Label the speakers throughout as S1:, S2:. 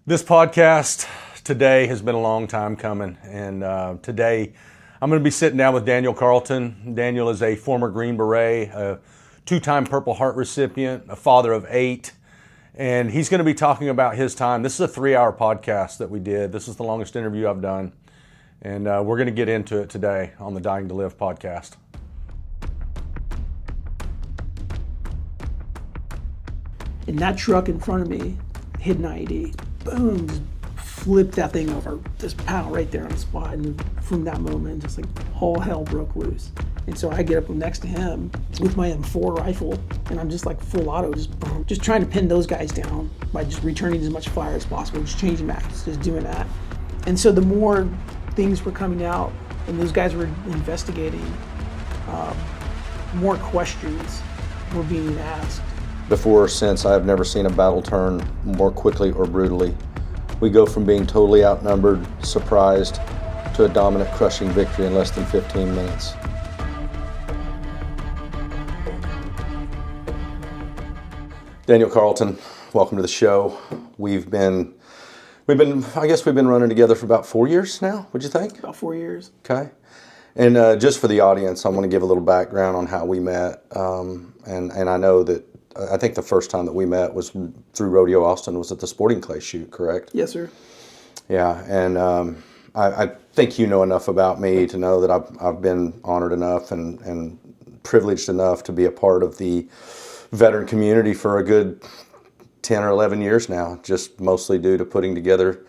S1: This podcast today has been a long time coming, and today I'm going to be sitting down with Daniel Carlton. Daniel is a former Green Beret, a two-time Purple Heart recipient, a father of 8, and he's going to be talking about his time. This is a 3-hour podcast that we did. This is the longest interview I've done, and we're going to get into it today on the Dying to Live podcast.
S2: And that truck in front of me hit an IED. Boom, just flipped that thing over, just pow right there on the spot. And from that moment, just like all hell broke loose. And so I get up next to him with my M4 rifle, and I'm just like full auto, just trying to pin those guys down by just returning as much fire as possible, just changing mags, just doing that. And so the more things were coming out and those guys were investigating, more questions were being asked.
S3: Before or since, I have never seen a battle turn more quickly or brutally. We go from being totally outnumbered, surprised, to a dominant, crushing victory in less than 15 minutes. Daniel Carlton, welcome to the show. We've been running together for about 4 years now, would you think?
S2: About 4 years.
S3: Okay. And just for the audience, I want to give a little background on how we met. And I know that I think the first time that we met was through Rodeo Austin, was at the Sporting Clay shoot, correct?
S2: Yes, sir.
S3: Yeah, and I think you know enough about me to know that I've been honored enough and privileged enough to be a part of the veteran community for a good 10 or 11 years now, just mostly due to putting together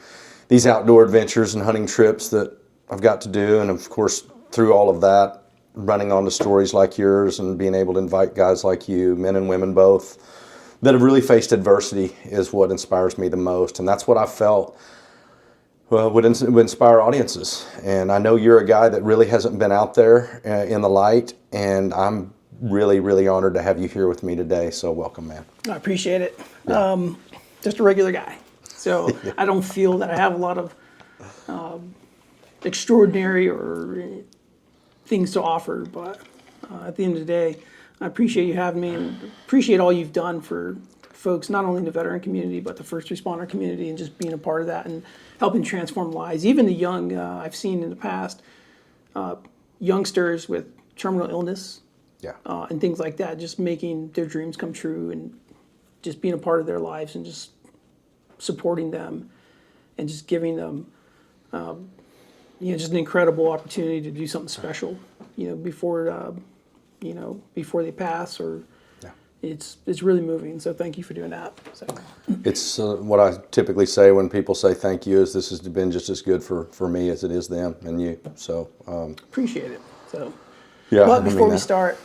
S3: these outdoor adventures and hunting trips that I've got to do, and of course, through all of that, running onto stories like yours and being able to invite guys like you, men and women both, that have really faced adversity is what inspires me the most. And that's what I felt would inspire audiences. And I know you're a guy that really hasn't been out there in the light, and I'm really, really honored to have you here with me today. So welcome, man.
S2: I appreciate it. Yeah. Just a regular guy. So yeah. I don't feel that I have a lot of extraordinary or things to offer, but at the end of the day, I appreciate you having me and appreciate all you've done for folks, not only in the veteran community, but the first responder community, and just being a part of that and helping transform lives. Even the young, I've seen in the past, youngsters with terminal illness, and things like that, just making their dreams come true and just being a part of their lives and just supporting them and just giving them just an incredible opportunity to do something special, before they pass, or it's really moving. So thank you for doing that. So.
S3: It's what I typically say when people say thank you is this has been just as good for me as it is them and you. So
S2: appreciate it. So
S3: yeah.
S2: But before we start,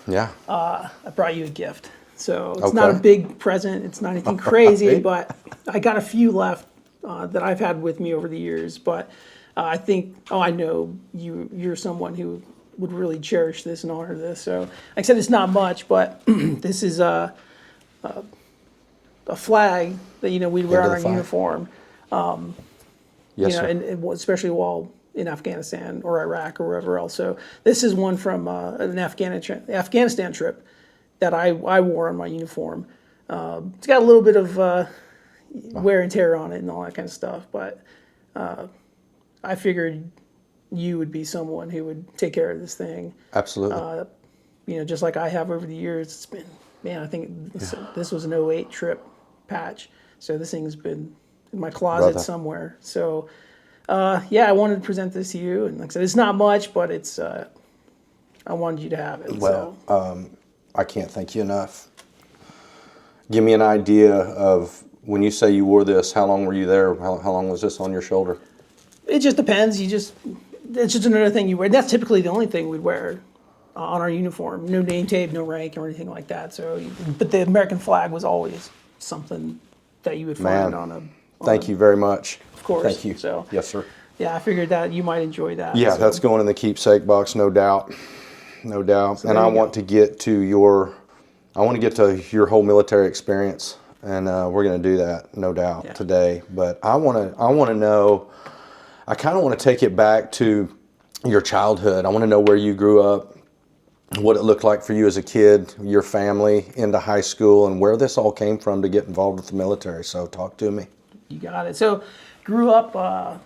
S3: I
S2: brought you a gift. So it's not a big present. It's not anything crazy, right? But I got a few left that I've had with me over the years, but. I think, I know you're someone who would really cherish this and honor this. So, like I said, it's not much, but this is a flag that, we wear on our uniform.
S3: Yes, sir.
S2: And especially while in Afghanistan or Iraq or wherever else. So this is one from an Afghanistan trip that I wore on my uniform. It's got a little bit of wear and tear on it and all that kind of stuff, but I figured you would be someone who would take care of this thing.
S3: Absolutely.
S2: Just like I have over the years. It's been, I think this was an 2008 trip patch. So this thing's been in my closet somewhere. So, I wanted to present this to you. And like I said, it's not much, but it's, I wanted you to have it.
S3: Well, I can't thank you enough. Give me an idea of when you say you wore this, how long were you there? How long was this on your shoulder?
S2: It just depends. It's just another thing you wear. That's typically the only thing we'd wear on our uniform. No name tape, no rank, or anything like that. So, but the American flag was always something that you would find on a.
S3: Thank you very much.
S2: Of course.
S3: Thank you.
S2: So,
S3: yes, sir.
S2: Yeah, I figured that you might enjoy that.
S3: Yeah, that's going in the keepsake box, no doubt, no doubt. So and I want to get to your whole military experience, and we're going to do that, no doubt, today. But I want to know. I kind of want to take it back to your childhood. I want to know where you grew up, what it looked like for you as a kid, your family, into high school, and where this all came from to get involved with the military. So talk to me.
S2: You got it. So, grew up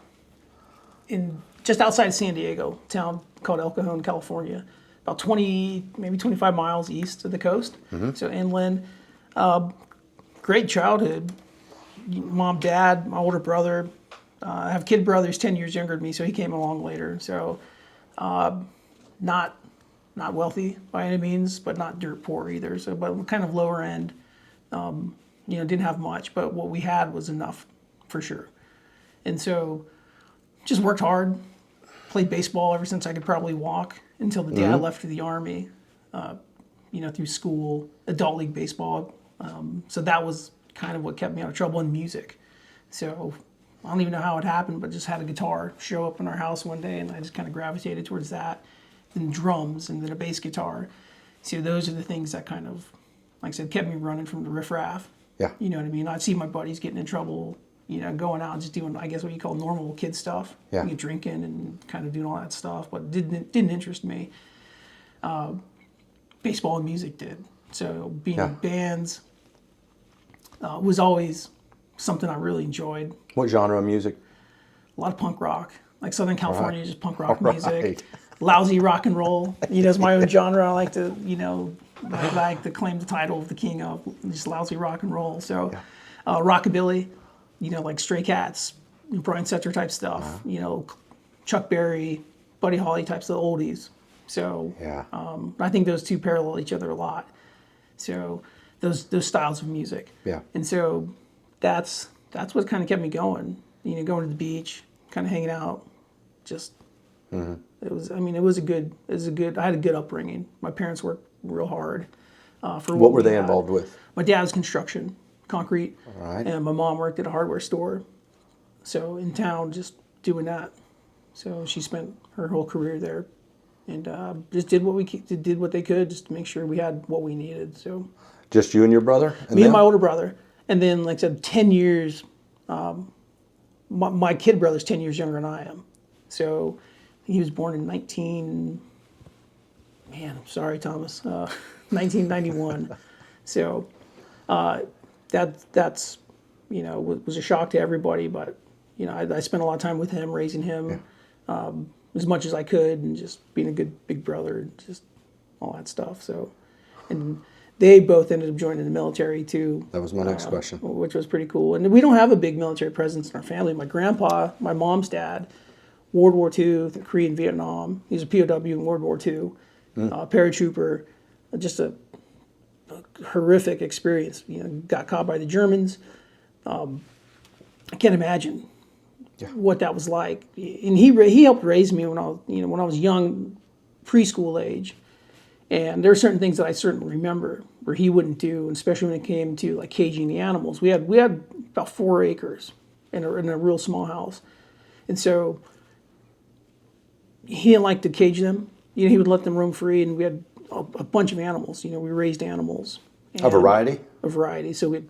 S2: in just outside San Diego, a town called El Cajon, California, about 20, maybe 25 miles east of the coast. So inland. Great childhood. Mom, dad, my older brother. I have kid brothers 10 years younger than me, so he came along later. So, not wealthy by any means, but not dirt poor either. So, but kind of lower end. Didn't have much, but what we had was enough for sure. And so, just worked hard, played baseball ever since I could probably walk until the day I left for the Army, through school, adult league baseball. So that was kind of what kept me out of trouble in music. So I don't even know how it happened, but just had a guitar show up in our house one day, and I just kind of gravitated towards that. Then drums, and then a bass guitar. So those are the things that kind of, like I said, kept me running from the riffraff.
S3: Yeah.
S2: You know what I mean? I'd see my buddies getting in trouble, going out and just doing, I guess, what you call normal kid stuff.
S3: Yeah.
S2: Drinking and kind of doing all that stuff, but didn't interest me. Baseball and music did. So being in bands was always something I really enjoyed.
S3: What genre of music?
S2: A lot of punk rock, like Southern California, just punk rock
S3: All
S2: music.
S3: right.
S2: Lousy rock and roll. It's my own genre. I like to, I like to claim the title of the king of just lousy rock and roll. So, rockabilly, like Stray Cats, Brian Setzer type stuff. Chuck Berry, Buddy Holly types of oldies. So, I think those two parallel each other a lot. So, those styles of music.
S3: Yeah.
S2: And so, that's what kind of kept me going. Going to the beach, kind of hanging out, just. It was a good. I had a good upbringing. My parents worked real hard. For
S3: What were
S2: we
S3: they
S2: had.
S3: involved with?
S2: My dad was construction, concrete,
S3: All right.
S2: and my mom worked at a hardware store. So in town, just doing that. So she spent her whole career there, and just did what they could just to make sure we had what we needed. So
S3: Just you and your brother?
S2: me and my older brother, and then like I said, 10 years. My kid brother's 10 years younger than I am, so. He was born in 1991. So that's was a shock to everybody. But I spent a lot of time with him, raising him as much as I could, and just being a good big brother, and just all that stuff. So, and they both ended up joining the military too.
S3: That was my next question.
S2: Which was pretty cool. And we don't have a big military presence in our family. My grandpa, my mom's dad. World War II, the Korean, Vietnam. He was a POW in World War II, paratrooper. Just a horrific experience. Got caught by the Germans. I can't imagine what that was like. And he helped raise me when I was young, preschool age. And there are certain things that I certainly remember where he wouldn't do, and especially when it came to like caging the animals. We had about 4 acres in a real small house, and so. He didn't like to cage them. He would let them roam free, and we had a bunch of animals. We raised animals.
S3: A variety?
S2: A variety. So we had,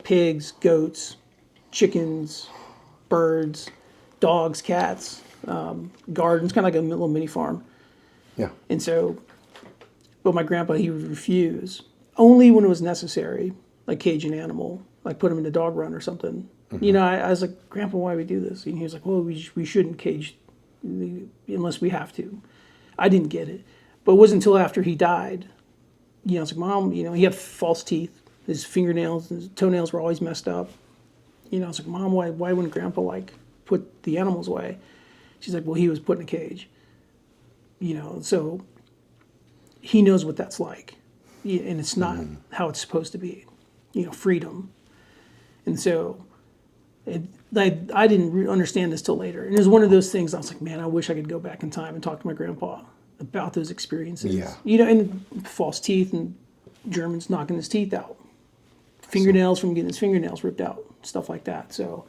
S2: pigs, goats, chickens, birds, dogs, cats, gardens, kind of like a little mini farm.
S3: Yeah.
S2: And so, but my grandpa, he would refuse. Only when it was necessary, like cage an animal, like put him in a dog run or something. I was like, Grandpa, why do we do this? And he was like, well, we shouldn't cage unless we have to. I didn't get it. But it wasn't until after he died. I was like, Mom, he had false teeth. His fingernails, his toenails were always messed up. I was like, Mom, why wouldn't Grandpa put the animals away? She's like, well, he was put in a cage. So he knows what that's like. And it's not how it's supposed to be. Freedom. And so I didn't understand this till later. And it was one of those things I was like, man, I wish I could go back in time and talk to my grandpa about those experiences.
S3: Yeah.
S2: And false teeth and Germans knocking his teeth out. Fingernails from getting his fingernails ripped out. Stuff like that. So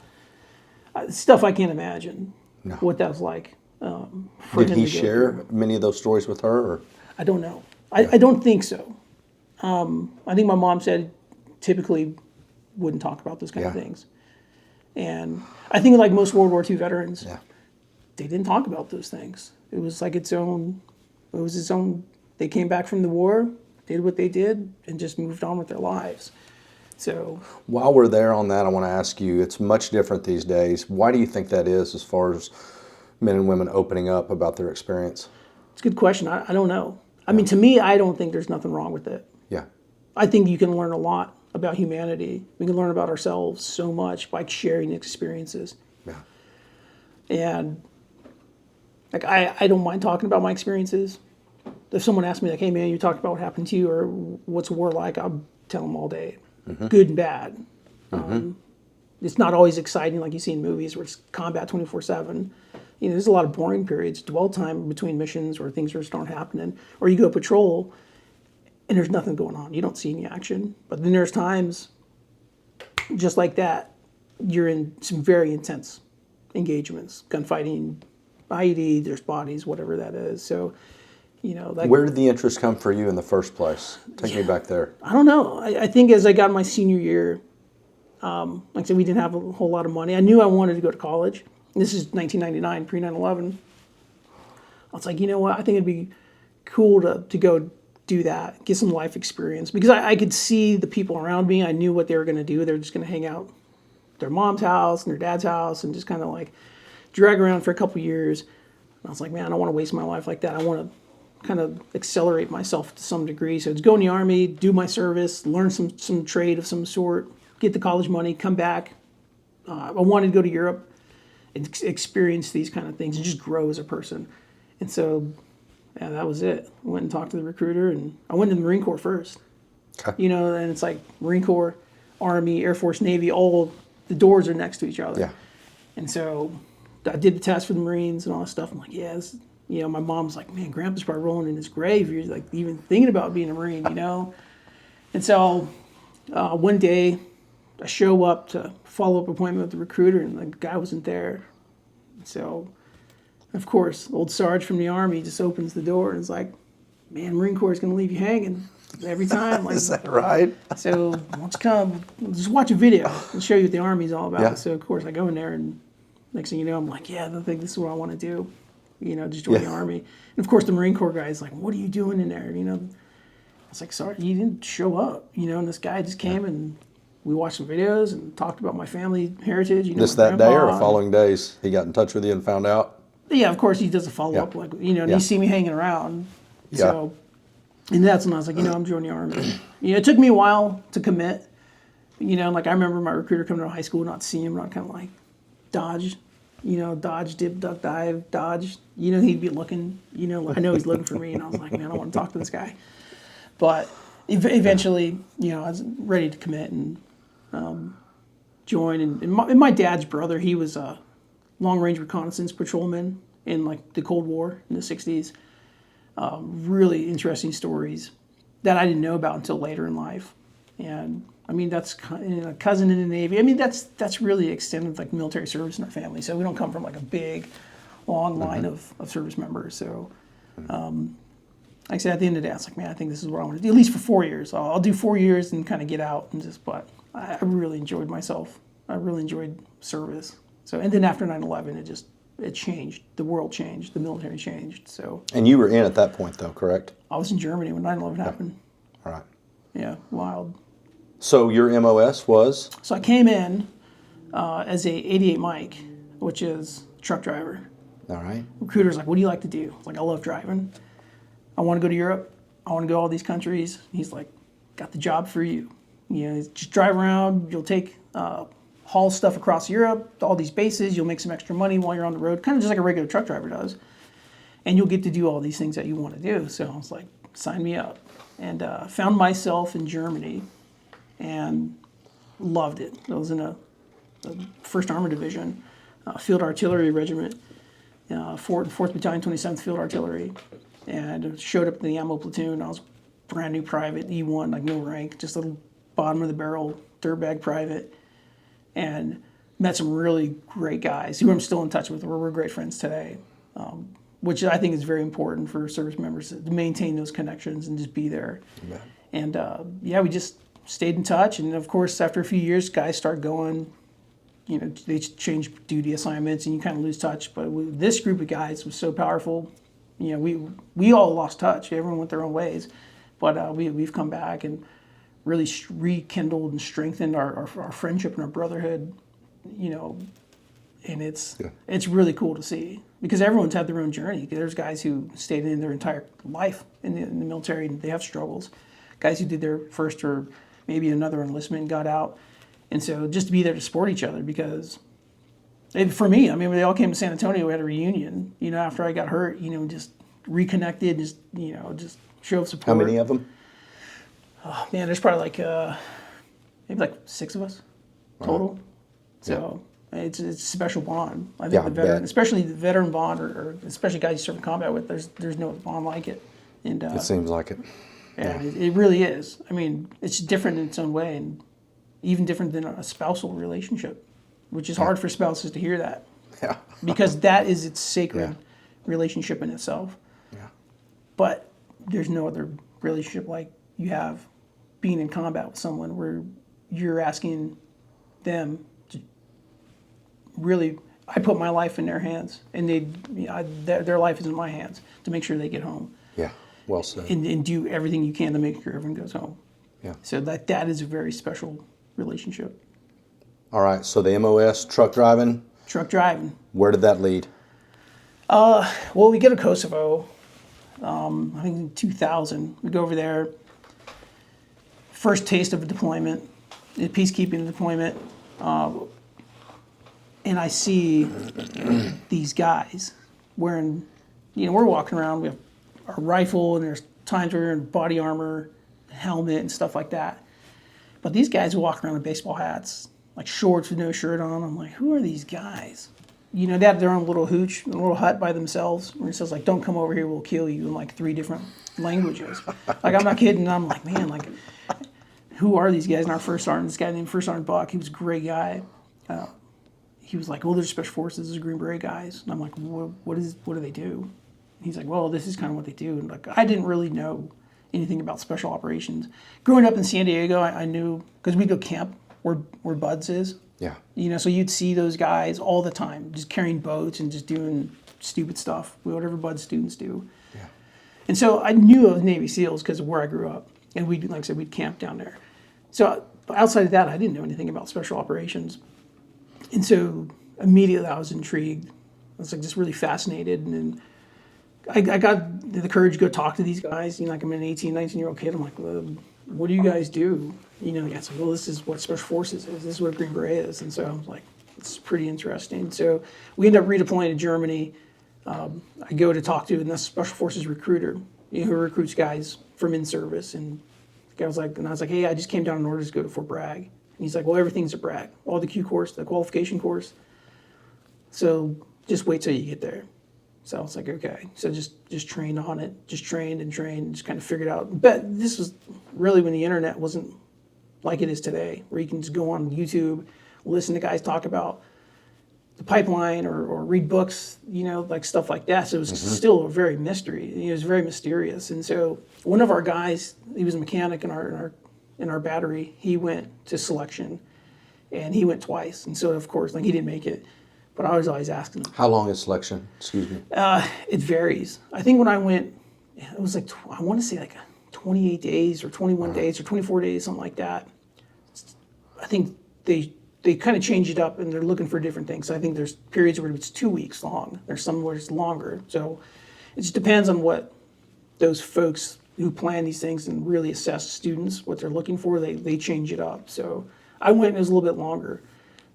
S2: stuff I can't imagine what that was like.
S3: Did he share many of those stories with her? Or?
S2: I don't know. I don't think so. I think my mom said typically wouldn't talk about those kind of things. And I think like most World War II veterans, they didn't talk about those things. It was like its own, they came back from the war, did what they did, and just moved on with their lives. So
S3: While we're there on that, I want to ask you, it's much different these days. Why do you think that is as far as men and women opening up about their experience?
S2: it's a good question. I don't know. I mean, to me, I don't think there's nothing wrong with it.
S3: Yeah.
S2: I think you can learn a lot about humanity. We can learn about ourselves so much by sharing experiences.
S3: Yeah.
S2: And like I don't mind talking about my experiences. If someone asks me like, "Hey man, you talked about what happened to you or what's war like?" I'll tell them all day, good and bad. It's not always exciting like you see in movies where it's combat 24/7. You know, there's a lot of boring periods, dwell time between missions where things just aren't happening, or you go patrol and there's nothing going on. You don't see any action. But then there's times just like that, you're in some very intense engagements, gunfighting, IED, there's bodies, whatever that is. So, you know, like,
S3: Where did the interest come for you in the first place? Take me back there.
S2: I don't know. I think as I got my senior year, like I said, we didn't have a whole lot of money. I knew I wanted to go to college. This is 1999, pre 9/11. I was like, you know what? I think it'd be cool to go do that, get some life experience. Because I could see the people around me. I knew what they were going to do. They're just going to hang out at their mom's house and their dad's house and just kind of like drag around for a couple years. And I was like, man, I don't want to waste my life like that. I want to kind of accelerate myself to some degree. So it's go in the Army, do my service, learn some trade of some sort, get the college money, come back. I wanted to go to Europe and experience these kind of things and just grow as a person. And so, yeah, that was it. I went and talked to the recruiter, and I went to the Marine Corps first.
S3: Okay.
S2: You know, and it's like Marine Corps, Army, Air Force, Navy, all the doors are next to each other.
S3: Yeah.
S2: And so I did the test for the Marines and all that stuff. I'm like, yeah, you know, my mom's like, man, Grandpa's probably rolling in his grave. You're like even thinking about being a Marine, you know? And so one day I show up to follow-up appointment with the recruiter, and the guy wasn't there. So, of course, old Sarge from the Army just opens the door and is like, man, Marine Corps is going to leave you hanging every time. Like,
S3: Is that right?
S2: so, why don't you come, just watch a video and show you what the Army's all about.
S3: Yeah.
S2: So, of course, I go in there, and next thing you know, I'm like, yeah, I think this is what I want to do, you know, just join the Army. And, of course, the Marine Corps guy is like, what are you doing in there, you know? I was like, sorry, you didn't show up, you know, and this guy just came and we watched some videos and talked about my family heritage. You know,
S3: Just
S2: my
S3: that day or
S2: grandpa.
S3: the following days? He got in touch with you and found out?
S2: Yeah, of course he does a follow-up, like, you know, and he see me hanging around. So, and that's when I was like, you know, I'm joining the Army. You know, it took me a while to commit. You know, like I remember my recruiter coming to high school, not seeing him, not kind of like dodge, you know, dodge, dip, duck, dive, dodge. You know, he'd be looking, you know, I know he's looking for me, and I was like, man, I want to talk to this guy. But eventually, you know, I was ready to commit and join. And my dad's brother, he was a long-range reconnaissance patrolman in like the Cold War in the 60s. Really interesting stories that I didn't know about until later in life. And I mean, that's a cousin in the Navy. I mean, that's really extended like military service in our family. So we don't come from like a big, long line of service members. So, like I said, at the end of the day, I was like, man, I think this is what I want to do, at least for 4 years. I'll do 4 years and kind of get out and just, but I really enjoyed myself. I really enjoyed service. So, and then after 9/11, it changed. The world changed. The military changed. So.
S3: And you were in at that point, though, correct?
S2: I was in Germany when 9/11 happened.
S3: All right.
S2: Yeah, wild.
S3: So your MOS was?
S2: So I came in as a 88 Mike, which is truck driver.
S3: All right.
S2: Recruiter's like, what do you like to do? I was like, I love driving. I want to go to Europe. I want to go to all these countries. He's like, got the job for you. You know, just drive around. You'll take haul stuff across Europe, to all these bases. You'll make some extra money while you're on the road, kind of just like a regular truck driver does. And you'll get to do all these things that you want to do. So I was like, sign me up. And found myself in Germany and loved it. I was in a 1st Armored Division, Field Artillery Regiment, 4th Battalion, 27th Field Artillery. And showed up in the ammo platoon. I was brand new private, E1, like no rank, just a bottom of the barrel, dirtbag private. And met some really great guys who I'm still in touch with. We're great friends today, which I think is very important for service members to maintain those connections and just be there. Yeah. And we just stayed in touch. And of course, after a few years, guys start going, you know, they change duty assignments and you kind of lose touch. But this group of guys was so powerful. You know, we all lost touch. Everyone went their own ways. But we've come back and really rekindled and strengthened our friendship and our brotherhood, and it's really cool to see because everyone's had their own journey. There's guys who stayed in their entire life in the military and they have struggles. Guys who did their first or maybe another enlistment and got out. And so just to be there to support each other because for me, I mean, when they all came to San Antonio, we had a reunion, after I got hurt, just reconnected, just show support.
S3: How many of them?
S2: Oh, man, there's probably maybe 6 of us total.
S3: Wow.
S2: So it's a special bond. I think
S3: Yeah,
S2: the veteran,
S3: bet.
S2: especially the veteran bond, or especially guys you serve in combat with, there's no bond like it. And
S3: It seems like it.
S2: yeah, it really is. I mean, it's different in its own way, and even different than a spousal relationship, which is hard for spouses to hear that
S3: Yeah.
S2: because that is its sacred
S3: Yeah.
S2: relationship in itself.
S3: Yeah.
S2: But there's no other relationship like you have being in combat with someone where you're asking them to really, I put my life in their hands and their life is in my hands to make sure they get home
S3: Yeah. Well said.
S2: and do everything you can to make sure everyone goes home.
S3: Yeah.
S2: So that is a very special relationship.
S3: All right. So the MOS truck driving,
S2: Truck driving.
S3: where did that lead?
S2: Well, we go to Kosovo, I think in 2000. We go over there. First taste of a deployment, a peacekeeping deployment. And I see these guys wearing, we're walking around, we have our rifle, and there's times we're in body armor, helmet, and stuff like that. But these guys walk around in baseball hats, like shorts with no shirt on. I'm like, who are these guys? They have their own little hooch, a little hut by themselves, where it says, like, don't come over here, we'll kill you, in 3 different languages. Like, I'm not kidding. I'm like, man, who are these guys? And our first sergeant, this guy named First Sergeant Buck, he was a great guy. He was like, they're Special Forces, these are Green Beret guys. And I'm like, what do they do? And he's like, well, this is kind of what they do. And I didn't really know anything about special operations. Growing up in San Diego, I knew, because we'd go camp where Bud's is.
S3: Yeah.
S2: So you'd see those guys all the time, just carrying boats and just doing stupid stuff, whatever Bud's students do.
S3: Yeah.
S2: And so I knew of Navy SEALs because of where I grew up. And like I said, we'd camp down there. So outside of that, I didn't know anything about special operations. And so immediately I was intrigued. I was just really fascinated. And then I got the courage to go talk to these guys. I'm an 18, 19-year-old kid. I'm like, well, what do you guys do? The guy's like, well, this is what Special Forces is. This is what Green Beret is. And so I was like, it's pretty interesting. So we end up redeploying to Germany. I go to talk to a Special Forces recruiter, who recruits guys from in-service. And the guy was like, hey, I just came down in order to go to Fort Bragg. And he's like, well, everything's a Bragg. All the Q course, the qualification course. So just wait till you get there. So I was like, okay. So just trained on it, just trained, just kind of figured out. But this was really when the internet wasn't like it is today, where you can just go on YouTube, listen to guys talk about the pipeline or read books, stuff like that. So it was still a very mystery. It was very mysterious. And so one of our guys, he was a mechanic in our battery. He went to selection, and he went twice. And so of course, he didn't make it. But I was always asking him.
S3: How long is selection? Excuse me.
S2: It varies. I think when I went, it was I want to say 28 days or 21 days or 24 days, something like that. I think they kind of change it up and they're looking for different things. So I think there's periods where it's 2 weeks long. There's some where it's longer. So it just depends on what those folks who plan these things and really assess students, what they're looking for, they change it up. So I went and it was a little bit longer.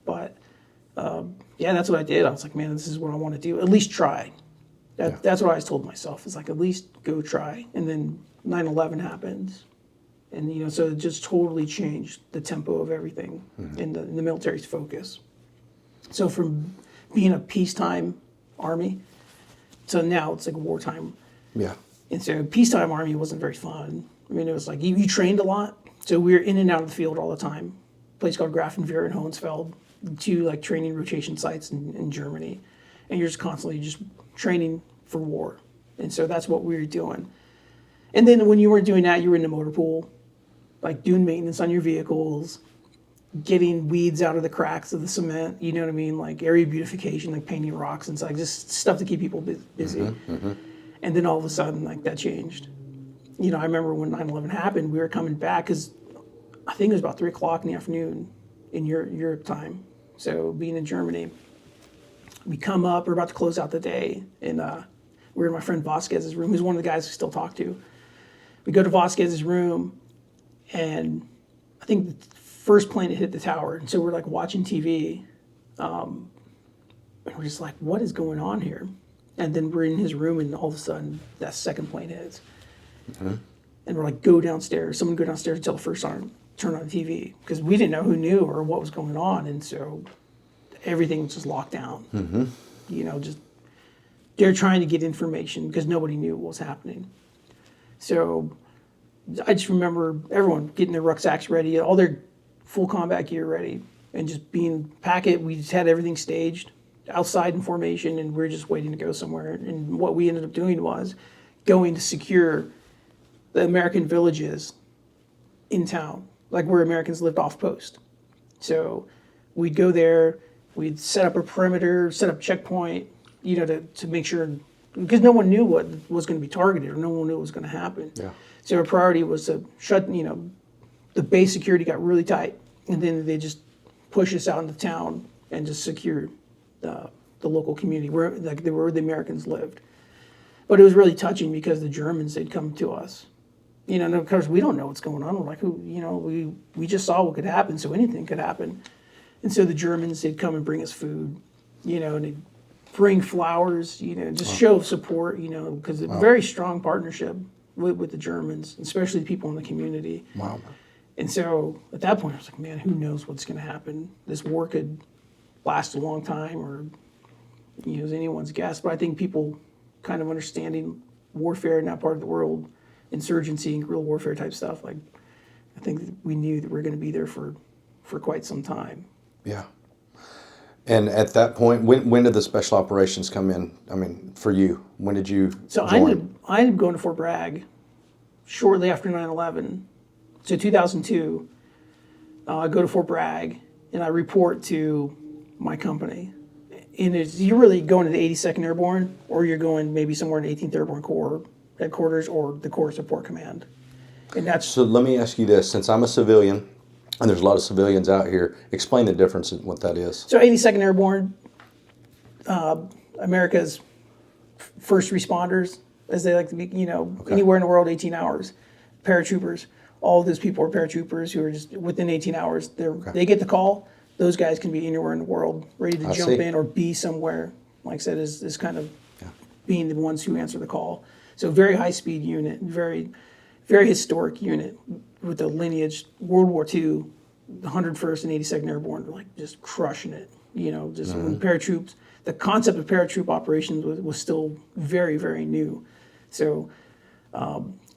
S2: But yeah, that's what I did. I was like, man, this is what I want to do. At least try. That's what I always told myself. It's at least go try. And then 9/11 happened. And, so it just totally changed the tempo of everything in the military's focus. So from being a peacetime army to now it's like wartime.
S3: Yeah.
S2: And so peacetime army wasn't very fun. I mean, it was you trained a lot. So we were in and out of the field all the time. A place called Grafenwehr in Hohensfeld. 2 training rotation sites in Germany, and you're just constantly just training for war. And so that's what we were doing. And then when you weren't doing that, you were in the motor pool, doing maintenance on your vehicles, getting weeds out of the cracks of the cement, you know what I mean? Area beautification, painting rocks and stuff, just stuff to keep people busy. And then all of a sudden, that changed. I remember when 9/11 happened, we were coming back because I think it was about 3 o'clock in the afternoon in Europe time. So being in Germany, we come up, we're about to close out the day, and we're in my friend Vasquez's room, who's one of the guys we still talk to. We go to Vasquez's room, and I think the first plane had hit the tower, and so we're like watching TV, and we're just like, what is going on here? And then we're in his room, and all of a sudden, that second plane hits. And we're like, go downstairs. Someone go downstairs and tell the first sergeant, turn on the TV. Because we didn't know who knew or what was going on. And so everything was just locked down. You know, just they're trying to get information because nobody knew what was happening. So I just remember everyone getting their rucksacks ready, all their full combat gear ready, and just being packet. We just had everything staged outside in formation, and we were just waiting to go somewhere. And what we ended up doing was going to secure the American villages in town, like where Americans lived off post. So we'd go there, we'd set up a perimeter, set up checkpoint, you know, to make sure, because no one knew what was going to be targeted, or no one knew what was going to happen.
S3: Yeah.
S2: So our priority was to shut, you know, the base security got really tight, and then they just pushed us out into town and just secured the local community where the Americans lived. But it was really touching because the Germans, they'd come to us. You know, and of course, we don't know what's going on. We're like, who, you know, we just saw what could happen, so anything could happen. And so the Germans, they'd come and bring us food, you know, and they'd bring flowers, you know, just show support, you know, because a very strong partnership with the Germans, especially the people in the community.
S3: Wow.
S2: And so at that point, I was like, man, who knows what's going to happen? This war could last a long time, or, you know, is anyone's guess. But I think people kind of understanding warfare in that part of the world, insurgency and guerrilla warfare type stuff, like, I think that we knew that we were going to be there for quite some time.
S3: Yeah. And at that point, when did the special operations come in? I mean, for you, when did you
S2: So
S3: join?
S2: I ended up going to Fort Bragg shortly after 9/11. So 2002, I go to Fort Bragg, and I report to my company. And you're really going to the 82nd Airborne, or you're going maybe somewhere in the 18th Airborne Corps headquarters or the Corps Support Command. And that's
S3: So let me ask you this, since I'm a civilian, and there's a lot of civilians out here, explain the difference in what that is.
S2: so 82nd Airborne, America's first responders, as they like to be, you know, anywhere in the world, 18 hours. Paratroopers, all of those people are paratroopers who are just within 18 hours. They get the call. Those guys can be anywhere in the world, ready to jump in or be somewhere. Like I said, is kind of being the ones who answer the call. So very high speed unit, very, very historic unit with the lineage. World War II, the 101st and 82nd Airborne, like just crushing it. You know, just when paratroops, the concept of paratroop operations was still very, very new. So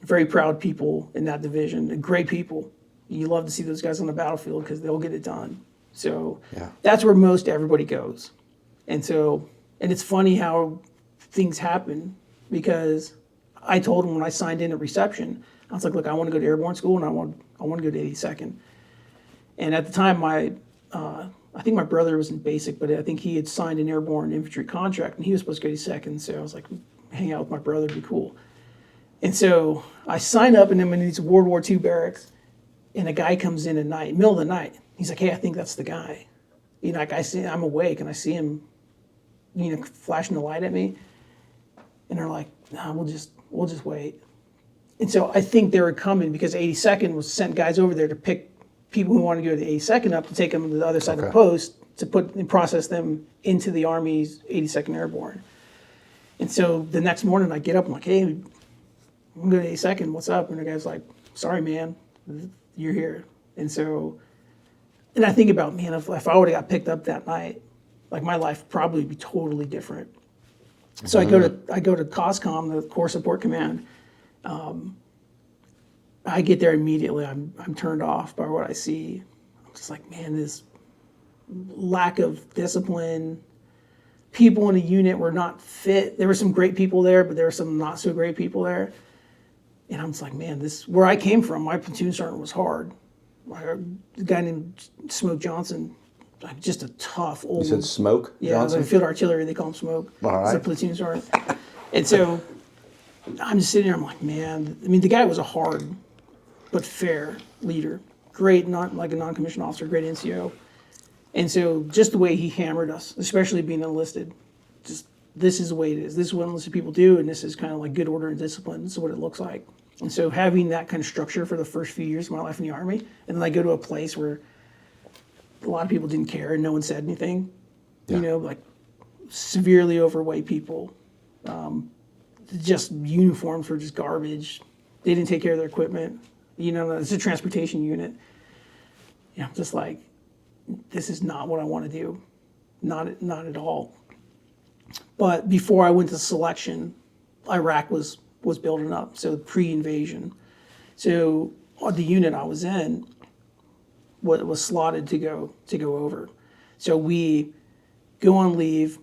S2: very proud people in that division, great people. You love to see those guys on the battlefield because they'll get it done. So that's where most everybody goes. And so, and it's funny how things happen, because I told them when I signed in at reception, I was like, look, I want to go to airborne school, and I want to go to 82nd. And at the time, I think my brother was in basic, but I think he had signed an airborne infantry contract, and he was supposed to go to 82nd. So I was like, hang out with my brother, be cool. And so I sign up, and I'm in these World War II barracks, and a guy comes in at night, middle of the night. He's like, hey, I think that's the guy. You know, like I'm awake, and I see him, you know, flashing the light at me. And they're like, nah, we'll just wait. And so I think they were coming because 82nd was sent guys over there to pick people who wanted to go to the 82nd up to take them to the other side of the post to put and process them into the Army's 82nd Airborne. And so the next morning I get up, I'm like, hey, I'm going to go to 82nd, what's up? And the guy's like, sorry, man, you're here. And so, and I think about, man, if I would have got picked up that night, like my life would probably be totally different. So I go to COSCOM, the Corps Support Command. I get there immediately. I'm turned off by what I see. I'm just like, man, this lack of discipline. People in the unit were not fit. There were some great people there, but there were some not so great people there. And I'm just like, man, this where I came from. My platoon sergeant was hard. A guy named Smoke Johnson, like just a tough old.
S3: You said Smoke Johnson?
S2: Yeah, field artillery. They call him Smoke.
S3: All right.
S2: He's a platoon sergeant. And so I'm just sitting there. I'm like, man. I mean, the guy was a hard but fair leader. great, not like a non-commissioned officer, great NCO. And so just the way he hammered us, especially being enlisted, just this is the way it is. This is what enlisted people do, and this is kind of like good order and discipline. This is what it looks like. And so having that kind of structure for the first few years of my life in the Army, and then I go to a place where a lot of people didn't care and no one said anything, you know, like severely overweight people. Just uniforms were just garbage. They didn't take care of their equipment. You know, it's a transportation unit. You know, just like, this is not what I want to do. Not at all. But before I went to selection, Iraq was building up, so pre-invasion. So the unit I was in was slotted to go over. So we go on leave,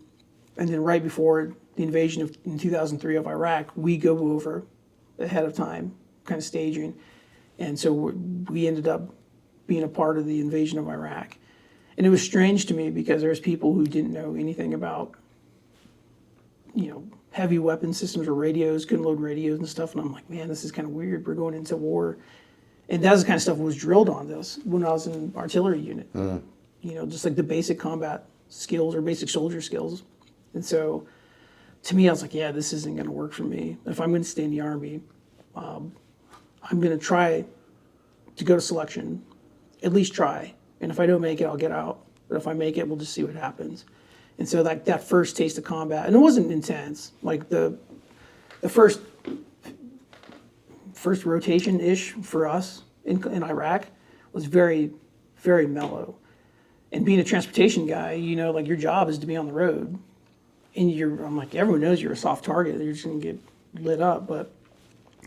S2: and then right before the invasion in 2003 of Iraq, we go over ahead of time, kind of staging. And so we ended up being a part of the invasion of Iraq. And it was strange to me because there's people who didn't know anything about, you know, heavy weapon systems or radios, couldn't load radios and stuff. And I'm like, man, this is kind of weird. We're going into war. And that's the kind of stuff that was drilled on us when I was in artillery unit. You know, just like the basic combat skills or basic soldier skills. And so to me, I was like, yeah, this isn't going to work for me. If I'm going to stay in the Army, I'm going to try to go to selection, at least try. And if I don't make it, I'll get out. But if I make it, we'll just see what happens. And so that first taste of combat, and it wasn't intense. Like the first rotation-ish for us in Iraq was very, very mellow. And being a transportation guy, you know, like your job is to be on the road. And I'm like, everyone knows you're a soft target. You're just going to get lit up. But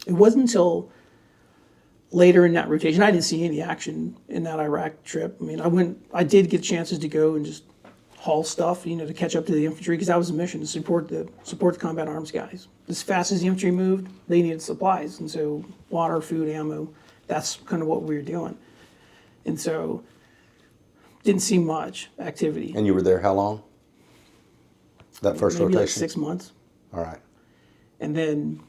S2: it wasn't until later in that rotation, I didn't see any action in that Iraq trip. I mean, I did get chances to go and just haul stuff, you know, to catch up to the infantry, because that was the mission, to support the combat arms guys. As fast as the infantry moved, they needed supplies. And so water, food, ammo, that's kind of what we were doing. And so didn't see much activity.
S3: And you were there how long? That first
S2: Maybe
S3: rotation?
S2: like 6 months.
S3: All right.
S2: And then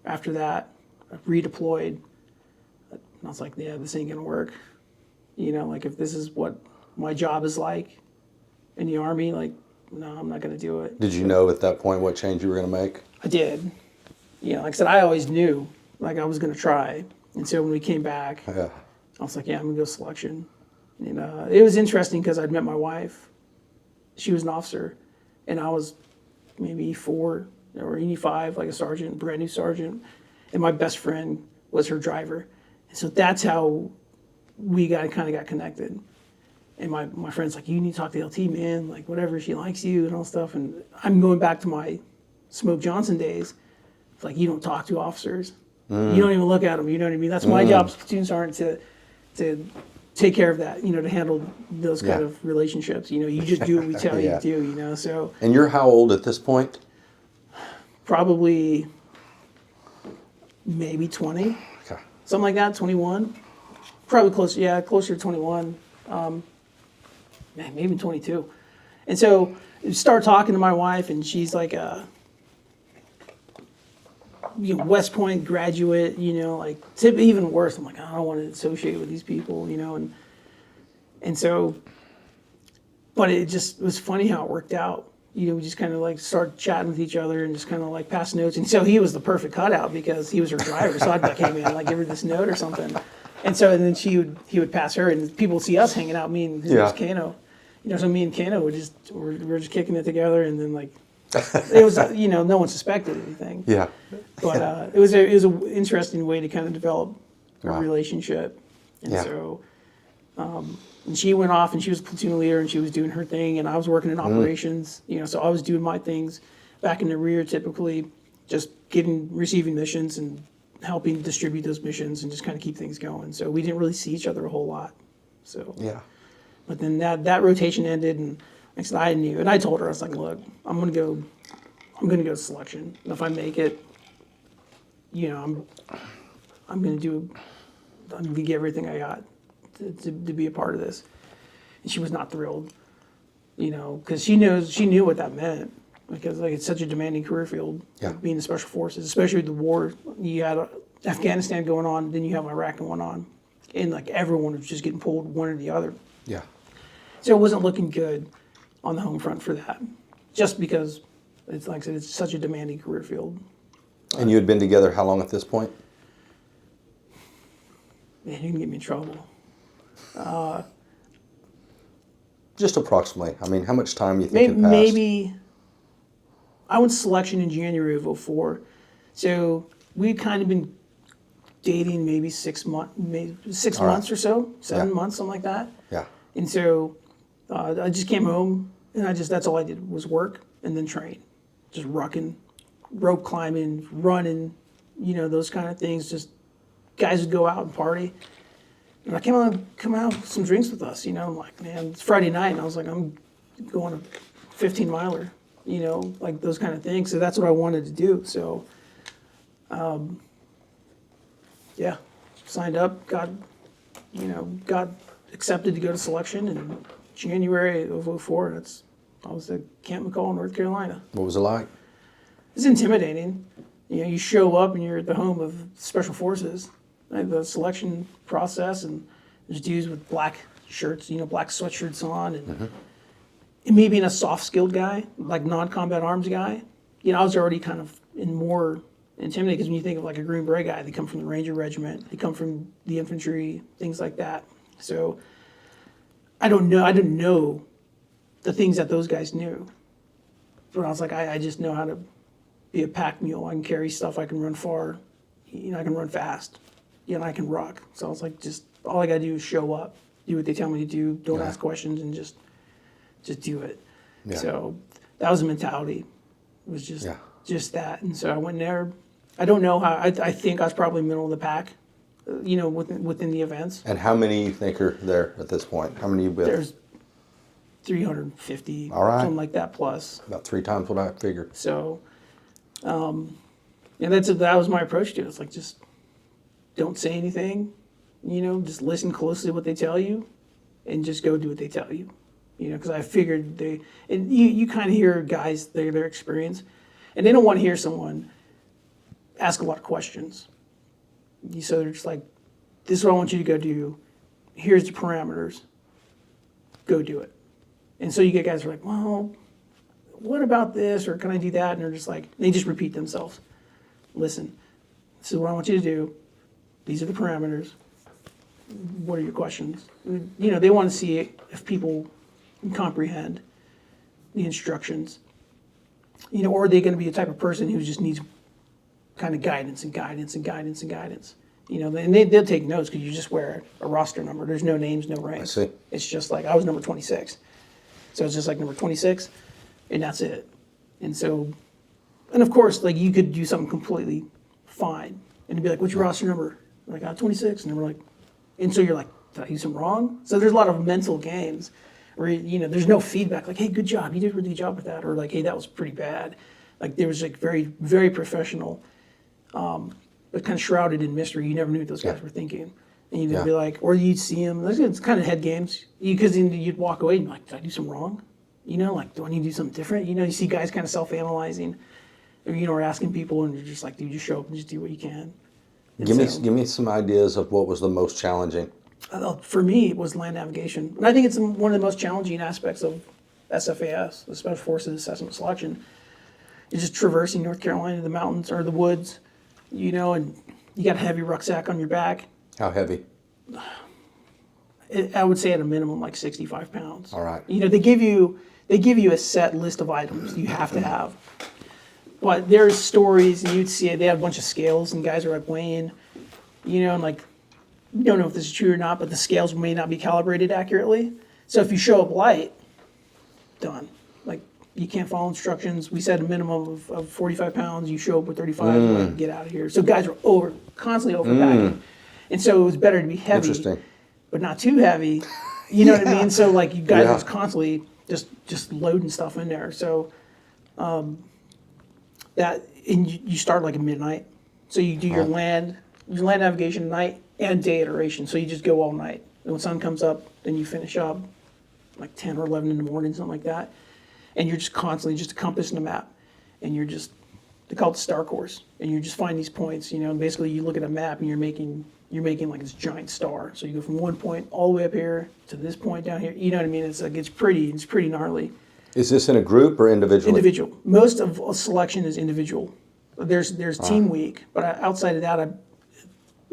S2: after that, I redeployed. I was like, yeah, this ain't gonna work. You know, like if this is what my job is like in the Army, like, no, I'm not gonna do it.
S3: Did you know at that point what change you were going to make?
S2: I did. You know, like I said, I always knew, like I was gonna try. And so when we came back,
S3: Yeah.
S2: I was like, yeah, I'm gonna go selection. And it was interesting because I'd met my wife. She was an officer, and I was maybe 4 or 85, like a sergeant, brand new sergeant. And my best friend was her driver. And so that's how we kind of got connected. And my friend's like, you need to talk to LT, man, like whatever, she likes you and all stuff. And I'm going back to my Smoke Johnson days. It's like, you don't talk to officers. You don't even look at them, you know what I mean? That's my job as platoon sergeant, to take care of that, you know, to handle those kind of relationships. You know, you just do what we tell you to do, you know, so.
S3: And you're how old at this point?
S2: Probably maybe 20,
S3: Okay.
S2: something like that, 21. Probably closer to 21. Maybe 22. And so start talking to my wife, and she's like a West Point graduate, you know, like even worse. I'm like, I don't want to associate with these people, you know, and so, but it was funny how it worked out. You know, we just kind of like started chatting with each other and just kind of like pass notes. And so he was the perfect cutout because he was her driver. So I'd be like, hey man, like give her this note or something. And so and then he would pass her, and people would see us hanging out, me and Kano. You know, so me and Kano we're just kicking it together, and then like it was, you know, no one suspected anything.
S3: Yeah.
S2: But it was an interesting way to kind of develop a relationship. And so and she went off, and she was a platoon leader, and she was doing her thing, and I was working in operations, you know, so I was doing my things back in the rear, typically just receiving missions and helping distribute those missions and just kind of keep things going. So we didn't really see each other a whole lot. So
S3: Yeah.
S2: but then that rotation ended, and like I said, I knew, and I told her, I was like, look, I'm gonna go to selection. And if I make it, you know, I'm gonna give everything I got to be a part of this. And she was not thrilled, you know, because she knew what that meant, because like it's such a demanding career field, being in the special forces, especially with the war. You had Afghanistan going on, then you have Iraq going on, and like everyone was just getting pulled one or the other.
S3: Yeah.
S2: So it wasn't looking good on the home front for that, just because it's like I said, it's such a demanding career field.
S3: And you had been together how long at this point?
S2: Man, you can get me in trouble.
S3: Just approximately. I mean, how much time you think
S2: Maybe,
S3: had passed?
S2: maybe I went to selection in January of 2004, so we'd kind of been dating maybe 6 months,
S3: All right.
S2: months or so, 7
S3: Yeah.
S2: months, something like that.
S3: Yeah.
S2: And so I just came home, and that's all I did was work and then train, just rucking, rope climbing, running, those kind of things. Just guys would go out and party. And I come out with some drinks with us, I'm like, man, it's Friday night, and I was like, I'm going a 15-miler, like those kind of things. So that's what I wanted to do. So, yeah, signed up, got accepted to go to selection in January of 2004. I was at Camp McCall, North Carolina.
S3: What was it like?
S2: It's intimidating. You show up and you're at the home of Special Forces. The selection process, and there's dudes with black shirts, black sweatshirts on, and me being a soft-skilled guy, like non-combat arms guy, I was already kind of more intimidated, because when you think of like a Green Beret guy, they come from the Ranger Regiment, they come from the infantry, things like that. So I didn't know the things that those guys knew, but I was like, I just know how to be a pack mule. I can carry stuff. I can run far. I can run fast. I can rock. So I was like, just all I gotta do is show up, do what they tell me to do, don't ask questions, and just do it.
S3: Yeah.
S2: So that was the mentality. It was just that. And so I went there. I don't know how. I think I was probably middle of the pack, within the events.
S3: And how many you think are there at this point? How many you with?
S2: There's 350,
S3: All right.
S2: something like that plus.
S3: About 3 times what I figured.
S2: So, and that was my approach to it. It's like, just don't say anything, just listen closely to what they tell you, and just go do what they tell you, because I figured and you kind of hear guys, their experience, and they don't want to hear someone ask a lot of questions. So they're just like, this is what I want you to go do. Here's the parameters. Go do it. And so you get guys who are like, well, what about this? Or can I do that? And they're just like, they just repeat themselves. Listen, this is what I want you to do. These are the parameters. What are your questions? They want to see if people can comprehend the instructions. Or are they going to be a type of person who just needs kind of guidance and guidance and guidance and guidance? And they'll take notes, because you just wear a roster number. There's no names, no ranks.
S3: I see.
S2: It's just like, I was number 26. So it's just like number 26, and that's it. And so, and of course, like, you could do something completely fine, and be like, what's your roster number? Like, 26. And they were like, and so you're like, did I do something wrong? So there's a lot of mental games where, there's no feedback. Like, hey, good job. You did a really good job with that. Or like, hey, that was pretty bad. Like, there was like very, very professional, but kind of shrouded in mystery. You never knew what those guys were thinking. And you'd be like, or you'd see them. It's kind of head games. Because then you'd walk away and be like, did I do something wrong? Like, do I need to do something different? You see guys kind of self-analyzing, or asking people, and you're just like, dude, just show up and just do what you can.
S3: Give me some ideas of what was the most challenging.
S2: For me, it was land navigation. And I think it's one of the most challenging aspects of SFAS, the Special Forces Assessment Selection. It's just traversing North Carolina, the mountains or the woods, and you got a heavy rucksack on your back.
S3: How heavy?
S2: I would say at a minimum like 65 pounds.
S3: All right.
S2: They give you a set list of items you have to have. But there's stories, and you'd see it, they have a bunch of scales, and guys are like weighing, and like, you don't know if this is true or not, but the scales may not be calibrated accurately. So if you show up light, done. Like, you can't follow instructions. We said a minimum of 45 pounds. You show up with 35, like, get out of here. So guys are constantly overpacking. And so it was better to be heavy, but not too heavy. You know what I mean? So like, you guys was constantly just loading stuff in there. So and you start like at midnight. So you do your land navigation at night and day iteration. So you just go all night. And when sun comes up, then you finish up like 10 or 11 in the morning, something like that. And you're just constantly just a compass and a map. And you're just, they call it the star course. And you just find these points, and basically you look at a map and you're making you're making like this giant star. So you go from one point all the way up here to this point down here. You know what I mean? It's like it's pretty gnarly.
S3: Is this in a group or individually?
S2: Individual. Most of a selection is individual. There's team week, but outside of that,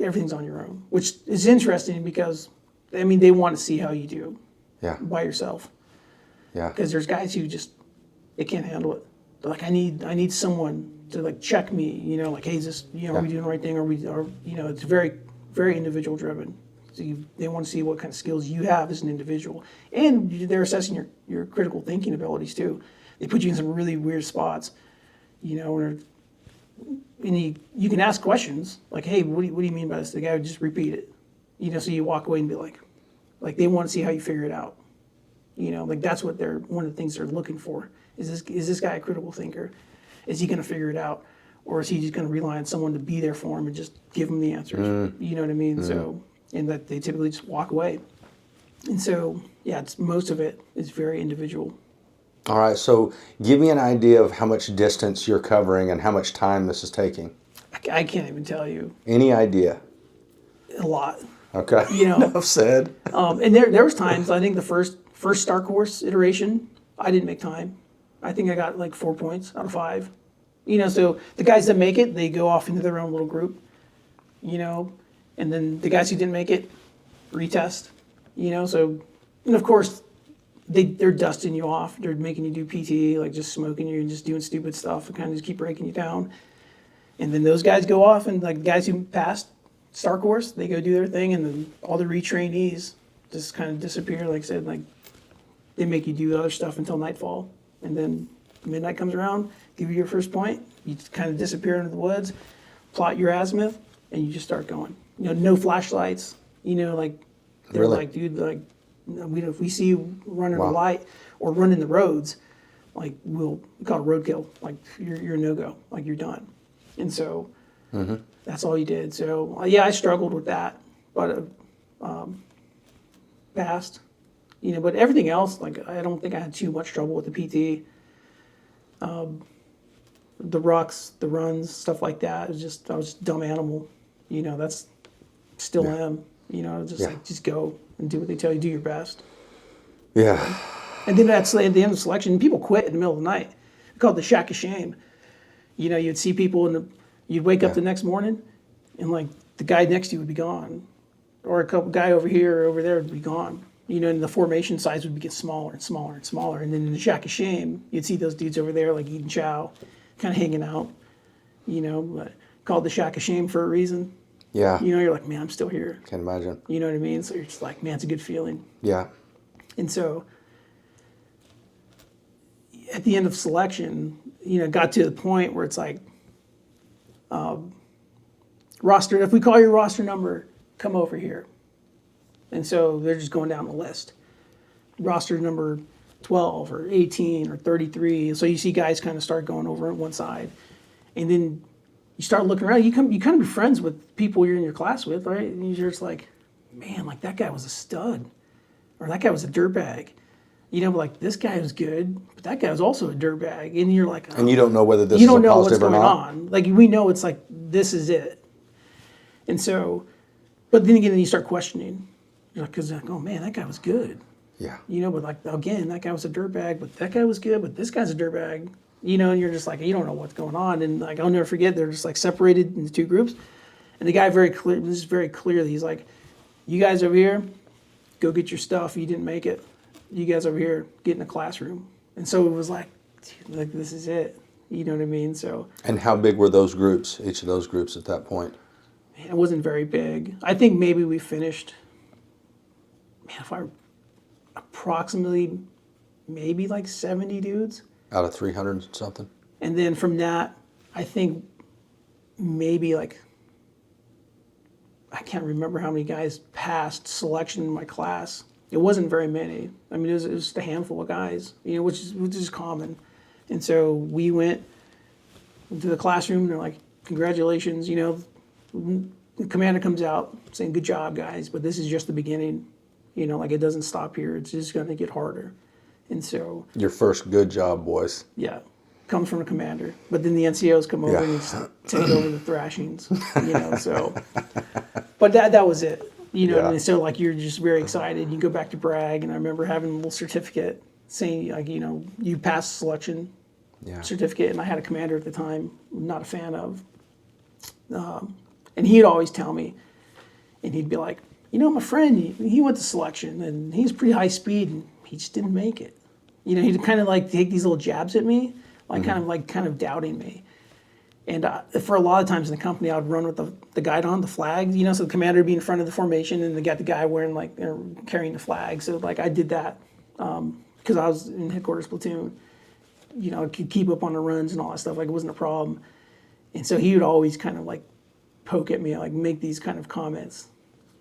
S2: everything's on your own, which is interesting because I mean they want to see how you do
S3: Yeah.
S2: by yourself.
S3: Yeah.
S2: Because there's guys who just they can't handle it. They're like, I need someone to like check me, you know, like, hey, is this, you know, are we doing the right thing? Are you know, it's very, very individual driven. So they want to see what kind of skills you have as an individual, and they're assessing your critical thinking abilities too. They put you in some really weird spots, you know, and you can ask questions like, hey, what do you mean by this? The guy would just repeat it, you know, so you walk away and be like they want to see how you figure it out. You know, like that's what one of the things they're looking for. Is this guy a critical thinker? Is he going to figure it out? Or is he just going to rely on someone to be there for him and just give him the answers? You know what I mean? So, and that they typically just walk away. And so, yeah, most of it is very individual.
S3: All right, so give me an idea of how much distance you're covering and how much time this is taking.
S2: I can't even tell you.
S3: Any idea?
S2: A lot.
S3: Okay.
S2: You know.
S3: Enough said.
S2: And there was times, I think the first Star Course iteration, I didn't make time. I think I got like 4 points out of 5. You know, so the guys that make it, they go off into their own little group, you know, and then the guys who didn't make it, retest, you know, so, and of course, they're dusting you off. They're making you do PT, like just smoking you and just doing stupid stuff and kind of just keep breaking you down. And then those guys go off, and like guys who passed Star Course, they go do their thing, and then all the retrainees just kind of disappear. Like I said, like they make you do other stuff until nightfall. And then midnight comes around, give you your first point, you just kind of disappear into the woods, plot your azimuth, and you just start going. You know, no flashlights. You know, like they're
S3: Really?
S2: like, dude, like if we see you running a light or running the roads, like we call it roadkill. Like you're a no-go. Like you're done. And so that's all you did. So yeah, I struggled with that, but passed. You know, but everything else, like I don't think I had too much trouble with the PT. The rucks, the runs, stuff like that. I was just a dumb animal. You know, that's still am. You know, just like just go and do what they tell you. Do your best.
S3: Yeah.
S2: And then at the end of the selection, people quit in the middle of the night. We called it the shack of shame. You know, you'd see people you'd wake up the next morning, and like the guy next to you would be gone, or a couple guy over here or over there would be gone. You know, and the formation size would get smaller and smaller and smaller. And then in the shack of shame, you'd see those dudes over there like eating chow, kind of hanging out. You know, but called the shack of shame for a reason.
S3: Yeah.
S2: You know, you're like, man, I'm still here.
S3: Can't imagine.
S2: You know what I mean? So you're just like, man, it's a good feeling.
S3: Yeah.
S2: And so at the end of selection, you know, got to the point where it's like, roster, if we call your roster number, come over here. And so they're just going down the list. Roster number 12 or 18 or 33. So you see guys kind of start going over on one side. And then you start looking around. You kind of be friends with people you're in your class with, right? And you're just like, man, like that guy was a stud. Or that guy was a dirtbag. You know, but like this guy was good, but that guy was also a dirtbag. And you're like, oh,
S3: And you don't know whether this
S2: you
S3: is a
S2: don't know what's
S3: positive or
S2: going
S3: not.
S2: on. Like we know it's like this is it. And so, but then again, you start questioning. You're like, because like, oh man, that guy was good.
S3: Yeah.
S2: You know, but like again, that guy was a dirtbag, but that guy was good, but this guy's a dirtbag. You know, and you're just like, you don't know what's going on. And like I'll never forget, they're just like separated into two groups. And the guy this is very clearly, he's like, you guys over here, go get your stuff. You didn't make it. You guys over here, get in the classroom. And so it was like, dude, like this is it. You know what I mean? So.
S3: And how big were those groups, each of those groups at that point?
S2: Man, it wasn't very big. I think maybe we finished, approximately maybe like 70 dudes.
S3: Out of 300 and something?
S2: And then from that, I think maybe like, I can't remember how many guys passed selection in my class. It wasn't very many. I mean, it was just a handful of guys, you know, which is common. And so we went to the classroom and they're like, congratulations, you know, the commander comes out saying, good job, guys, but this is just the beginning. You know, like it doesn't stop here. It's just going to get harder. And so.
S3: Your first good job, boys.
S2: Yeah. Comes from the commander. But then the NCOs come over and just take over the thrashings, you know, so. But that was it. You know what I
S3: Yeah.
S2: mean? So like you're just very excited. You go back to brag, and I remember having a little certificate saying like, you know, you passed selection
S3: Yeah.
S2: certificate, and I had a commander at the time, not a fan of. And he'd always tell me, and he'd be like, you know, my friend, he went to selection, and he's pretty high speed, and he just didn't make it. You know, he'd kind of like take these little jabs at me, like kind of doubting me. And for a lot of times in the company, I would run with the guide on the flag, you know, so the commander would be in front of the formation, and they got the guy wearing like, carrying the flag. So like I did that because I was in headquarters platoon. You know, I could keep up on the runs and all that stuff. Like it wasn't a problem. And so he would always kind of like poke at me, like make these kind of comments,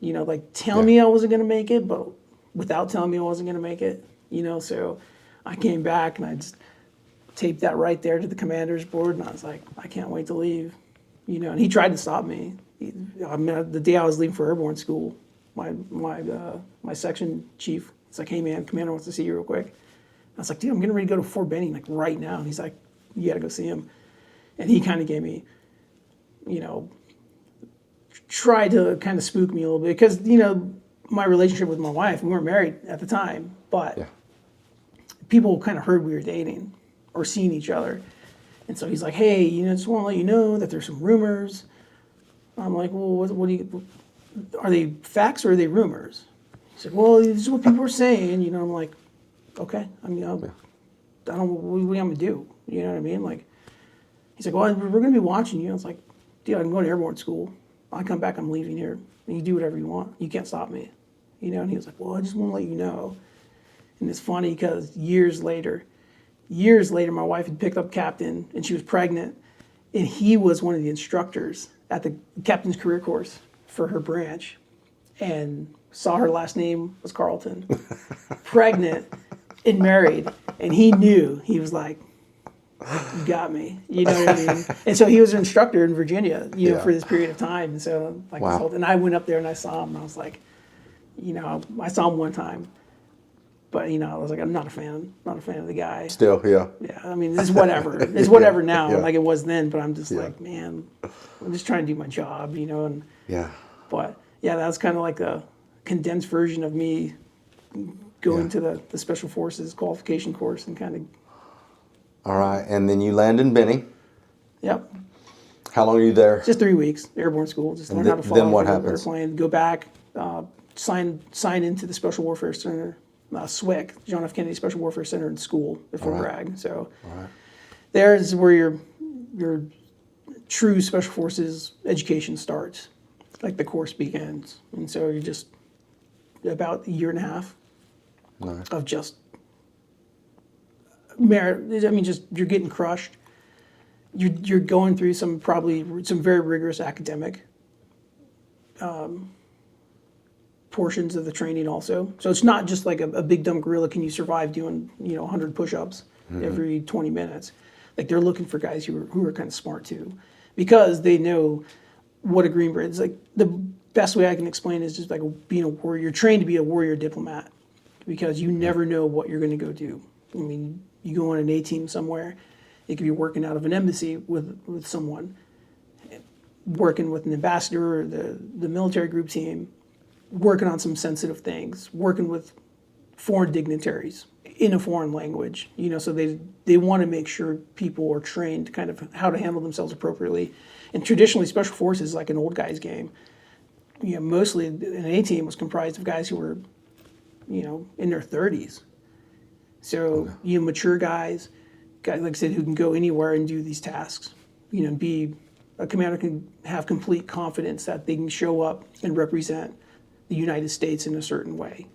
S2: you know, like tell me I wasn't going to make it, but without telling me I wasn't going to make it, you know. So I came back and I just taped that right there to the commander's board, and I was like, I can't wait to leave, you know. And he tried to stop me. I mean, the day I was leaving for airborne school, my section chief, he's like, hey man, commander wants to see you real quick. I was like, dude, I'm getting ready to go to Fort Benning like right now. And he's like, you got to go see him. And he kind of gave me, you know, tried to kind of spook me a little bit because, you know, my relationship with my wife, we weren't married at the time, but people kind of heard we were dating or seeing each other. And so he's like, hey, you know, just want to let you know that there's some rumors. I'm like, well, what do you, are they facts or are they rumors? He said, well, this is what people are saying. You know, I'm like, okay. I mean, I don't know, what am I going to do? You know what I mean? Like, he's like, well, we're going to be watching you. I was like, dude, I'm going to airborne school. I come back, I'm leaving here. And you do whatever you want. You can't stop me. You know, and he was like, well, I just want to let you know. And it's funny because years later, my wife had picked up captain and she was pregnant. And he was one of the instructors at the captain's career course for her branch. And saw her last name was Carlton, pregnant and married. And he knew, he was like, you got me, you know what I mean? And so he was an instructor in Virginia, you know, for this period of time. And so, like, and I went up there and I saw him, and I was like, you know, I saw him one time, but you know, I was like, I'm not a fan of the guy.
S3: Still, yeah.
S2: Yeah, I mean, it's whatever. It's whatever now, like it was then. But I'm just like, man, I'm just trying to do my job, you know. And but yeah, that's kind of like a condensed version of me going to the Special Forces qualification course and kind of.
S3: All right, and then you land in Benning.
S2: Yep.
S3: How long are you there?
S2: Just 3 weeks, airborne school. Just learn how to fly.
S3: Then what happens?
S2: Airplane, go back, sign into the Special Warfare Center, SWCC, John F. Kennedy Special Warfare Center in school at Fort Bragg. So there is where your true Special Forces education starts, like the course begins. And so you're just about a year and a half of just merit. I mean, just you're getting crushed. You're going through some very rigorous academic portions of the training also. So it's not just like a big dumb gorilla. Can you survive doing 100 push-ups every 20 minutes? Like they're looking for guys who are kind of smart too, because they know what a Green Beret is. Like the best way I can explain is just like being a warrior. You're trained to be a warrior diplomat because you never know what you're going to go do. I mean, you go on an A-team somewhere, it could be working out of an embassy with someone, working with an ambassador or the military group team, working on some sensitive things, working with foreign dignitaries in a foreign language. So they want to make sure people are trained kind of how to handle themselves appropriately. And traditionally, Special Forces is like an old guy's game. Mostly an A-team was comprised of guys who were, in their 30s. So, mature guys, like I said, who can go anywhere and do these tasks. Be a commander can have complete confidence that they can show up and represent the United States in a certain way.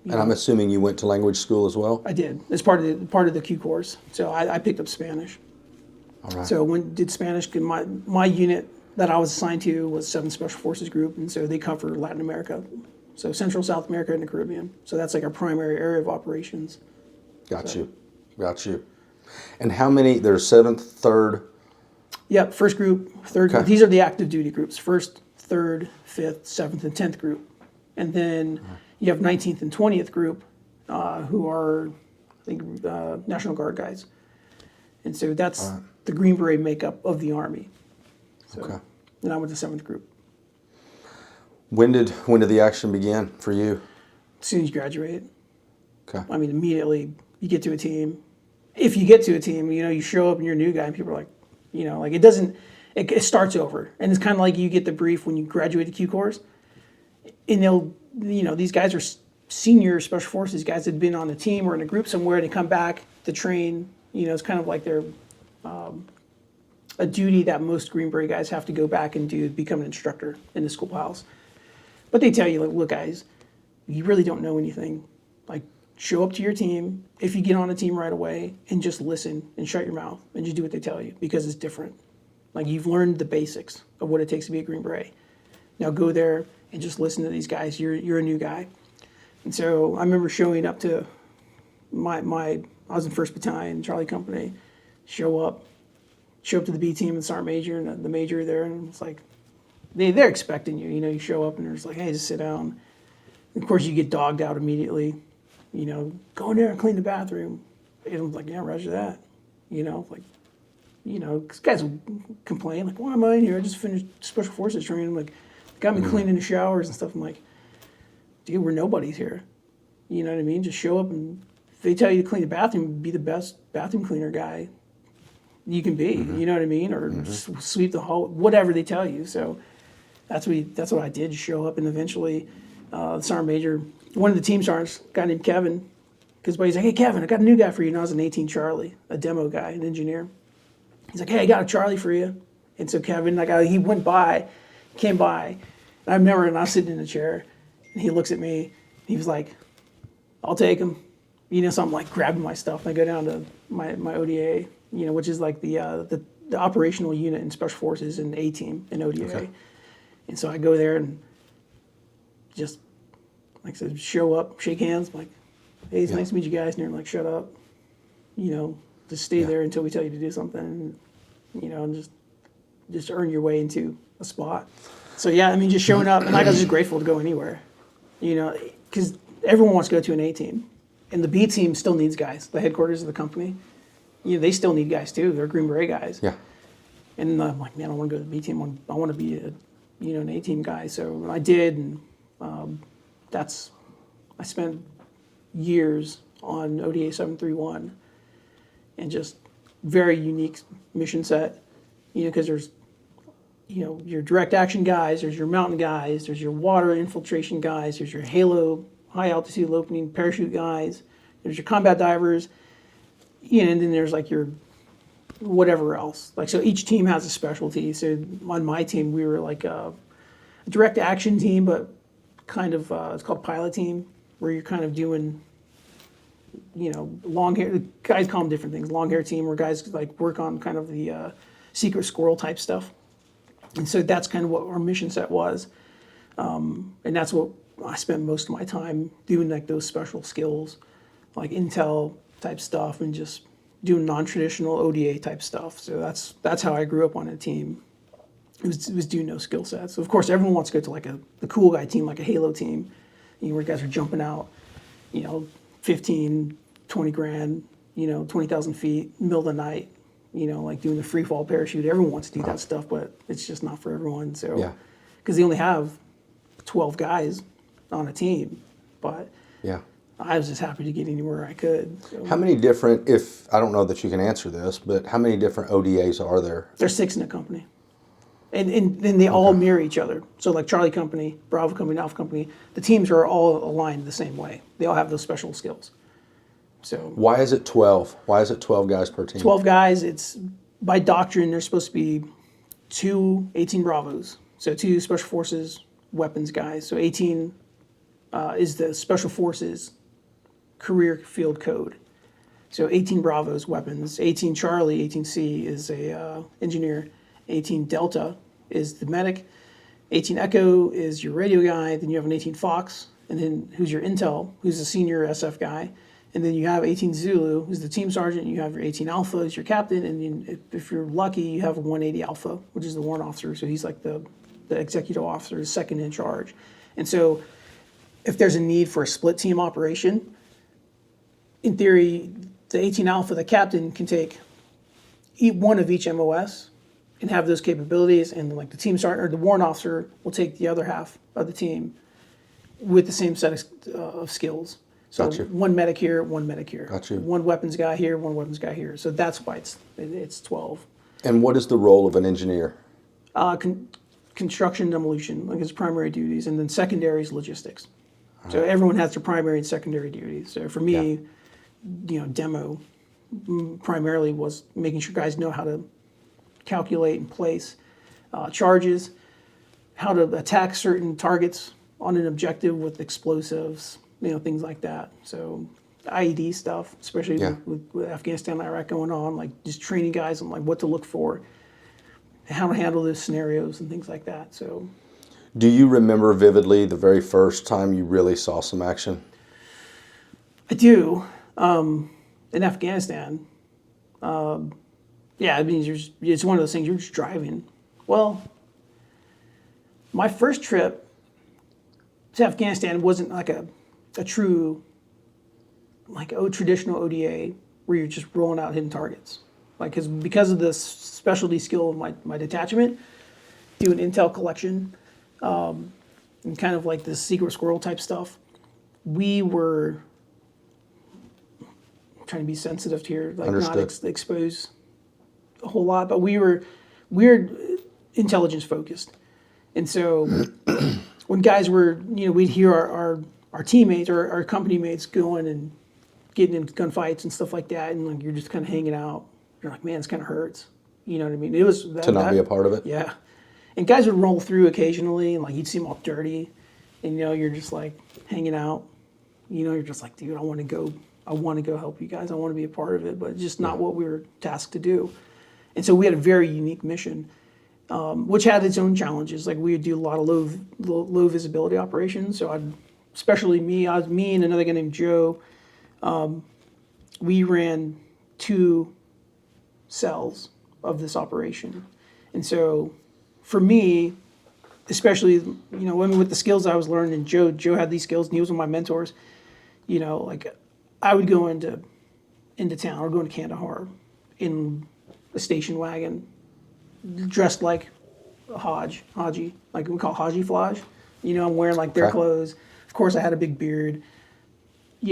S3: And I'm assuming you went to language school as well?
S2: I did. As part of the Q course. So I picked up Spanish.
S3: All right.
S2: So did Spanish. My unit that I was assigned to was 7th Special Forces Group, and so they cover Latin America. So Central, South America, and the Caribbean. So that's like our primary area of operations.
S3: Got you. And how many, there's 7th, 3rd?
S2: Yep, 1st group, 3rd group. These are the active duty groups. 1st, 3rd, 5th, 7th, and 10th group. And then you have 19th and 20th group, who are, I think, National Guard guys. And so that's the Green Beret makeup of the Army. So, and I went to 7th group.
S3: When did the action begin for you?
S2: As soon as you graduate,
S3: Okay.
S2: I mean, immediately you get to a team. If you get to a team, you show up and you're a new guy, and people are like, like it doesn't. It starts over, and it's kind of like you get the brief when you graduate the Q course, and these guys are senior special forces guys that had been on a team or in a group somewhere, and they come back to train. It's kind of like they're a duty that most Green Beret guys have to go back and do, become an instructor in the schoolhouse. But they tell you, like, look, guys, you really don't know anything. Like, show up to your team if you get on a team right away and just listen and shut your mouth and just do what they tell you because it's different. Like, you've learned the basics of what it takes to be a Green Beret. Now go there and just listen to these guys. You're a new guy. And so I remember showing up to I was in 1st Battalion, Charlie Company, show up to the B team and the sergeant major and the major there, and it's like, they're expecting you. You show up and they're just like, hey, just sit down. And of course, you get dogged out immediately. Go in there and clean the bathroom. And I'm like, yeah, roger that. Because guys will complain, like, why am I in here? I just finished Special Forces training. I'm like, got me cleaning the showers and stuff. I'm like, dude, we're nobodies here. You know what I mean? Just show up, and if they tell you to clean the bathroom, be the best bathroom cleaner guy you can be. You know what I mean? Or sweep the hall, whatever they tell you. So that's what I did, just show up, and eventually the sergeant major, one of the team sergeants, a guy named Kevin, because he's like, hey, Kevin, I got a new guy for you. And I was an 18 Charlie, a demo guy, an engineer. He's like, hey, I got a Charlie for you. And so Kevin, he came by, and I remember, and I was sitting in the chair, and he looks at me, he was like, I'll take him. So I'm like grabbing my stuff, and I go down to my ODA, which is like the operational unit in Special Forces and A team in ODA. Okay. And so I go there and just, like I said, show up, shake hands, I'm like, hey, it's nice to meet you guys. And they're like, shut up. Just stay there until we tell you to do something, and just earn your way into a spot. So yeah, I mean, just showing up, and I was just grateful to go anywhere, because everyone wants to go to an A team, and the B team still needs guys. The headquarters of the company, they still need guys too. They're Green Beret guys. Yeah. And I'm like, man, I want to go to the B team. I want to be an A team guy. So I did, and I spent years on ODA 731, and just very unique mission set, because there's, your direct action guys, there's your mountain guys, there's your water infiltration guys, there's your halo, high altitude opening parachute guys, there's your combat divers, and then there's like your whatever else. Like, so each team has a specialty. So on my team, we were like a direct action team, but kind of, it's called pilot team, where you're kind of doing, long hair, the guys call them different things. Long hair team, where guys like work on kind of the secret squirrel type stuff. And so that's kind of what our mission set was. And that's what I spent most of my time doing, like those special skills, like intel type stuff, and just doing non-traditional ODA type stuff. So that's how I grew up on a team. It was doing those skill sets. So of course, everyone wants to go to like the cool guy team, like a Halo team, where guys are jumping out, 15, 20 grand, 20,000 feet, middle of the night, like doing the free fall parachute. Everyone wants to do that stuff, but it's just not for everyone. So, because they only have 12 guys on a team, but I was just happy to get anywhere I could. So.
S3: How many different, I don't know that you can answer this, but how many different ODAs are there?
S2: There's 6 in a company. And they all mirror each other. So like Charlie Company, Bravo Company, Alpha Company, the teams are all aligned the same way. They all have those special skills. So
S3: why is it 12? Why is it 12 guys per team?
S2: 12 guys, it's by doctrine, there's supposed to be 2 18 Bravos. So 2 Special Forces weapons guys. So 18 is the Special Forces career field code. So 18 Bravos weapons, 18 Charlie, 18C is a engineer, 18 Delta is the medic, 18 Echo is your radio guy, then you have an 18 Fox, and then who's your intel, who's the senior SF guy, and then you have 18 Zulu, who's the team sergeant, and you have your 18 Alpha as your captain, and then if you're lucky, you have a 180 Alpha, which is the warrant officer, so he's like the executive officer, second in charge. And so if there's a need for a split team operation, in theory, the 18 Alpha, the captain, can take one of each MOS, and have those capabilities, and like the team sergeant or the warrant officer will take the other half of the team with the same set of skills. So
S3: Gotcha.
S2: one medic here, one medic here.
S3: Gotcha.
S2: One weapons guy here, one weapons guy here. So that's why it's 12.
S3: And what is the role of an engineer?
S2: Construction demolition, like his primary duties, and then secondary is logistics. So everyone has their primary and secondary duties. So for me, demo primarily was making sure guys know how to calculate and place charges, how to attack certain targets on an objective with explosives, things like that. So IED stuff, especially with Afghanistan and Iraq going on, like just training guys on like what to look for, how to handle those scenarios and things like that. So,
S3: Do you remember vividly the very first time you really saw some action?
S2: I do. In Afghanistan, yeah, I mean, it's one of those things, you're just driving. Well, my first trip to Afghanistan wasn't like a true, like, traditional ODA where you're just rolling out hidden targets. Like, because of the specialty skill of my detachment, doing intel collection, and kind of like this secret squirrel type stuff, we were trying to be sensitive here, like
S3: Understood.
S2: not expose a whole lot, but we're intelligence focused. And so when guys were, we'd hear our teammates or our company mates going and getting in gunfights and stuff like that, and like you're just kind of hanging out. You're like, man, this kind of hurts. You know what I mean? It was
S3: To not be a part of it?
S2: Yeah. And guys would roll through occasionally, and like you'd see them all dirty, and you're just like hanging out. You're just like, dude, I want to go help you guys. I want to be a part of it, but it's just not what we were tasked to do. And so we had a very unique mission, which had its own challenges. Like we would do a lot of low visibility operations. So especially me and another guy named Joe, we ran 2 cells of this operation. And so for me, especially, with the skills I was learning, and Joe had these skills, and he was one of my mentors, like I would go into town or go into Kandahar in a station wagon, dressed like a Haji, like we call Haji Flaj. I'm wearing like their clothes. Of course, I had a big beard.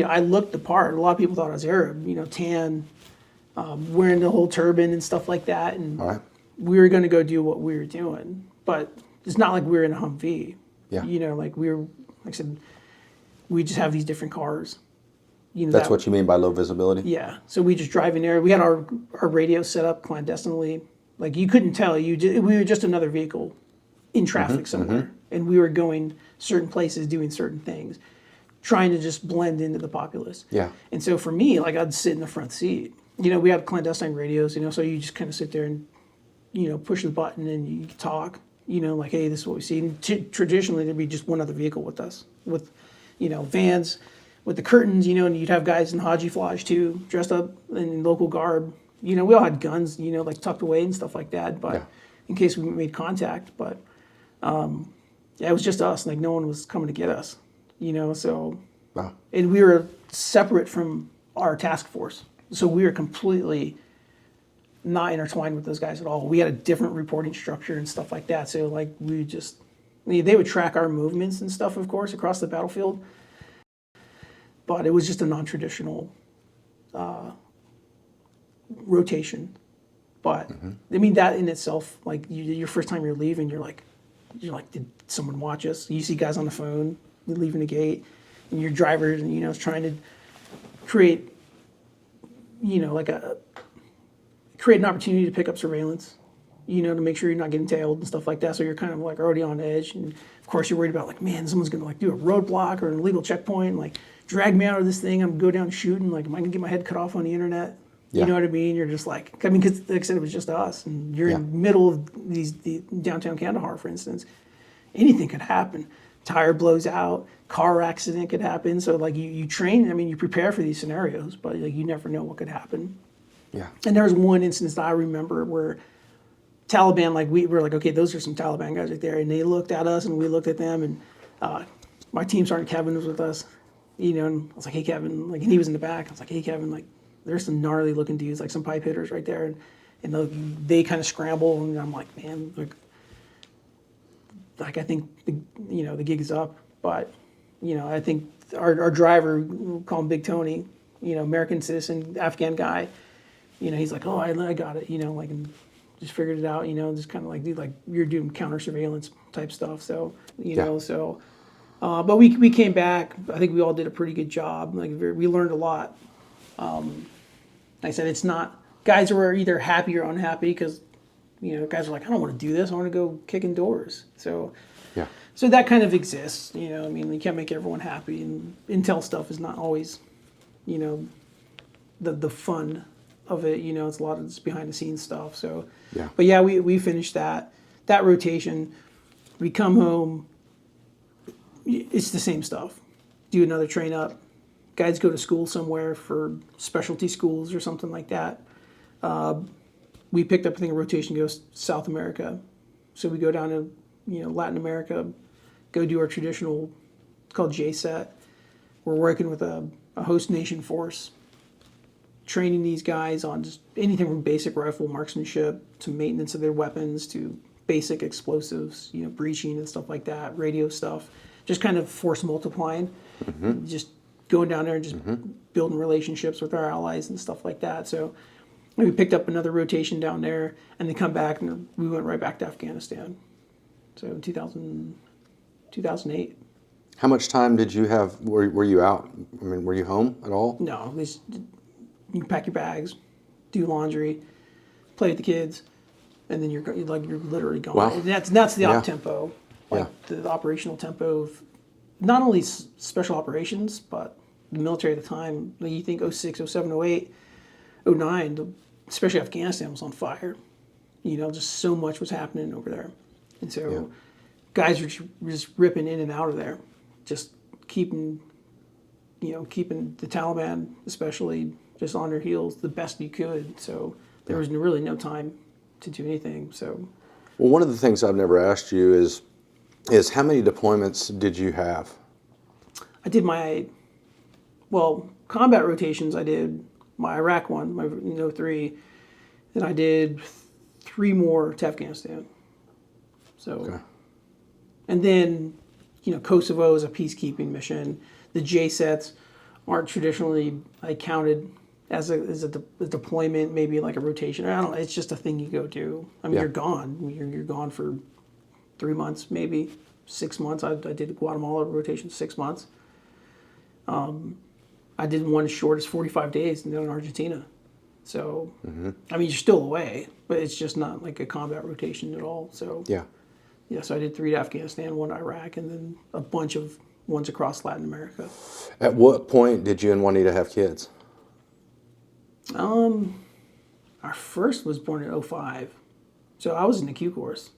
S2: I looked the part. A lot of people thought I was Arab, tan, wearing the whole turban and stuff like that. And
S3: All right.
S2: we were going to go do what we were doing. But it's not like we were in a Humvee.
S3: Yeah.
S2: Like we were, like I said, we just have these different cars.
S3: That's what you mean by low visibility?
S2: Yeah. So we just drive in there. We had our radio set up clandestinely. Like you couldn't tell. We were just another vehicle in traffic somewhere. And we were going certain places, doing certain things, trying to just blend into the populace.
S3: Yeah.
S2: And so for me, like I'd sit in the front seat. We had clandestine radios, so you just kind of sit there and, push the button and you talk, like, hey, this is what we see. And traditionally, there'd be just one other vehicle with us, with, vans, with the curtains, and you'd have guys in Haji Flaj too, dressed up in local garb. We all had guns, like tucked away and stuff like that, but in case we made contact. But it was just us, like no one was coming to get us, so.
S3: Wow.
S2: And we were separate from our task force. So we were completely not intertwined with those guys at all. We had a different reporting structure and stuff like that. So like they would track our movements and stuff, of course, across the battlefield. But it was just a non-traditional rotation. But I mean, that in itself, like your first time you're leaving, you're like, did someone watch us? You see guys on the phone, you're leaving the gate, and your driver, is trying to create create an opportunity to pick up surveillance, to make sure you're not getting tailed and stuff like that. So you're kind of like already on edge. And of course you're worried about like, man, someone's going to like do a roadblock or an illegal checkpoint, and, like drag me out of this thing. I'm going to go down shooting. Like, am I going to get my head cut off on the internet?
S3: Yeah.
S2: You know what I mean? You're just like, because like I said, it was just us, and you're in the middle of the downtown Kandahar, for instance. Anything could happen. Tire blows out, car accident could happen. So like you train, you prepare for these scenarios, but like you never know what could happen.
S3: Yeah.
S2: And there was one instance that I remember where Taliban, like we were like, okay, those are some Taliban guys right there. And they looked at us and we looked at them, and my team sergeant Kevin was with us, and I was like, hey Kevin, like, and he was in the back. I was like, hey Kevin, like there's some gnarly looking dudes, like some pipe hitters right there. And and they kind of scramble, and I'm like, man, like I think the gig is up, but I think our driver, we'll call him Big Tony, American citizen, Afghan guy, he's like, oh, I got it, like, and just figured it out, just kind of like, dude, like you're doing counter surveillance type stuff, so so. But we came back. I think we all did a pretty good job. Like we learned a lot. Like I said, it's not guys were either happy or unhappy because guys are like, I don't want to do this. I want to go kicking doors. So
S3: Yeah.
S2: so that kind of exists. I mean, you can't make everyone happy, and intel stuff is not always the fun of it. It's a lot of this behind the scenes stuff. So
S3: Yeah.
S2: But yeah, we finished that rotation. We come home. It's the same stuff. Do another train up. Guys go to school somewhere for specialty schools or something like that. We picked up, I think, a rotation goes South America. So we go down to, Latin America, go do our traditional, it's called JSET. We're working with a host nation force, training these guys on just anything from basic rifle marksmanship to maintenance of their weapons to basic explosives, breaching and stuff like that, radio stuff. Just kind of force multiplying, just going down there and just building relationships with our allies and stuff like that. So we picked up another rotation down there, and then come back, and we went right back to Afghanistan. So in 2008.
S3: How much time did you have? Were you out? I mean, were you home at all?
S2: No, you pack your bags, do laundry, play with the kids, and then you're literally gone.
S3: Wow.
S2: And that's the op
S3: Yeah.
S2: tempo.
S3: Yeah.
S2: The operational tempo of not only special operations, but the military at the time. Like you think 06, 07, 08, 09, especially Afghanistan was on fire. Just so much was happening over there. And so guys were just ripping in and out of there, just keeping the Taliban, especially, just on their heels the best you could. So there was really no time to do anything. So,
S3: Well, one of the things I've never asked you is how many deployments did you have?
S2: I did combat rotations. I did my Iraq one, my 03, and I did 3 more to Afghanistan. So,
S3: Okay.
S2: and then, Kosovo is a peacekeeping mission. The JSETs aren't traditionally counted as a deployment, maybe like a rotation. I don't know. It's just a thing you go do. I mean,
S3: Yeah.
S2: you're gone. You're gone for 3 months, maybe 6 months. I did the Guatemala rotation 6 months. I did one as short as 45 days in Argentina. So, I mean, you're still away, but it's just not like a combat rotation at all. So,
S3: Yeah.
S2: so I did 3 to Afghanistan, 1 to Iraq, and then a bunch of ones across Latin America.
S3: At what point did you and Juanita have kids?
S2: Our first was born in 05. So I was in the Q course.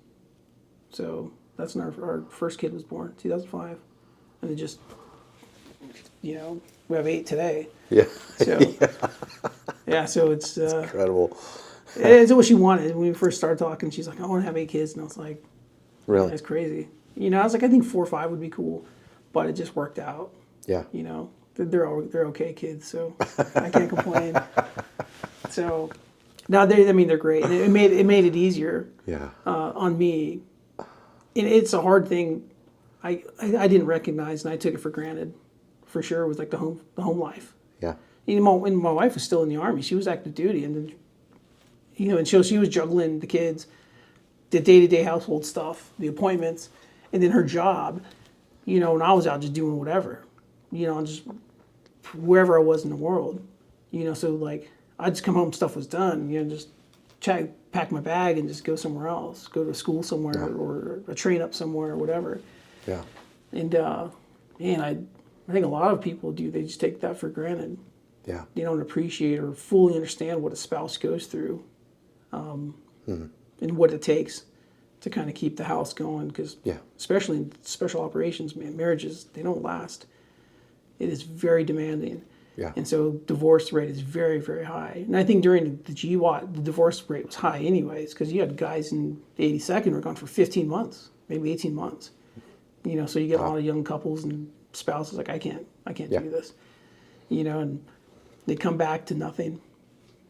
S2: So that's when our first kid was born, 2005. And then just, we have 8 today.
S3: Yeah.
S2: So, so it's
S3: Incredible.
S2: it's what she wanted. When we first started talking, she's like, I want to have 8 kids. And I was like,
S3: Really?
S2: that's crazy. I was like, I think 4 or 5 would be cool. But it just worked out.
S3: Yeah.
S2: They're okay kids, so I can't complain. So, no, they're great. And it made it easier
S3: Yeah.
S2: on me. And it's a hard thing. I didn't recognize, and I took it for granted, for sure. Was like the home life.
S3: Yeah.
S2: When my wife was still in the Army, she was active duty, and then, and so she was juggling the kids, the day-to-day household stuff, the appointments, and then her job. And I was out just doing whatever, just wherever I was in the world, so like I'd just come home, stuff was done, just pack my bag and just go somewhere else, go to school somewhere or a train up somewhere or whatever.
S3: Yeah.
S2: And man, I think a lot of people do. They just take that for granted.
S3: Yeah.
S2: They don't appreciate or fully understand what a spouse goes through, and what it takes to kind of keep the house going. Because especially in special operations, man, marriages, they don't last. It is very demanding.
S3: Yeah.
S2: And so divorce rate is very, very high. And I think during the GWAT, the divorce rate was high anyways, because you had guys in the 82nd who were gone for 15 months, maybe 18 months. So you get a lot of young couples and spouses like, I can't do this. And they come back to nothing,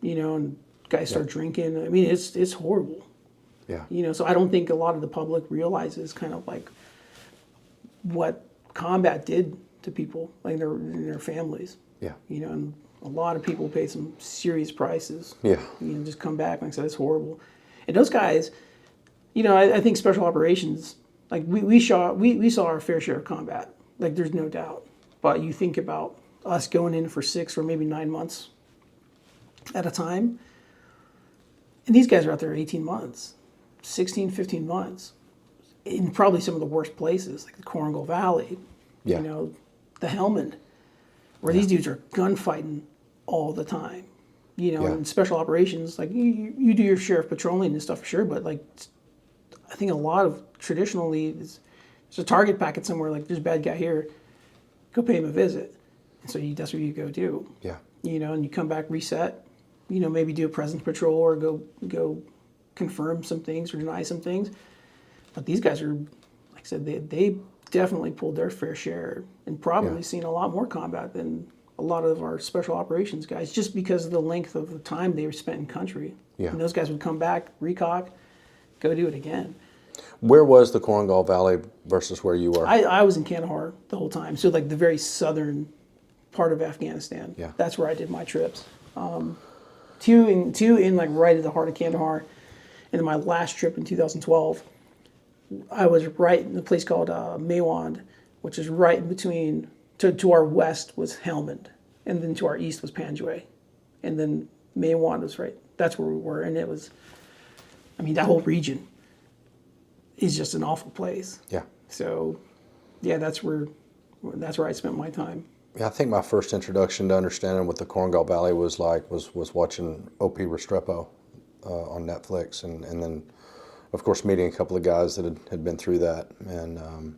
S2: and Guys start drinking. I mean, it's horrible.
S3: Yeah.
S2: You know, so I don't think a lot of the public realizes kind of like what combat did to people, like their families.
S3: Yeah.
S2: You know, and a lot of people paid some serious prices.
S3: Yeah.
S2: You know, just come back. Like I said, it's horrible. And those guys, you know, I think special operations, like we saw our fair share of combat. Like there's no doubt. But you think about us going in for 6 or maybe 9 months at a time, and these guys are out there 18 months, 16, 15 months, in probably some of the worst places, like the Korengal Valley,
S3: Yeah.
S2: you know, the Helmand, where these dudes are gunfighting all the time. You know,
S3: Yeah.
S2: and special operations, like you do your share of patrolling and stuff for sure, but like I think a lot of traditionally there's a target packet somewhere, like there's a bad guy here, go pay him a visit. And so that's what you go do.
S3: Yeah.
S2: You know, and you come back, reset, you know, maybe do a presence patrol or go confirm some things or deny some things. But these guys are, like I said, they definitely pulled their fair share and probably seen a lot more combat than a lot of our special operations guys, just because of the length of the time they were spent in country.
S3: Yeah.
S2: And those guys would come back, recock, go do it again.
S3: Where was the Korengal Valley versus where you were?
S2: I was in Kandahar the whole time, so like the very southern part of Afghanistan.
S3: Yeah.
S2: That's where I did my trips. Two in like right at the heart of Kandahar, and then my last trip in 2012, I was right in a place called Maywand, which is right in between. To our west was Helmand, and then to our east was Panjwai, and then Maywand was right. That's where we were, and it was. I mean, that whole region is just an awful place.
S3: Yeah.
S2: So, yeah, that's where I spent my time.
S3: Yeah, I think my first introduction to understanding what the Korengal Valley was like was watching O.P. Restrepo on Netflix, and then, of course, meeting a couple of guys that had been through that. And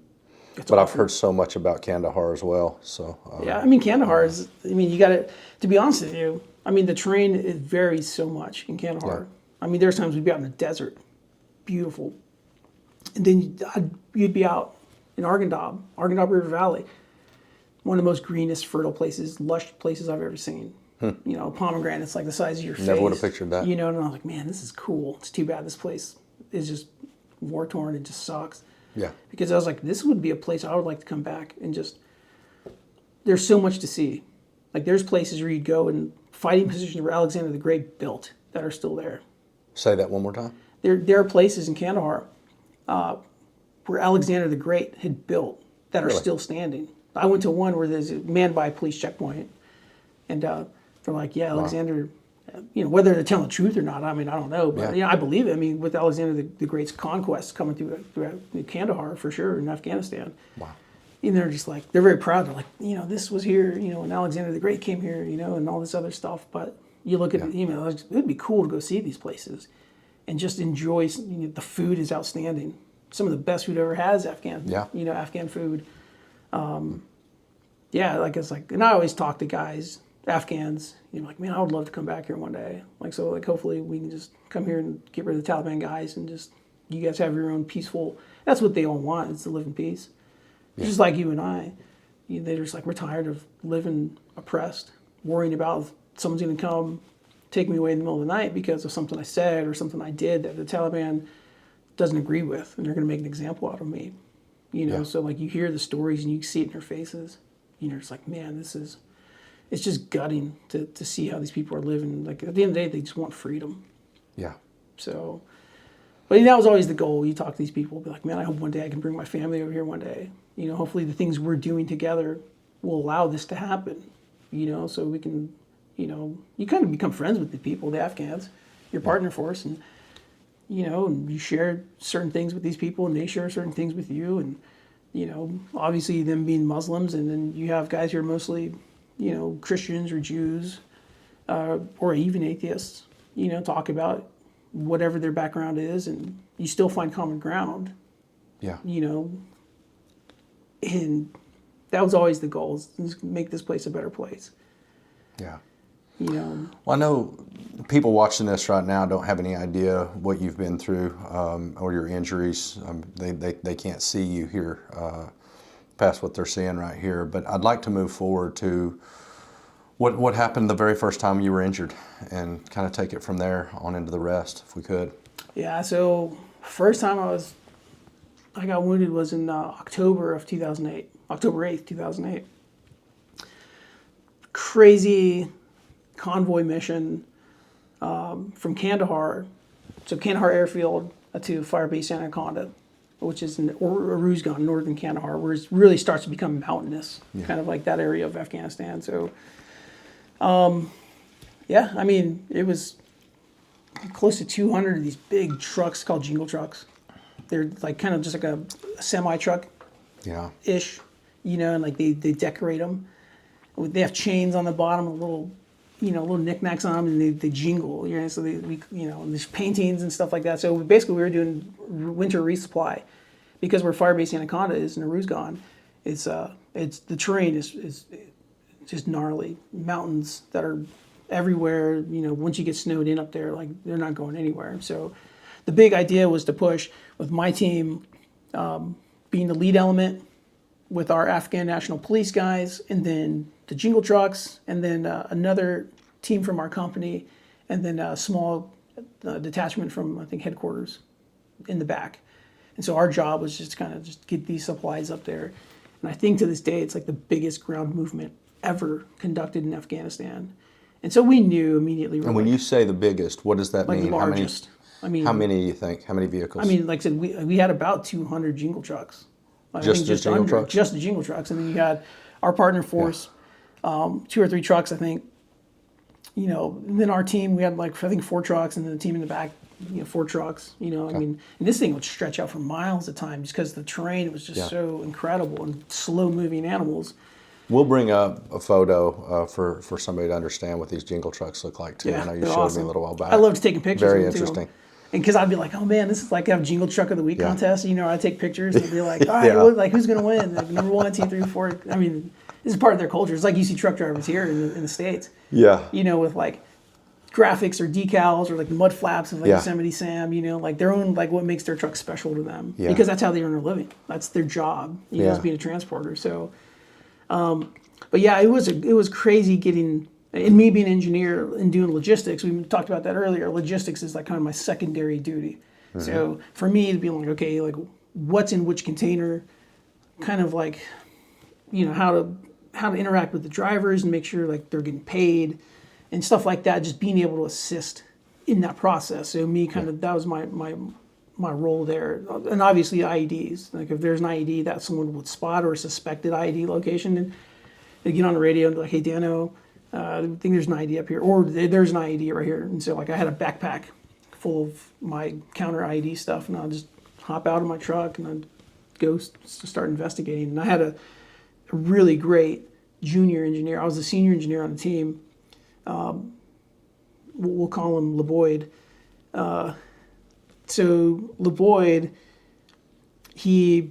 S3: but I've heard so much about Kandahar as well. So
S2: yeah, I mean, Kandahar is. I mean, you got to be honest with you. I mean, the terrain it varies so much in Kandahar.
S3: Yeah.
S2: I mean, there's times we'd be out in the desert, beautiful, and then you'd be out in Arghandab River Valley, one of the most greenest, fertile places, lush places I've ever seen. You know, pomegranates like the size of your face.
S3: Never would have pictured that.
S2: You know, and I'm like, man, this is cool. It's too bad this place is just war torn. It just sucks.
S3: Yeah.
S2: Because I was like, this would be a place I would like to come back and just. There's so much to see. Like there's places where you'd go and fighting positions where Alexander the Great built that are still there.
S3: Say that one more time.
S2: There are places in Kandahar where Alexander the Great had built that are
S3: Really?
S2: still standing. I went to one where there's a manned by a police checkpoint, and they're like, yeah, Alexander, you know, whether they're telling the truth or not, I mean, I don't know, but
S3: Yeah.
S2: I believe it. I mean, with Alexander the Great's conquests coming through Kandahar for sure in Afghanistan.
S3: Wow.
S2: And they're just like, they're very proud. They're like, you know, this was here, you know, and Alexander the Great came here, you know, and all this other stuff. But you look at, you know, it'd be cool to go see these places and just enjoy. You know, the food is outstanding. Some of the best food I've ever had is Afghan.
S3: Yeah.
S2: You know, Afghan food. Yeah, like it's like, and I always talk to guys, Afghans. You know, like, man, I would love to come back here one day. Like, so, like, hopefully we can just come here and get rid of the Taliban guys and just you guys have your own peaceful. That's what they all want is to live in peace. Just like you and I, they're just like, we're tired of living oppressed, worrying about if someone's going to come take me away in the middle of the night because of something I said or something I did that the Taliban doesn't agree with, and they're going to make an example out of me. You know, so like you hear the stories and you see it in their faces. You know, it's like, man, it's just gutting to see how these people are living. Like at the end of the day, they just want freedom.
S3: Yeah.
S2: So, but that was always the goal. You talk to these people, be like, man, I hope one day I can bring my family over here one day. You know, hopefully the things we're doing together will allow this to happen. You know, so we can, you know, you kind of become friends with the people, the Afghans, your partner force, and you know, and you share certain things with these people, and they share certain things with you, and you know, obviously them being Muslims, and then you have guys who are mostly, you know, Christians or Jews, or even atheists. You know, talk about whatever their background is, and you still find common ground.
S3: Yeah.
S2: You know, and that was always the goal, is to make this place a better place.
S3: Yeah.
S2: You know.
S3: Well, I know people watching this right now don't have any idea what you've been through or your injuries. They can't see you here past what they're seeing right here. But I'd like to move forward to What happened the very first time you were injured, and kind of take it from there on into the rest, if we could.
S2: Yeah, so first time I got wounded was in October of 2008, October 8th, 2008. Crazy convoy mission from Kandahar, so Kandahar Airfield to Firebase Anaconda, which is in Uruzgan, northern Kandahar, where it really starts to become mountainous, kind of like that area of Afghanistan. So, yeah, I mean, it was close to 200 of these big trucks called jingle trucks. They're like kind of just like a semi truck ish, you know, and like they decorate them. They have chains on the bottom, little knickknacks on them, and they jingle. You know, so there's paintings and stuff like that. So basically, we were doing winter resupply because where Firebase Anaconda is in Uruzgan. It's the terrain is just gnarly mountains that are everywhere. You know, once you get snowed in up there, like they're not going anywhere. So the big idea was to push with my team being the lead element with our Afghan National Police guys, and then the jingle trucks, and then another team from our company, and then a small detachment from, I think, headquarters in the back. And so our job was just kind of just get these supplies up there. And I think to this day, it's like the biggest ground movement ever conducted in Afghanistan. And so we knew immediately.
S3: And when you say the biggest, what does that
S2: like
S3: mean?
S2: largest.
S3: How many do you think? How many vehicles?
S2: I mean, like I said, we had about 200 jingle trucks.
S3: Just the jingle trucks?
S2: Just the jingle trucks. And then you had our partner force, 2 or 3 trucks, I think. You know, and then our team, we had like, I think 4 trucks, and then the team in the back, 4 trucks. You know, I mean, and this thing would stretch out for miles at times just because the terrain was just so incredible and slow-moving animals.
S3: We'll bring up a photo for somebody to understand what these jingle trucks look like, too.
S2: Yeah,
S3: I know you
S2: they're
S3: showed
S2: awesome.
S3: me a little while back.
S2: I loved taking pictures
S3: Very
S2: of them,
S3: interesting.
S2: too. And because I'd be like, oh man, this is like a jingle truck of the week contest. You know, I'd take pictures and be like, all right, like who's going to win? Like number 1, 2, 3, 4. I mean, this is part of their culture. It's like you see truck drivers here in the States.
S3: Yeah.
S2: You know, with like graphics or decals or like mud flaps of like Yosemite Sam, you know, like their own, like what makes their truck special to them. Yeah. Because that's how they earn their living. That's their job, you know, as being a transporter. So, but yeah, it was crazy getting, and me being an engineer and doing logistics, we talked about that earlier. Logistics is like kind of my secondary duty. Mm-hmm. So for me to be like, okay, like what's in which container, kind of like, you know, how to interact with the drivers and make sure like they're getting paid and stuff like that. Just being able to assist in that process. So me kind of, that was my role there. And obviously IEDs. Like if there's an IED that someone would spot or a suspected IED location, and they get on the radio and be like, hey, Dano, I think there's an IED up here, or there's an IED right here. And so like I had a backpack full of my counter IED stuff, and I'll just hop out of my truck and I'd go start investigating. And I had a really great junior engineer. I was the senior engineer on the team. We'll call him LeBoyd. So LeBoyd, he,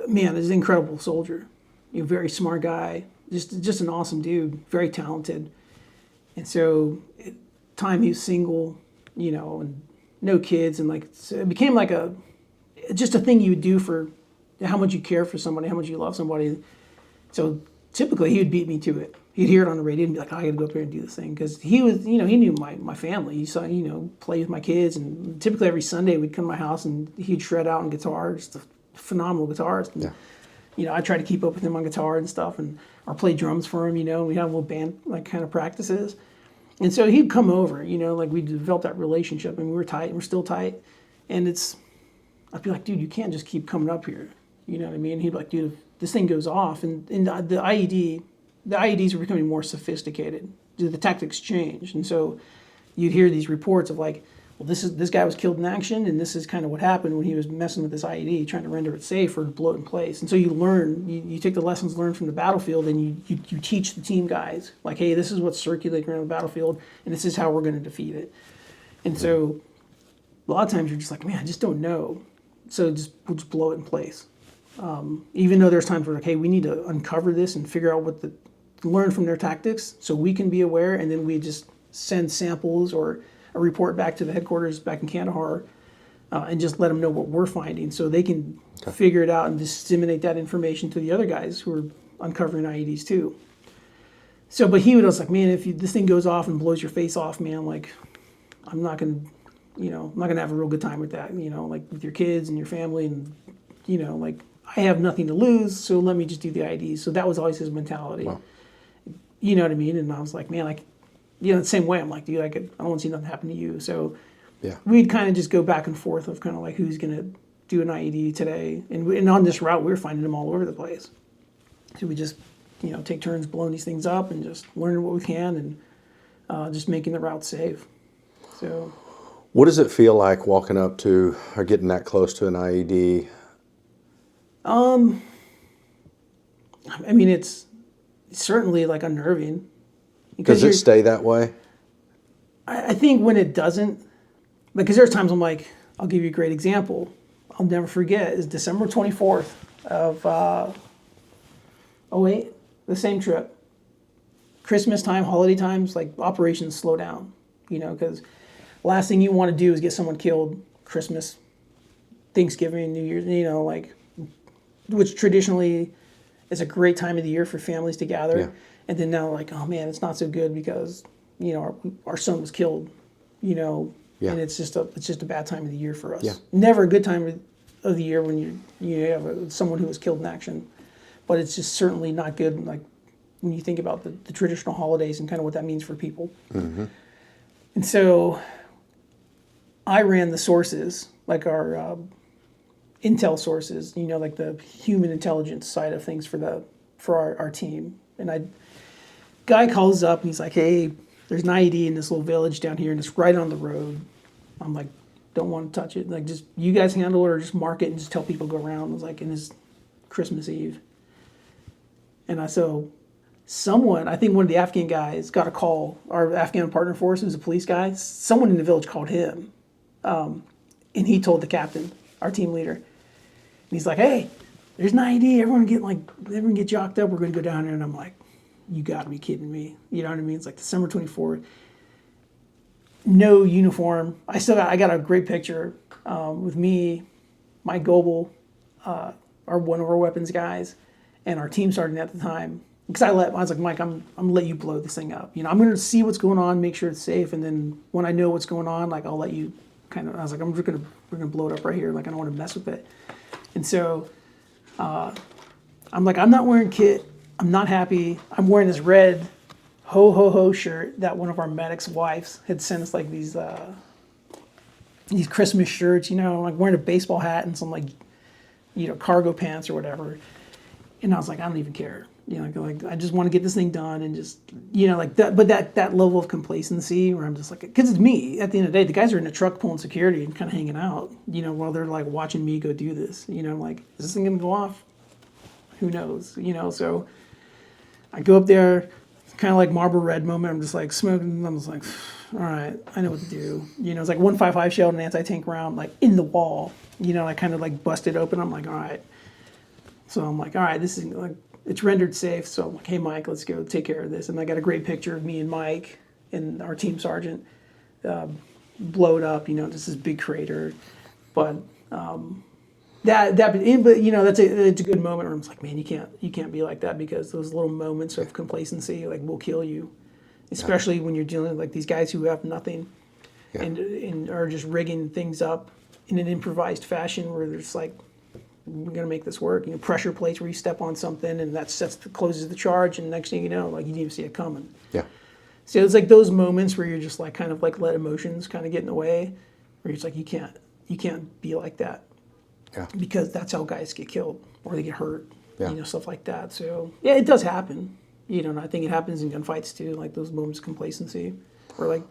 S2: man, is an incredible soldier. Very smart guy. Just an awesome dude, very talented. And so at the time he was single, you know, and no kids, and like so it became like just a thing you would do for how much you care for somebody, how much you love somebody. So typically he would beat me to it. He'd hear it on the radio and be like, oh, I gotta go up here and do this thing. Because he was, you know, he knew my family. He saw, you know, play with my kids, and typically every Sunday we'd come to my house and he'd shred out on guitar, just a phenomenal guitarist. And, you know, I tried to keep up with him on guitar and stuff, or play drums for him, you know, and we had a little band, like, kind of practices. And so he'd come over, you know, like, we developed that relationship, and we were tight, and we're still tight. And I'd be like, dude, you can't just keep coming up here. You know what I mean? He'd be like, dude, if this thing goes off, and the IEDs were becoming more sophisticated. The tactics changed. And so you'd hear these reports of like, well, this guy was killed in action, and this is kind of what happened when he was messing with this IED, trying to render it safe or to blow it in place. And so you learn, you take the lessons learned from the battlefield, and you teach the team guys, like, hey, this is what's circulating around the battlefield, and this is how we're going to defeat it. And so a lot of times you're just like, man, I just don't know. So we'll just blow it in place. Even though there's times where, okay, we need to uncover this and figure out learn from their tactics so we can be aware, and then we just send samples or a report back to the headquarters back in Kandahar and just let them know what we're finding so they can figure it out and disseminate that information to the other guys who are uncovering IEDs too. So, but he was like, man, if this thing goes off and blows your face off, man, like, I'm not gonna, I'm not gonna have a real good time with that, like with your kids and your family, and like I have nothing to lose, so let me just do the IDs. So that was always his mentality.
S3: Wow.
S2: You know what I mean? And I was like, man, like, the same way. I'm like, dude, I don't want to see nothing happen to you. So
S3: Yeah.
S2: we'd kind of just go back and forth of kind of like who's gonna do an IED today, and on this route we were finding them all over the place. So we just take turns blowing these things up and just learning what we can and just making the route safe. So,
S3: What does it feel like walking up to or getting that close to an IED?
S2: I mean, it's certainly like unnerving.
S3: Does it stay that way?
S2: I think when it doesn't, because there's times I'm like, I'll give you a great example. I'll never forget is December 24th of 08, the same trip. Christmas time, holiday times, like operations slow down, because last thing you want to do is get someone killed Christmas, Thanksgiving, New Year's, like, which traditionally is a great time of the year for families to gather.
S3: Yeah.
S2: And then now like, oh man, it's not so good because, our son was killed,
S3: Yeah.
S2: and it's just a bad time of the year for us.
S3: Yeah.
S2: Never a good time of the year when you have someone who was killed in action, but it's just certainly not good. Like when you think about the traditional holidays and kind of what that means for people.
S3: Mm-hmm.
S2: And so I ran the sources, like our intel sources, like the human intelligence side of things for our team. And guy calls up and he's like, hey, there's an IED in this little village down here and it's right on the road. I'm like, don't want to touch it. Like, just you guys handle it or just mark it and just tell people to go around. It was like, and it's Christmas Eve. And I think one of the Afghan guys got a call, our Afghan partner force, who's a police guy, someone in the village called him. And he told the captain, our team leader. And he's like, hey, there's an IED. Everyone get jocked up. We're going to go down there. And I'm like, you got to be kidding me. You know what I mean? It's like December 24th. No uniform. I got a great picture with me, Mike Goebel, one of our weapons guys, and our team sergeant at the time. Because I was like, Mike, I'm gonna let you blow this thing up. I'm gonna see what's going on, make sure it's safe, and then when I know what's going on, like I'll let you kind of. I was like, we're gonna blow it up right here. Like I don't want to mess with it. And so I'm like, I'm not wearing kit. I'm not happy. I'm wearing this red ho ho ho shirt that one of our medics' wives had sent us, like these Christmas shirts. Like wearing a baseball hat and some like cargo pants or whatever. And I was like, I don't even care. Like I just want to get this thing done and just like that. But that level of complacency where I'm just like, because it's me. At the end of the day, the guys are in the truck pulling security and kind of hanging out. While they're like watching me go do this. I'm like, is this thing gonna go off? Who knows? So I go up there, kind of like Marlboro Red moment. I'm just like smoking. And I'm just like, all right, I know what to do. It's like 155 shell and an anti-tank round, like in the wall. I kind of like busted open. I'm like, all right. So I'm like, all right, this is like, it's rendered safe. So I'm like, hey, Mike, let's go take care of this. And I got a great picture of me and Mike and our team sergeant blowed up, just this big crater. But that's it's a good moment where I'm like, man, you can't be like that, because those little moments of complacency like will kill you, especially when you're dealing with like these guys who have nothing and are just rigging things up in an improvised fashion where there's like, we're gonna make this work. Pressure plates where you step on something and that closes the charge, and next thing you know, like you didn't even see it coming.
S3: Yeah.
S2: So it's like those moments where you're just like kind of like let emotions kind of get in the way, where you're just like you can't be like that.
S3: Yeah.
S2: Because that's how guys get killed or they get hurt.
S3: Yeah.
S2: Stuff like that. So yeah, it does happen. And I think it happens in gunfights too, like those moments of complacency, or like.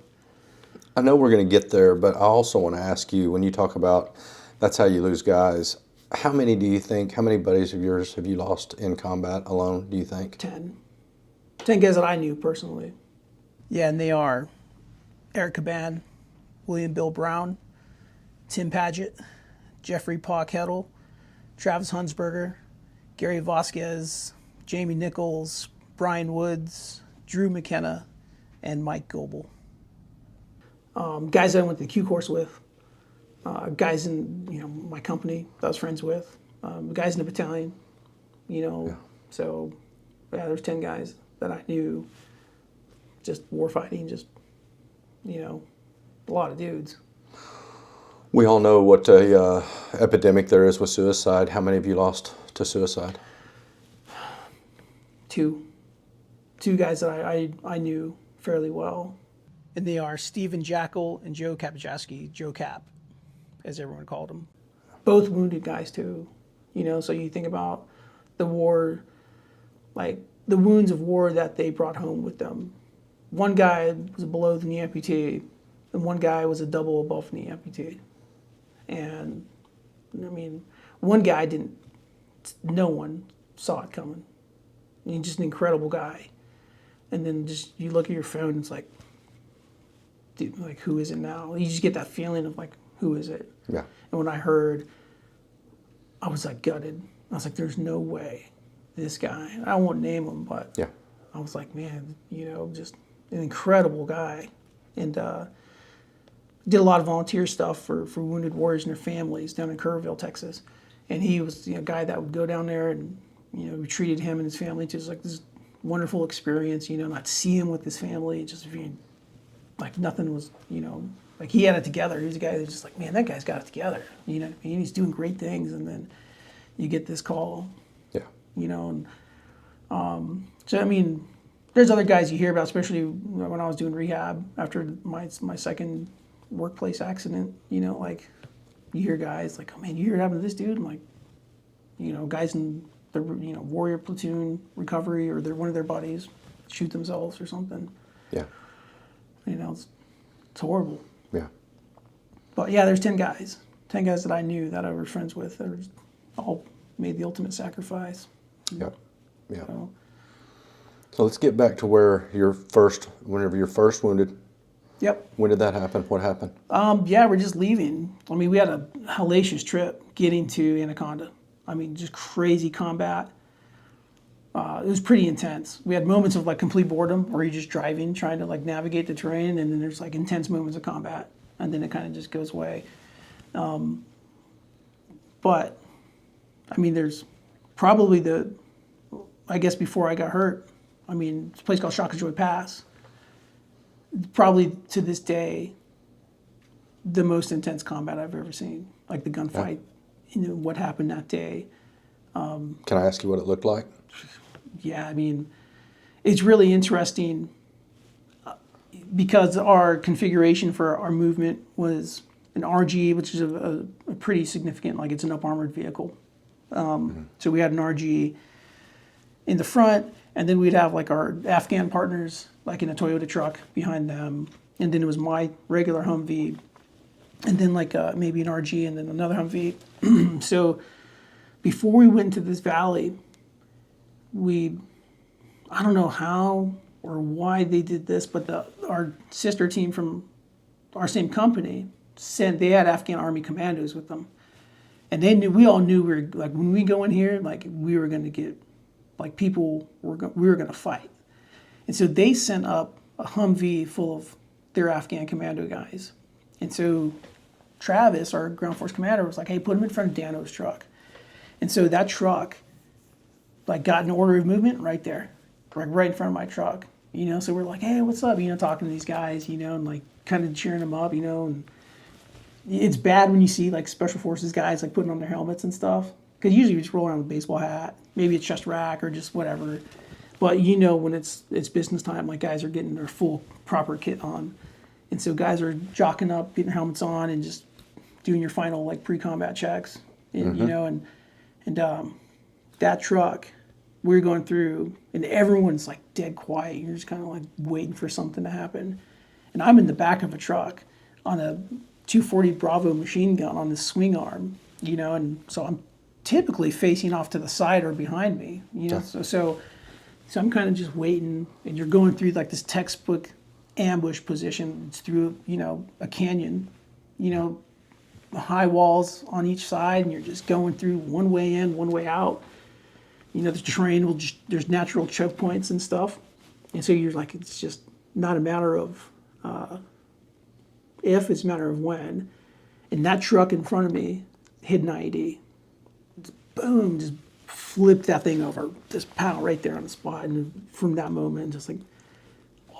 S3: I know we're going to get there, but I also want to ask you, when you talk about that's how you lose guys, how many buddies of yours have you lost in combat alone, do you think?
S2: 10 guys that I knew personally. Yeah, and they are Eric Caban, William Bill Brown, Tim Paget, Jeffrey Pa Kettle, Travis Hunsberger, Gary Vasquez, Jamie Nichols, Brian Woods, Drew McKenna, and Mike Goebel. Guys that I went to the Q course with, guys in my company that I was friends with, guys in the battalion, So yeah, there's 10 guys that I knew just war fighting, just, a lot of dudes.
S3: We all know what a epidemic there is with suicide. How many of you lost to suicide?
S2: Two guys that I knew fairly well. And they are Stephen Jackal and Joe Kapajaski, Joe Cap, as everyone called him. Both wounded guys too, so you think about the war, like the wounds of war that they brought home with them. One guy was a below the knee amputee, and one guy was a double above knee amputee. And one guy no one saw it coming. He's just an incredible guy. And then just you look at your phone, it's like, dude, like, who is it now? You just get that feeling of like, who is it?
S3: Yeah.
S2: And when I heard, I was like gutted. I was like, there's no way this guy, I won't name him, but
S3: yeah.
S2: I was like, man, just an incredible guy. And did a lot of volunteer stuff for wounded warriors and their families down in Kerrville, Texas. And he was a guy that would go down there and, we treated him and his family to just like this wonderful experience, not see him with his family, just being like nothing was, like he had it together. He was a guy that was just like, man, that guy's got it together. He's doing great things. And then you get this call,
S3: Yeah.
S2: and so, there's other guys you hear about, especially when I was doing rehab after my second workplace accident, like you hear guys like, oh man, you hear it happen to this dude? I'm like, guys in the, warrior platoon recovery or one of their buddies shoot themselves or something.
S3: Yeah.
S2: It's horrible.
S3: Yeah.
S2: But yeah, there's 10 guys that I knew that I was friends with that all made the ultimate sacrifice.
S3: Yep. Yeah.
S2: So
S3: let's get back to whenever you're first wounded.
S2: Yep.
S3: When did that happen? What happened?
S2: We're just leaving. We had a hellacious trip getting to Anaconda. Just crazy combat. It was pretty intense. We had moments of like complete boredom where you're just driving, trying to like navigate the terrain, and then there's like intense moments of combat, and then it kind of just goes away. But there's probably I guess before I got hurt, it's a place called Shakajoy Pass. Probably to this day, the most intense combat I've ever seen. Like the gunfight, what happened that day.
S3: Can I ask you what it looked like?
S2: Yeah, it's really interesting because our configuration for our movement was an RG, which is a pretty significant, like it's an up-armored vehicle. So we had an RG in the front, and then we'd have like our Afghan partners, like in a Toyota truck behind them, and then it was my regular Humvee, and then like maybe an RG and then another Humvee. So before we went into this valley, I don't know how or why they did this, but our sister team from our same company they had Afghan Army commandos with them. And we all knew we were, like, when we go in here, like, we were going to get, like, we were going to fight. And so they sent up a Humvee full of their Afghan commando guys. And so Travis, our ground force commander, was like, hey, put him in front of Dano's truck. And so that truck, like, got an order of movement right there, like right in front of my truck, So we're like, hey, what's up? Talking to these guys, and like kind of cheering them up, and it's bad when you see like special forces guys like putting on their helmets and stuff, because usually you just roll around with a baseball hat, maybe a chest rack or just whatever. But when it's business time, like guys are getting their full proper kit on, and so guys are jocking up, getting their helmets on, and just doing your final like pre-combat checks, and, and that truck we were going through, and everyone's like dead quiet. You're just kind of like waiting for something to happen, and I'm in the back of a truck on a 240 Bravo machine gun on this swing arm, and so I'm typically facing off to the side or behind me, So I'm kind of just waiting, and you're going through like this textbook ambush position. It's through, a canyon, high walls on each side, and you're just going through one way in, one way out. The terrain there's natural choke points and stuff. And so you're like, it's just not a matter of if, it's a matter of when. And that truck in front of me hit an IED. Boom, just flipped that thing over. Just pow, right there on the spot. And from that moment, just like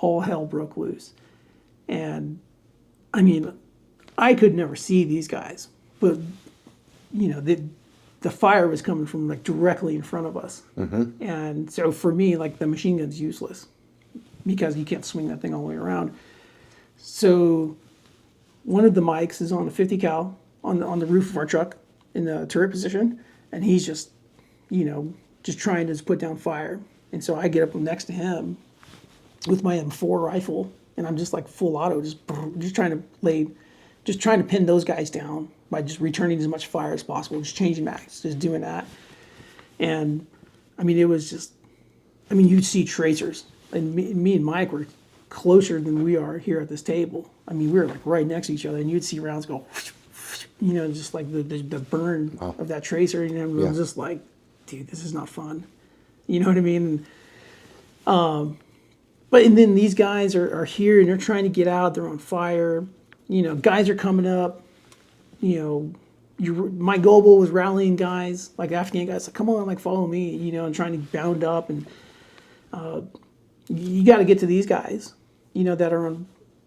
S2: all hell broke loose. And I mean, I could never see these guys, but the fire was coming from like directly in front of us. And so for me, like the machine gun's useless because you can't swing that thing all the way around. So one of the mics is on a 50 cal on the roof of our truck in the turret position, and he's just trying to put down fire. And so I get up next to him with my M4 rifle, and I'm just like full auto, just trying to pin those guys down by just returning as much fire as possible, just changing mags, just doing that. And I mean, it was just, I mean, you'd see tracers, and me and Mike were closer than we are here at this table. I mean, we were like right next to each other, and you'd see rounds go, just like the burn of that tracer, and it was just like, dude, this is not fun. You know what I mean? But and then these guys are here, and they're trying to get out. They're on fire. Guys are coming up. My Global was rallying guys, like Afghan guys, like, come on, like follow me, and trying to bound up. And you got to get to these guys, that are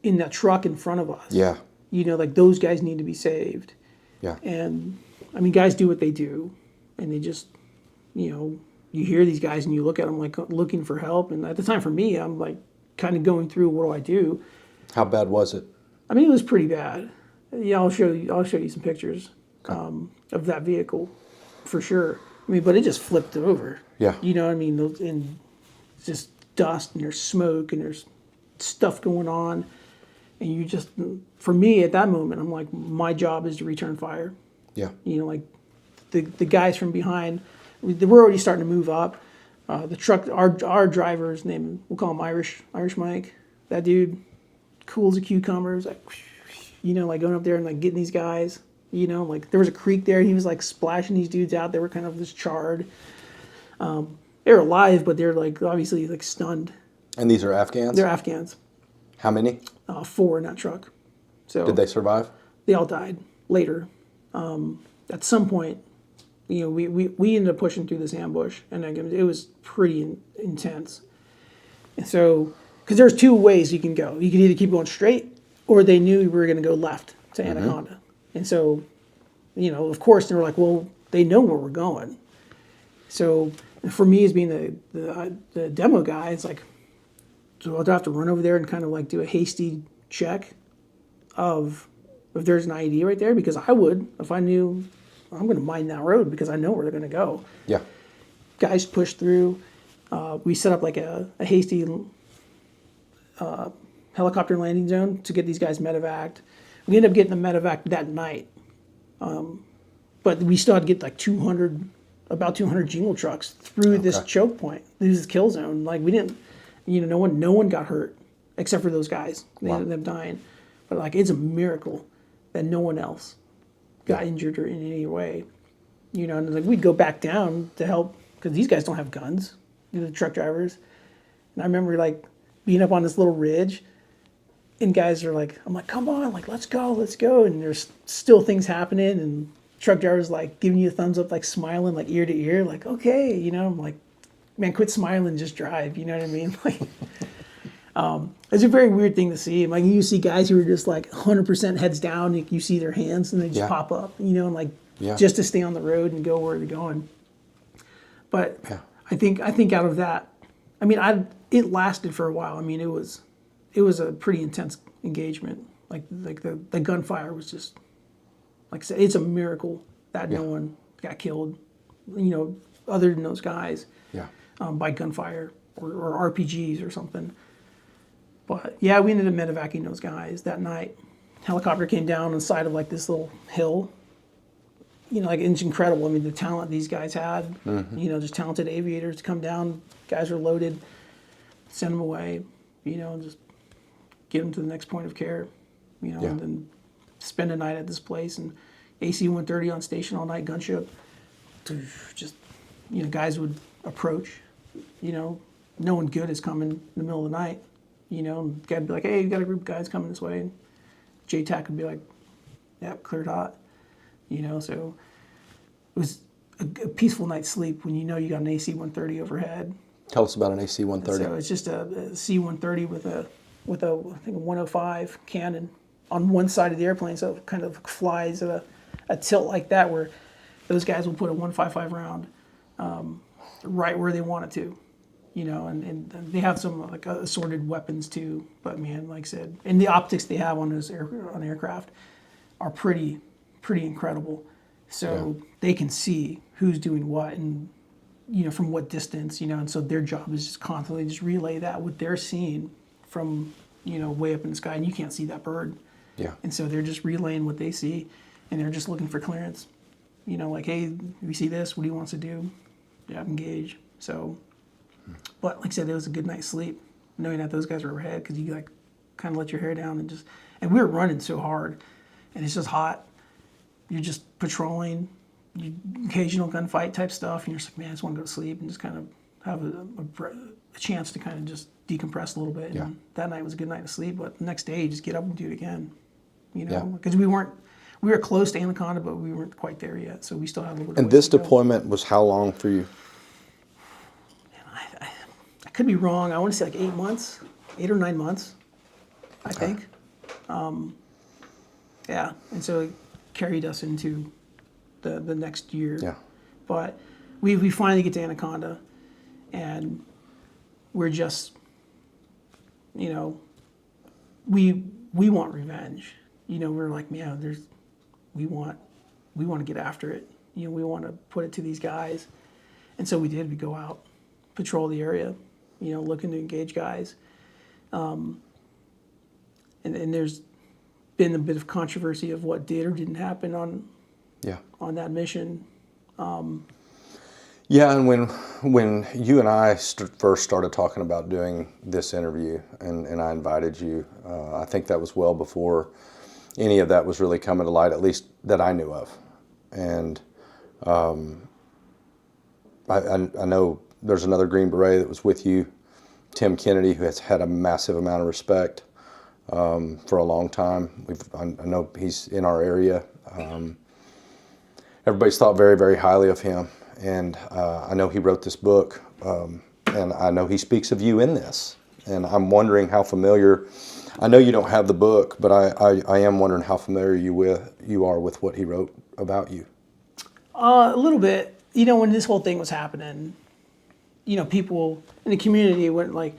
S2: in that truck in front of us.
S3: Yeah.
S2: Like those guys need to be saved.
S3: Yeah.
S2: And I mean, guys do what they do, and they just, you hear these guys and you look at them like looking for help. And at the time for me, I'm like kind of going through, what do I do?
S3: How bad was it?
S2: I mean, it was pretty bad. Yeah, I'll show you some pictures of that vehicle, for sure. I mean, but it just flipped over.
S3: Yeah.
S2: You know what I mean? And it's just dust, and there's smoke, and there's stuff going on. And you just, for me at that moment, I'm like, my job is to return fire.
S3: Yeah.
S2: Like the guys from behind, we're already starting to move up. The truck, our driver's name, we'll call him Irish Mike. That dude, cool as a cucumber. Like, like going up there and like getting these guys. Like there was a creek there, and he was like splashing these dudes out. They were kind of just charred. They were alive, but they're like obviously like stunned.
S3: And these are Afghans?
S2: They're Afghans.
S3: How many?
S2: 4 in that truck. So
S3: did they survive?
S2: They all died later. At some point, we ended up pushing through this ambush, and it was pretty intense. And so, because there's 2 ways you can go. You could either keep going straight, or they knew we were going to go left to Anaconda. And so, of course, they were like, well, they know where we're going. So for me, as being the demo guy, it's like, so I'll have to run over there and kind of like do a hasty check of if there's an IED right there, because I would, if I knew I'm going to mine that road because I know where they're going to go.
S3: Yeah.
S2: Guys pushed through. We set up like a hasty helicopter landing zone to get these guys medevaced. We ended up getting the medevac that night. But we still had to get like about 200 jingle trucks through this choke point, through this kill zone. Like we didn't, no one got hurt except for those guys. They ended up dying. But like, it's a miracle that no one else got injured or in any way. And like we'd go back down to help because these guys don't have guns, the truck drivers. And I remember like being up on this little ridge, and guys are like, I'm like, come on, like let's go. And there's still things happening, and truck drivers like giving you a thumbs up, like smiling, like ear to ear, like okay, I'm like, man, quit smiling, just drive. You know what I mean? Like, it's a very weird thing to see. Like you see guys who are just like 100% heads down. You see their hands and they just pop up, and like just to stay on the road and go where they're going. But I think out of that, I mean, it lasted for a while. I mean, it was a pretty intense engagement. Like the gunfire was just, like I said, it's a miracle that no one got killed, other than those guys by gunfire or RPGs or something. But yeah, we ended up medevacing those guys that night. Helicopter came down on the side of like this little hill. Like it's incredible. I mean, the talent these guys had, just talented aviators to come down. Guys are loaded, send them away, just get them to the next point of care, and then spend a night at this place. And AC-130 on station all night, gunship. Just, guys would approach, no one good is coming in the middle of the night. And guy would be like, hey, you got a group of guys coming this way. And JTAC would be like, yeah, cleared hot. So it was a peaceful night's sleep when you got an AC-130 overhead,
S3: Tell us about an AC-130.
S2: So it's just a C-130 with a I think a 105 cannon on one side of the airplane, so it kind of flies at a tilt like that, where those guys will put a 155 round right where they want it to, and they have some like assorted weapons too. But man, like I said, and the optics they have on those on aircraft are pretty incredible. So they can see who's doing what and from what distance, and so their job is just constantly just relay that what they're seeing from way up in the sky, and you can't see that bird.
S3: Yeah.
S2: And so they're just relaying what they see, and they're just looking for clearance. Like, hey, we see this. What do you want us to do? Yeah, engage. So, but like I said, it was a good night's sleep, knowing that those guys were overhead, because you like kind of let your hair down and we were running so hard, and it's just hot. You're just patrolling, occasional gunfight type stuff, and you're just like, man, I just want to go to sleep and just kind of have a chance to kind of just decompress a little bit.
S3: Yeah.
S2: And that night was a good night to sleep, but the next day, you just get up and do it again.
S3: Yeah.
S2: Because we were close to Anaconda, but we weren't quite there yet, so we still had a little bit.
S3: And this deployment was how long for you?
S2: I could be wrong. I want to say like 8 months, 8 or 9 months, I think. Yeah, and so it carried us into the next year.
S3: Yeah.
S2: But we finally get to Anaconda, and we're just, we want revenge. We're like, man, we want to get after it. We want to put it to these guys. And so we did. We go out, patrol the area, looking to engage guys. And there's been a bit of controversy of what did or didn't happen on that mission.
S3: Yeah, and when you and I first started talking about doing this interview, and I invited you, I think that was well before any of that was really coming to light, at least that I knew of. And I know there's another Green Beret that was with you, Tim Kennedy, who has had a massive amount of respect for a long time. I know he's in our area. Everybody's thought very, very highly of him. And I know he wrote this book, and I know he speaks of you in this. And I'm wondering how familiar, I know you don't have the book, but I am wondering how familiar you are with what he wrote about you.
S2: A little bit. When this whole thing was happening, people in the community went like,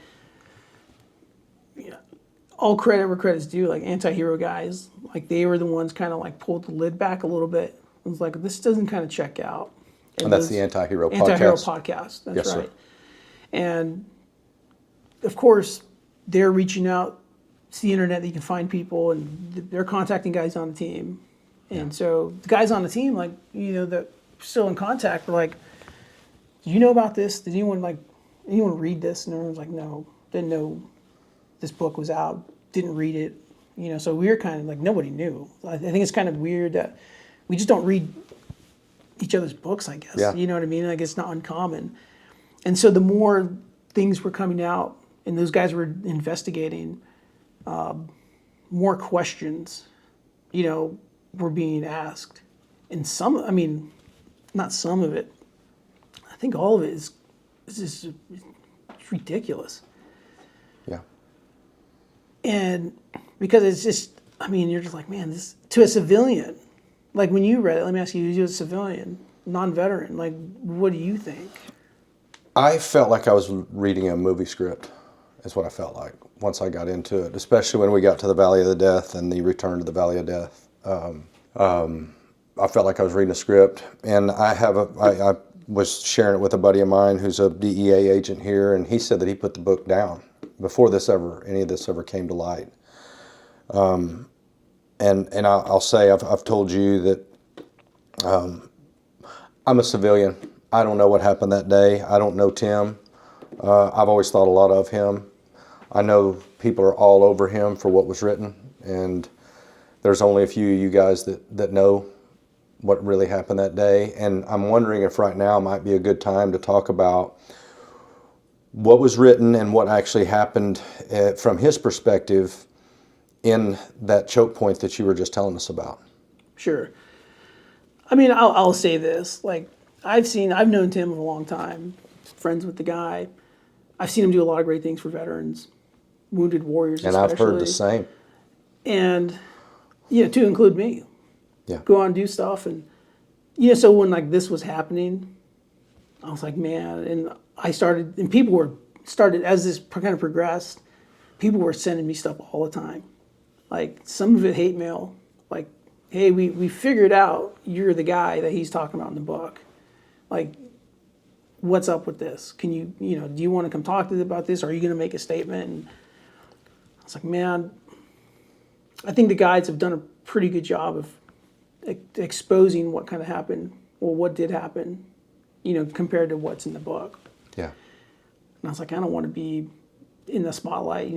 S2: all credit where credit's due, like anti-hero guys, like they were the ones kind of like pulled the lid back a little bit. It was like, this doesn't kind of check out.
S3: And that's the Anti-Hero podcast?
S2: Anti-Hero podcast, that's
S3: yes,
S2: right.
S3: Sir.
S2: And of course, they're reaching out. It's the internet that you can find people, and they're contacting guys on the team. And so the guys on the team, like, that still in contact, were like, do you know about this? Did anyone read this? And everyone's like, no, didn't know this book was out, didn't read it. So we were kind of like, nobody knew. I think it's kind of weird that we just don't read each other's books, I guess.
S3: Yeah.
S2: You know what I mean? Like, it's not uncommon. And so the more things were coming out and those guys were investigating, more questions, were being asked. And not some of it, I think all of it is just it's ridiculous.
S3: Yeah.
S2: And because it's just, you're just like, man, this, to a civilian, like when you read it, let me ask you, you're a civilian, non-veteran, like, what do you think?
S3: I felt like I was reading a movie script, is what I felt like once I got into it, especially when we got to the Valley of the Death and the return to the Valley of Death. I felt like I was reading a script, and I was sharing it with a buddy of mine who's a DEA agent here, and he said that he put the book down before any of this ever came to light. And I'll say, I've told you that I'm a civilian. I don't know what happened that day. I don't know Tim. I've always thought a lot of him. I know people are all over him for what was written, and there's only a few of you guys that know what really happened that day. And I'm wondering if right now might be a good time to talk about what was written and what actually happened from his perspective in that choke point that you were just telling us about.
S2: Sure. I'll say this, like, I've known Tim for a long time, friends with the guy. I've seen him do a lot of great things for veterans, wounded warriors,
S3: And I've heard the
S2: especially.
S3: same.
S2: And to include me,
S3: Yeah.
S2: go on and do stuff. And so when like this was happening, I was like, man. And I started, and started as this kind of progressed. People were sending me stuff all the time, like some of it hate mail, like, hey, we figured out you're the guy that he's talking about in the book, like, what's up with this? Can you do you want to come talk to them about this? Are you going to make a statement? And I was like, man, I think the guides have done a pretty good job of exposing what kind of happened, or what did happen, compared to what's in the book.
S3: Yeah.
S2: And I was like, I don't want to be in the spotlight.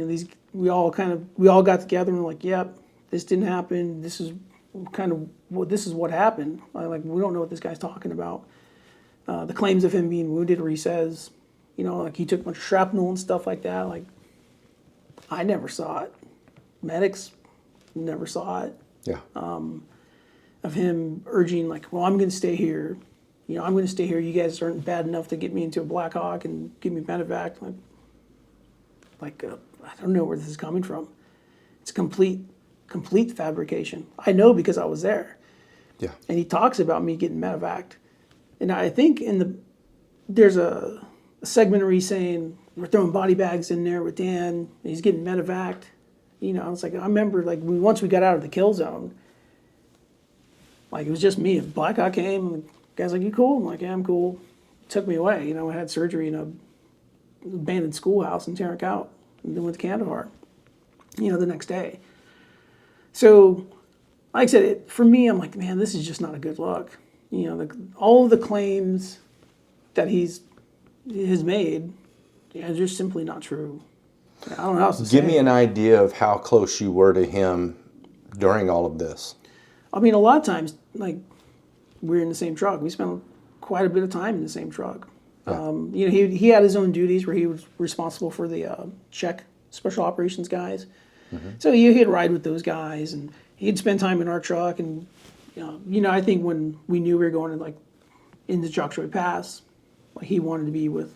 S2: We all got together and were like, yep, this didn't happen. This is what happened. We don't know what this guy's talking about. The claims of him being wounded, where he says, like he took a bunch of shrapnel and stuff like that. Like, I never saw it. Medics never saw it.
S3: Yeah.
S2: Of him urging, like, well, I'm going to stay here. I'm going to stay here. You guys aren't bad enough to get me into a Black Hawk and give me medevac. I don't know where this is coming from. It's complete fabrication. I know because I was there.
S3: Yeah.
S2: And he talks about me getting medevaced. And I think there's a segment where he's saying, we're throwing body bags in there with Dan, and he's getting medevaced. I was like, I remember, like, once we got out of the kill zone, like, it was just me. Black Hawk came, and the guy's like, you cool? I'm like, yeah, I'm cool. Took me away. I had surgery in an abandoned schoolhouse in Tarrant Out, and then went to Kandahar, the next day. So, like I said, for me, I'm like, man, this is just not a good look. All of the claims that has made, are just simply not true. I don't know how else to say
S3: Give me an idea of how close you were to him during all of this.
S2: I mean, a lot of times, like, we're in the same truck. We spent quite a bit of time in the same truck.
S3: Yeah.
S2: He had his own duties where he was responsible for the Czech special operations guys. Mm-hmm. So he'd ride with those guys, and he'd spend time in our truck. And I think when we knew we were going to, like, in the Jockshoy Pass, like, he wanted to be with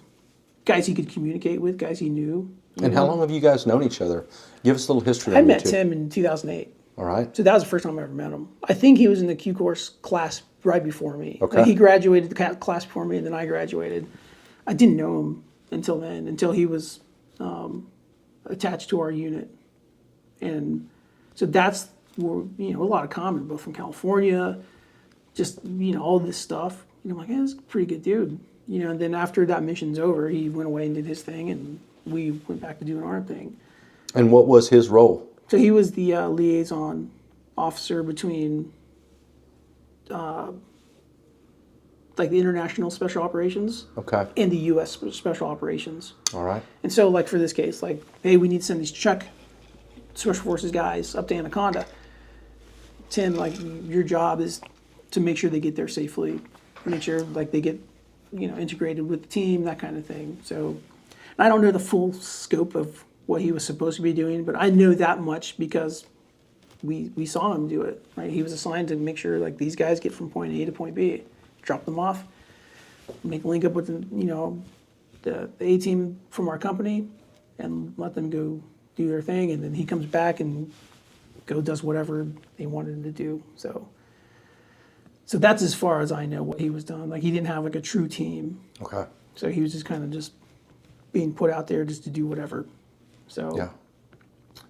S2: guys he could communicate with, guys he knew.
S3: And how long have you guys known each other? Give us a little history.
S2: I met Tim in 2008.
S3: All right.
S2: So that was the first time I ever met him. I think he was in the Q course class right before me.
S3: Okay.
S2: Like, he graduated the class before me, and then I graduated. I didn't know him until then, until he was attached to our unit. And so that's where, a lot of comment, both from California, just, all this stuff. I'm like, hey, this is a pretty good dude. And then after that mission's over, he went away and did his thing, and we went back to doing our thing.
S3: And what was his role?
S2: So he was the liaison officer between, like, the international special operations,
S3: Okay.
S2: and the U.S. special operations.
S3: All right.
S2: And so, like, for this case, like, hey, we need to send these Czech special forces guys up to Anaconda. Tim, like, your job is to make sure they get there safely, make sure, like, they get, integrated with the team, that kind of thing. So, I don't know the full scope of what he was supposed to be doing, but I know that much because we saw him do it, right? He was assigned to make sure, like, these guys get from point A to point B, drop them off, make a link up with the A team from our company, and let them go do their thing, and then he comes back and does whatever they wanted him to do. So that's as far as I know what he was done. Like, he didn't have, like, a true team.
S3: Okay.
S2: So he was just kind of just being put out there just to do whatever. So,
S3: Yeah.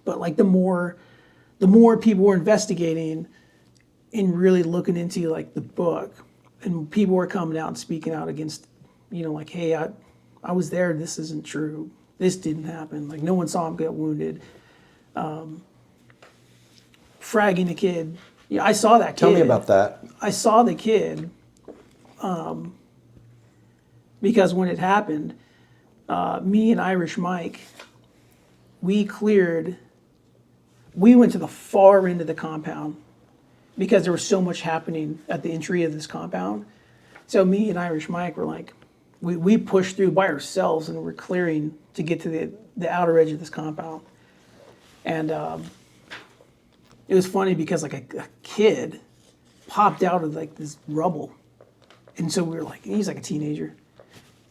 S2: But, like, the more people were investigating and really looking into, like, the book, and people were coming out and speaking out against, like, hey, I was there. This isn't true. This didn't happen. Like, no one saw him get wounded. Fragging a kid. Yeah, I saw that kid.
S3: Tell me about that.
S2: I saw the kid because when it happened, me and Irish Mike, we went to the far end of the compound because there was so much happening at the entry of this compound. So me and Irish Mike were like, we pushed through by ourselves, and we're clearing to get to the outer edge of this compound. And it was funny because, like, a kid popped out of, like, this rubble. And so we were like, he's like a teenager.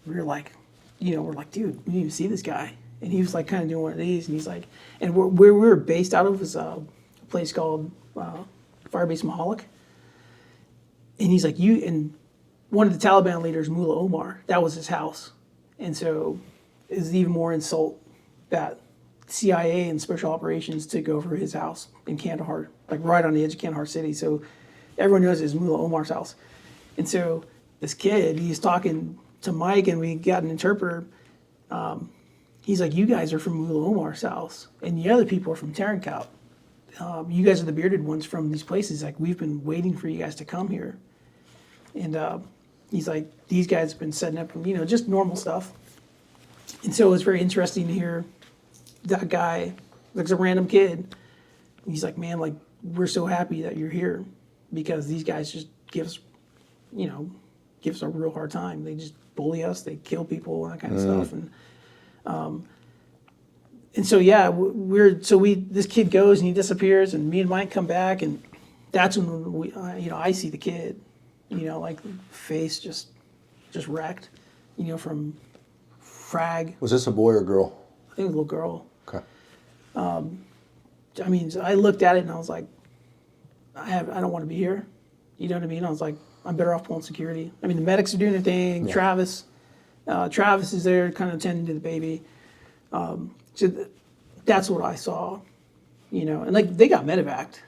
S2: We were like, we're like, dude, we need to see this guy. And he was like kind of doing one of these, and he's like, and where we were based out of was a place called Firebase Mahalik. And he's like, and one of the Taliban leaders, Mullah Omar, that was his house. And so it was even more insult that CIA and special operations took over his house in Kandahar, like right on the edge of Kandahar city. So everyone knows it's Mullah Omar's house. And so this kid, he's talking to Mike, and we got an interpreter. He's like, you guys are from Mullah Omar's house, and the other people are from Tarankot. You guys are the bearded ones from these places. Like, we've been waiting for you guys to come here. And he's like, these guys have been setting up, just normal stuff. And so it was very interesting to hear that guy, like a random kid. He's like, man, like, we're so happy that you're here, because these guys just give us a real hard time. They just bully us. They kill people and that kind of stuff. And so yeah, this kid goes and he disappears, and me and Mike come back, and that's when I see the kid, like face just wrecked, from frag.
S3: Was this a boy or girl?
S2: I think it was a little girl.
S3: Okay.
S2: I mean, so I looked at it and I was like, I don't want to be here. You know what I mean? I was like, I'm better off pulling security. I mean, the medics are doing their thing.
S3: Yeah.
S2: Travis is there kind of tending to the baby. So that's what I saw, and like they got medevaced.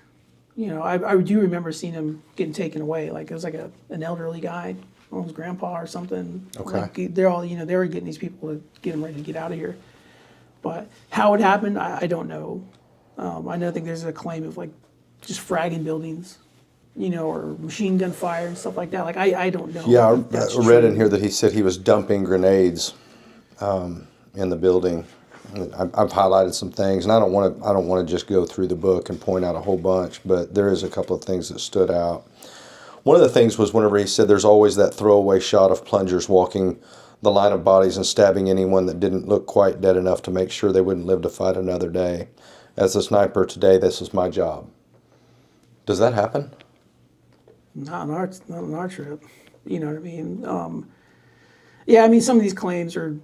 S2: I do remember seeing him getting taken away. Like it was like an elderly guy, his grandpa or something.
S3: Okay.
S2: Like they're all, they were getting these people to get them ready to get out of here. But how it happened, I don't know. I think there's a claim of like just fragging buildings, or machine gun fire and stuff like that. Like I don't know.
S3: Yeah,
S2: if that's
S3: I read
S2: true.
S3: in here that he said he was dumping grenades in the building. And I've highlighted some things, and I don't want to just go through the book and point out a whole bunch, but there is a couple of things that stood out. One of the things was whenever he said there's always that throwaway shot of plungers walking the line of bodies and stabbing anyone that didn't look quite dead enough to make sure they wouldn't live to fight another day. As a sniper today, this is my job. Does that happen?
S2: Not on our trip. You know what I mean? Yeah, I mean, some of these claims are.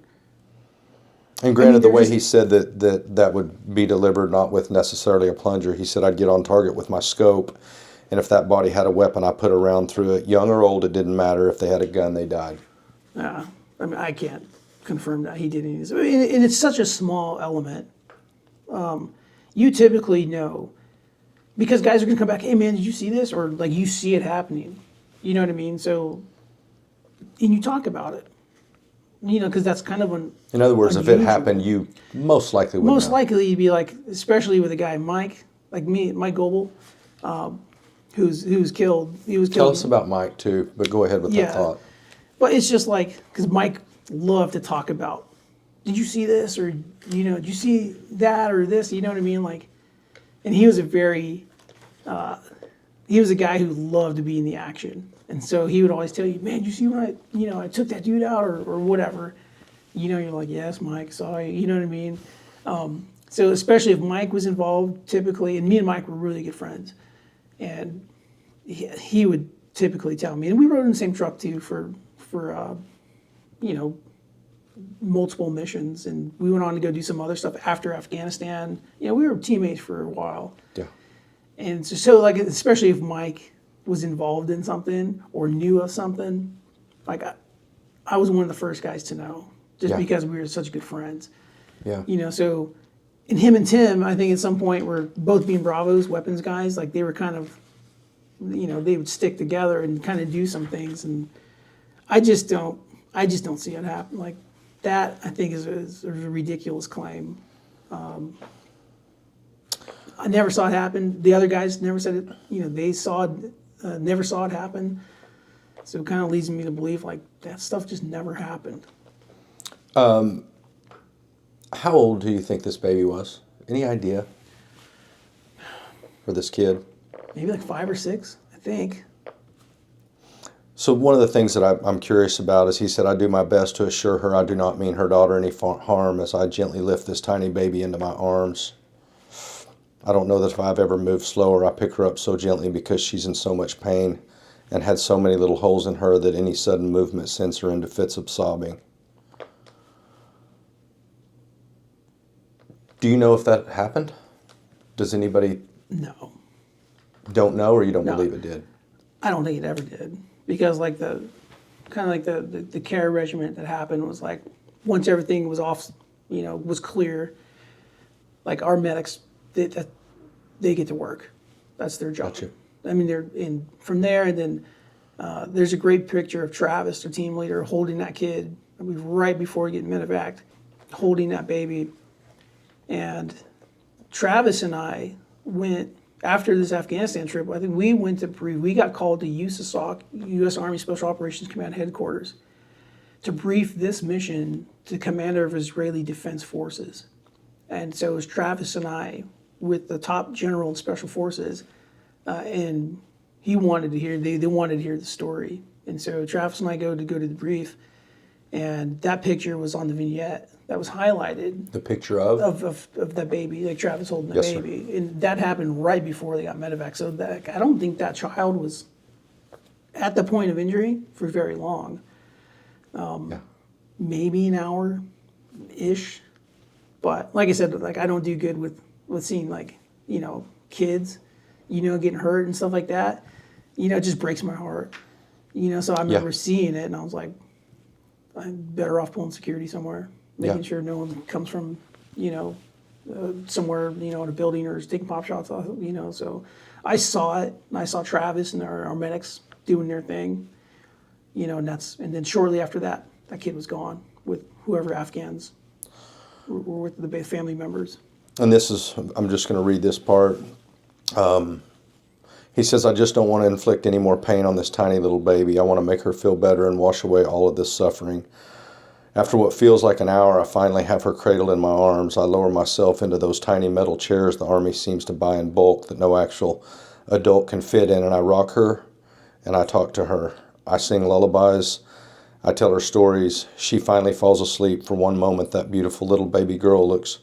S3: And granted, the
S2: they're
S3: way
S2: just-
S3: he said that would be delivered not with necessarily a plunger. He said I'd get on target with my scope, and if that body had a weapon, I put a round through it. Young or old, it didn't matter. If they had a gun, they died.
S2: I mean, I can't confirm that he did any of this. I mean, and it's such a small element. You typically know, because guys are going to come back, hey man, did you see this? Or like you see it happening. You know what I mean? So, and you talk about it. Because that's kind of when.
S3: In other words, if it
S2: unusual.
S3: happened, you most likely would
S2: Most
S3: know.
S2: likely you'd be like, especially with a guy Mike, like me, Mike Goebel, who's killed. He was killed.
S3: Tell us about Mike too, but go ahead with that thought.
S2: But it's just like, because Mike loved to talk about, did you see this? Or, did you see that or this? You know what I mean? Like, and he was he was a guy who loved to be in the action. And so he would always tell you, man, you see when I took that dude out or whatever. You're like, yes, Mike, saw you. You know what I mean? So especially if Mike was involved, typically, and me and Mike were really good friends. And he would typically tell me, and we rode in the same truck too for multiple missions, and we went on to go do some other stuff after Afghanistan. We were teammates for a while.
S3: Yeah.
S2: And so like, especially if Mike was involved in something or knew of something, like I was one of the first guys to know, just
S3: Yeah.
S2: because we were such good friends.
S3: Yeah.
S2: So, and him and Tim, I think at some point were both being Bravos, weapons guys. Like they were kind of, they would stick together and kind of do some things. And I just don't see it happen. Like that, I think is a ridiculous claim. I never saw it happen. The other guys never said it. They saw it, never saw it happen. So it kind of leads me to believe like that stuff just never happened.
S3: How old do you think this baby was? Any idea? For this kid?
S2: Maybe like 5 or 6, I think.
S3: So one of the things that I'm curious about is he said, I do my best to assure her I do not mean her daughter any harm as I gently lift this tiny baby into my arms. I don't know that if I've ever moved slower, I pick her up so gently because she's in so much pain and had so many little holes in her that any sudden movement sends her into fits of sobbing. Do you know if that happened? Does anybody
S2: No,
S3: don't know, or you don't
S2: No.
S3: believe it did?
S2: I don't think it ever did, because like the care regiment that happened was like, once everything was off, was clear, like our medics, they get to work. That's their job.
S3: Gotcha.
S2: I mean, they're in from there, and then there's a great picture of Travis, their team leader, holding that kid right before getting medevaced, holding that baby. And Travis and I went, after this Afghanistan trip, I think we went to brief. We got called to USASOC, U.S. Army Special Operations Command headquarters, to brief this mission to the commander of Israeli Defense Forces. And so it was Travis and I with the top general in Special Forces, and he wanted to hear, they wanted to hear the story. And so Travis and I go to the brief, and that picture was on the vignette that was highlighted
S3: The picture of?
S2: of that baby, like Travis holding the
S3: Yes, sir.
S2: baby. And that happened right before they got medevac. So that, I don't think that child was at the point of injury for very long.
S3: Yeah.
S2: Maybe an hour-ish. But like I said, like I don't do good with seeing like, kids, getting hurt and stuff like that. It just breaks my heart. So I remember seeing it and I was like, I'm better off pulling security somewhere, making sure no one comes from, somewhere, in a building or is taking pop shots off, So I saw it, and I saw Travis and our medics doing their thing, and then shortly after that, that kid was gone with whoever Afghans were with the family members.
S3: And I'm just going to read this part. He says, I just don't want to inflict any more pain on this tiny little baby. I want to make her feel better and wash away all of this suffering. After what feels like an hour, I finally have her cradled in my arms. I lower myself into those tiny metal chairs the Army seems to buy in bulk that no actual adult can fit in, and I rock her and I talk to her. I sing lullabies. I tell her stories. She finally falls asleep. For one moment, that beautiful little baby girl looks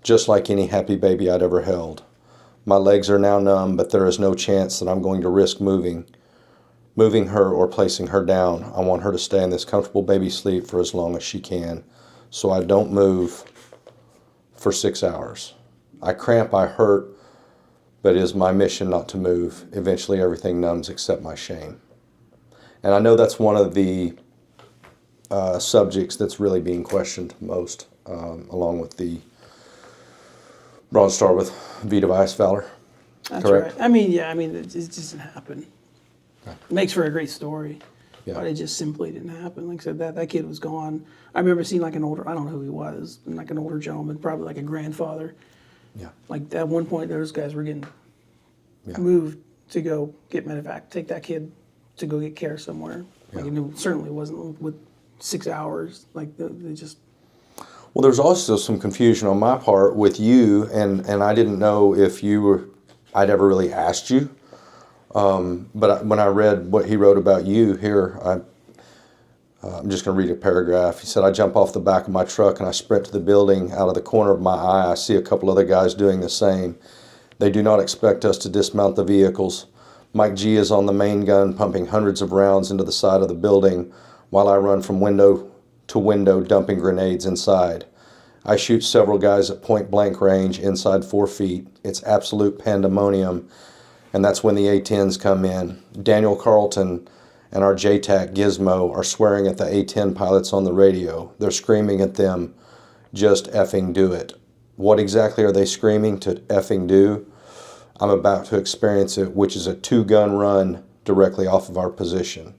S3: just like any happy baby I'd ever held. My legs are now numb, but there is no chance that I'm going to risk moving her or placing her down. I want her to stay in this comfortable baby sleep for as long as she can, so I don't move for 6 hours. I cramp, I hurt, but it is my mission not to move. Eventually everything numbs except my shame. And I know that's one of the subjects that's really being questioned most, along with the Bronze Star with V Device Valor.
S2: That's
S3: Correct.
S2: right. It just doesn't happen. It makes for a great story,
S3: Yeah.
S2: but it just simply didn't happen. Like I said, that kid was gone. I remember seeing like an older, I don't know who he was, like an older gentleman, probably like a grandfather.
S3: Yeah.
S2: Like at one point, those guys were getting
S3: Yeah.
S2: moved to go get medevac, take that kid to go get care somewhere. Like,
S3: Yeah.
S2: it certainly wasn't with 6 hours. Like they just.
S3: Well, there's also some confusion on my part with you, and I didn't know if I'd ever really asked you. But when I read what he wrote about you here, I'm just going to read a paragraph. He said, I jump off the back of my truck and I sprint to the building. Out of the corner of my eye, I see a couple other guys doing the same. They do not expect us to dismount the vehicles. Mike G is on the main gun, pumping hundreds of rounds into the side of the building, while I run from window to window, dumping grenades inside. I shoot several guys at point blank range inside 4 feet. It's absolute pandemonium. And that's when the A-10s come in. Daniel Carlton and our JTAC Gizmo are swearing at the A-10 pilots on the radio. They're screaming at them, just effing do it. What exactly are they screaming to effing do? I'm about to experience it, which is a 2-gun run directly off of our position.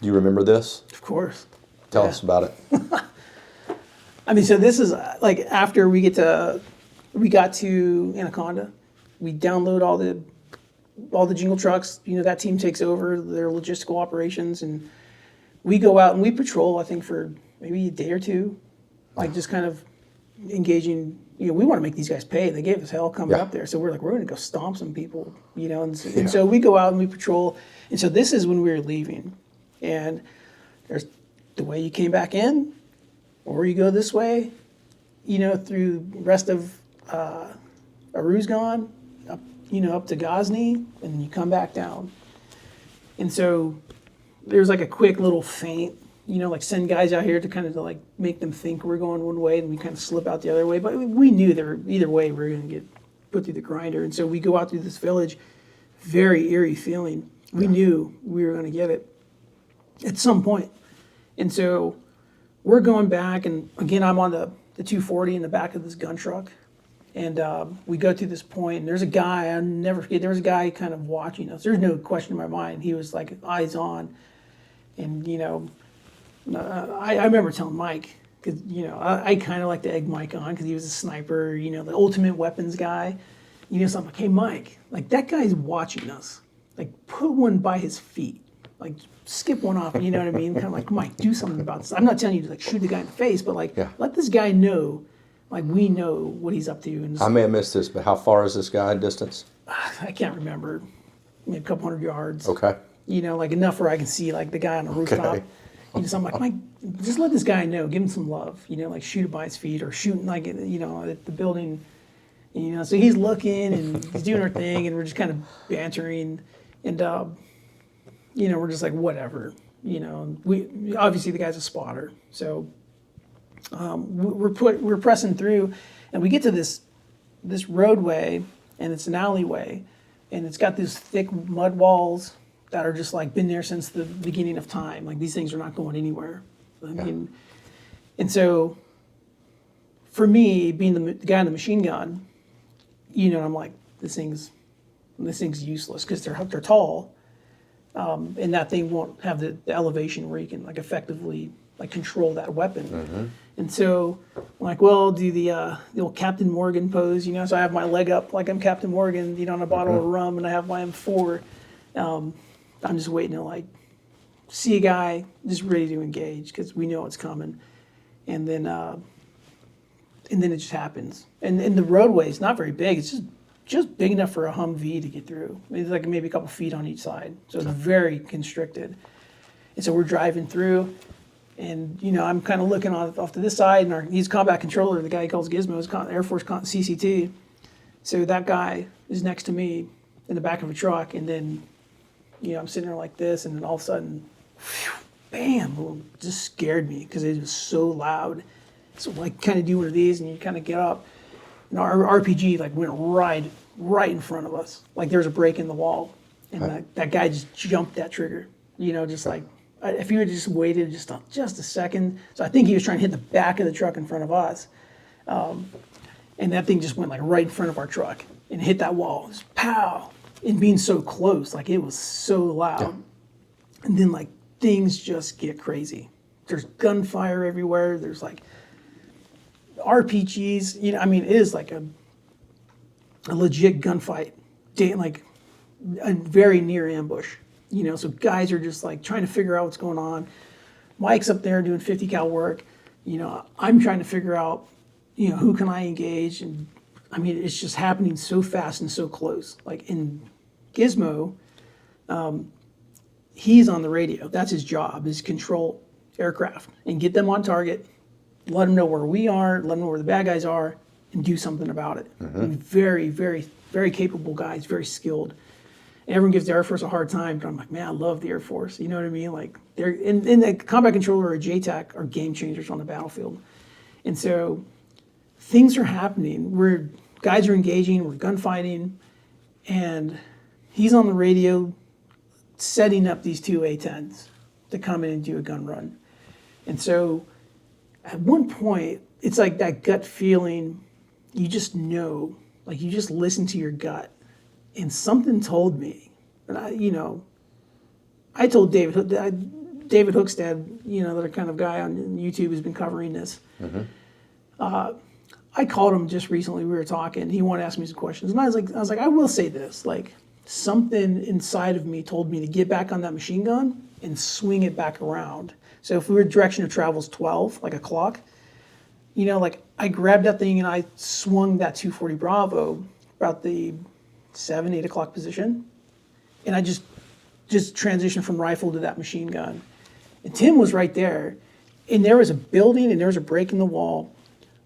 S3: Do you remember this?
S2: Of course.
S3: Tell us about it.
S2: So this is like after we got to Anaconda, we download all the jingle trucks. That team takes over their logistical operations, and we go out and we patrol. I think for maybe a day or two, like just kind of engaging. We want to make these guys pay. They gave us hell coming up there, so we're going to go stomp some people. And so we go out and we patrol. And so this is when we were leaving, and there's the way you came back in, or you go this way, through the rest of Aruzgan, up to Ghazni, and then you come back down. And so there's like a quick little feint like send guys out here to kind of like make them think we're going one way and we kind of slip out the other way. But we knew that either way we were going to get put through the grinder. And so we go out through this village, very eerie feeling. We knew we were going to get it at some point. And so we're going back, and again, I'm on the 240 in the back of this gun truck. And we go through this point, and there's a guy, I'll never forget, there was a guy kind of watching us. There's no question in my mind. He was like eyes on. And, I remember telling Mike, because, I kind of like to egg Mike on because he was a sniper, the ultimate weapons guy. So I'm like, hey, Mike, like that guy's watching us. Like put one by his feet. Like skip one off, you know what I mean? Kind of like, Mike, do something about this. I'm not telling you to like shoot the guy in the face, but like let this guy know, like we know what he's up to. And
S3: I may have missed this, but how far is this guy in distance?
S2: I can't remember. Maybe a couple hundred yards.
S3: Okay.
S2: Like enough where I can see like the guy on the rooftop.
S3: Okay.
S2: So I'm like, Mike, just let this guy know, give him some love, like shoot it by his feet or shooting like, at the building, so he's looking and he's doing our thing and we're just kind of bantering and, we're just like, whatever, we obviously the guy's a spotter. So, we're pressing through and we get to this roadway and it's an alleyway and it's got these thick mud walls that are just like been there since the beginning of time. Like these things are not going anywhere. I mean, and so for me, being the guy in the machine gun, I'm like, this thing's useless because they're tall, and that thing won't have the elevation where you can like effectively like control that weapon. Mm-hmm. And so I'm like, well, I'll do the old Captain Morgan pose, So I have my leg up like I'm Captain Morgan, on a bottle of rum, and I have my M4. I'm just waiting to like see a guy just ready to engage because we know it's coming, and then it just happens. And the roadway is not very big. It's just big enough for a Humvee to get through. It's like maybe a couple feet on each side, so it's very constricted. And so we're driving through, and I'm kind of looking off to this side, and he's combat controller, the guy he calls Gizmo, is Air Force CCT. So that guy is next to me in the back of a truck, and then. I'm sitting there like this, and then all of a sudden, whew, bam, it just scared me because it was so loud. So like kind of do one of these, and you kind of get up, and our RPG like went right in front of us, like there was a break in the wall, and that guy just jumped that trigger, just like if he had just waited just a second. So I think he was trying to hit the back of the truck in front of us, and that thing just went like right in front of our truck and hit that wall, just pow. And being so close, like it was so loud. And then like things just get crazy. There's gunfire everywhere. There's like RPGs, it is like a legit gunfight, like a very near ambush, so guys are just like trying to figure out what's going on. Mike's up there doing 50 cal work. I'm trying to figure out, who can I engage, and it's just happening so fast and so close. Like in Gizmo, he's on the radio. That's his job, is control aircraft and get them on target, let them know where we are, let them know where the bad guys are, and do something about it. Mm-hmm. Very, very, very capable guys, very skilled. And everyone gives the Air Force a hard time, but I'm like, man, I love the Air Force. You know what I mean? Like they're in the combat controller or JTAC are game changers on the battlefield. And so things are happening. Guys are engaging, we're gunfighting, and he's on the radio setting up these two A-10s to come in and do a gun run. And so at one point, it's like that gut feeling, you just know, like you just listen to your gut. And something told me, and I told David Hookstead, the kind of guy on YouTube who's been covering this. Mm-hmm. I called him just recently. We were talking. He wanted to ask me some questions, and I was like, I will say this: like something inside of me told me to get back on that machine gun and swing it back around. So if we were direction of travel is 12, like a clock, like I grabbed that thing and I swung that 240 Bravo about the 7, 8 o'clock position, and I just transitioned from rifle to that machine gun. And Tim was right there, and there was a building and there was a break in the wall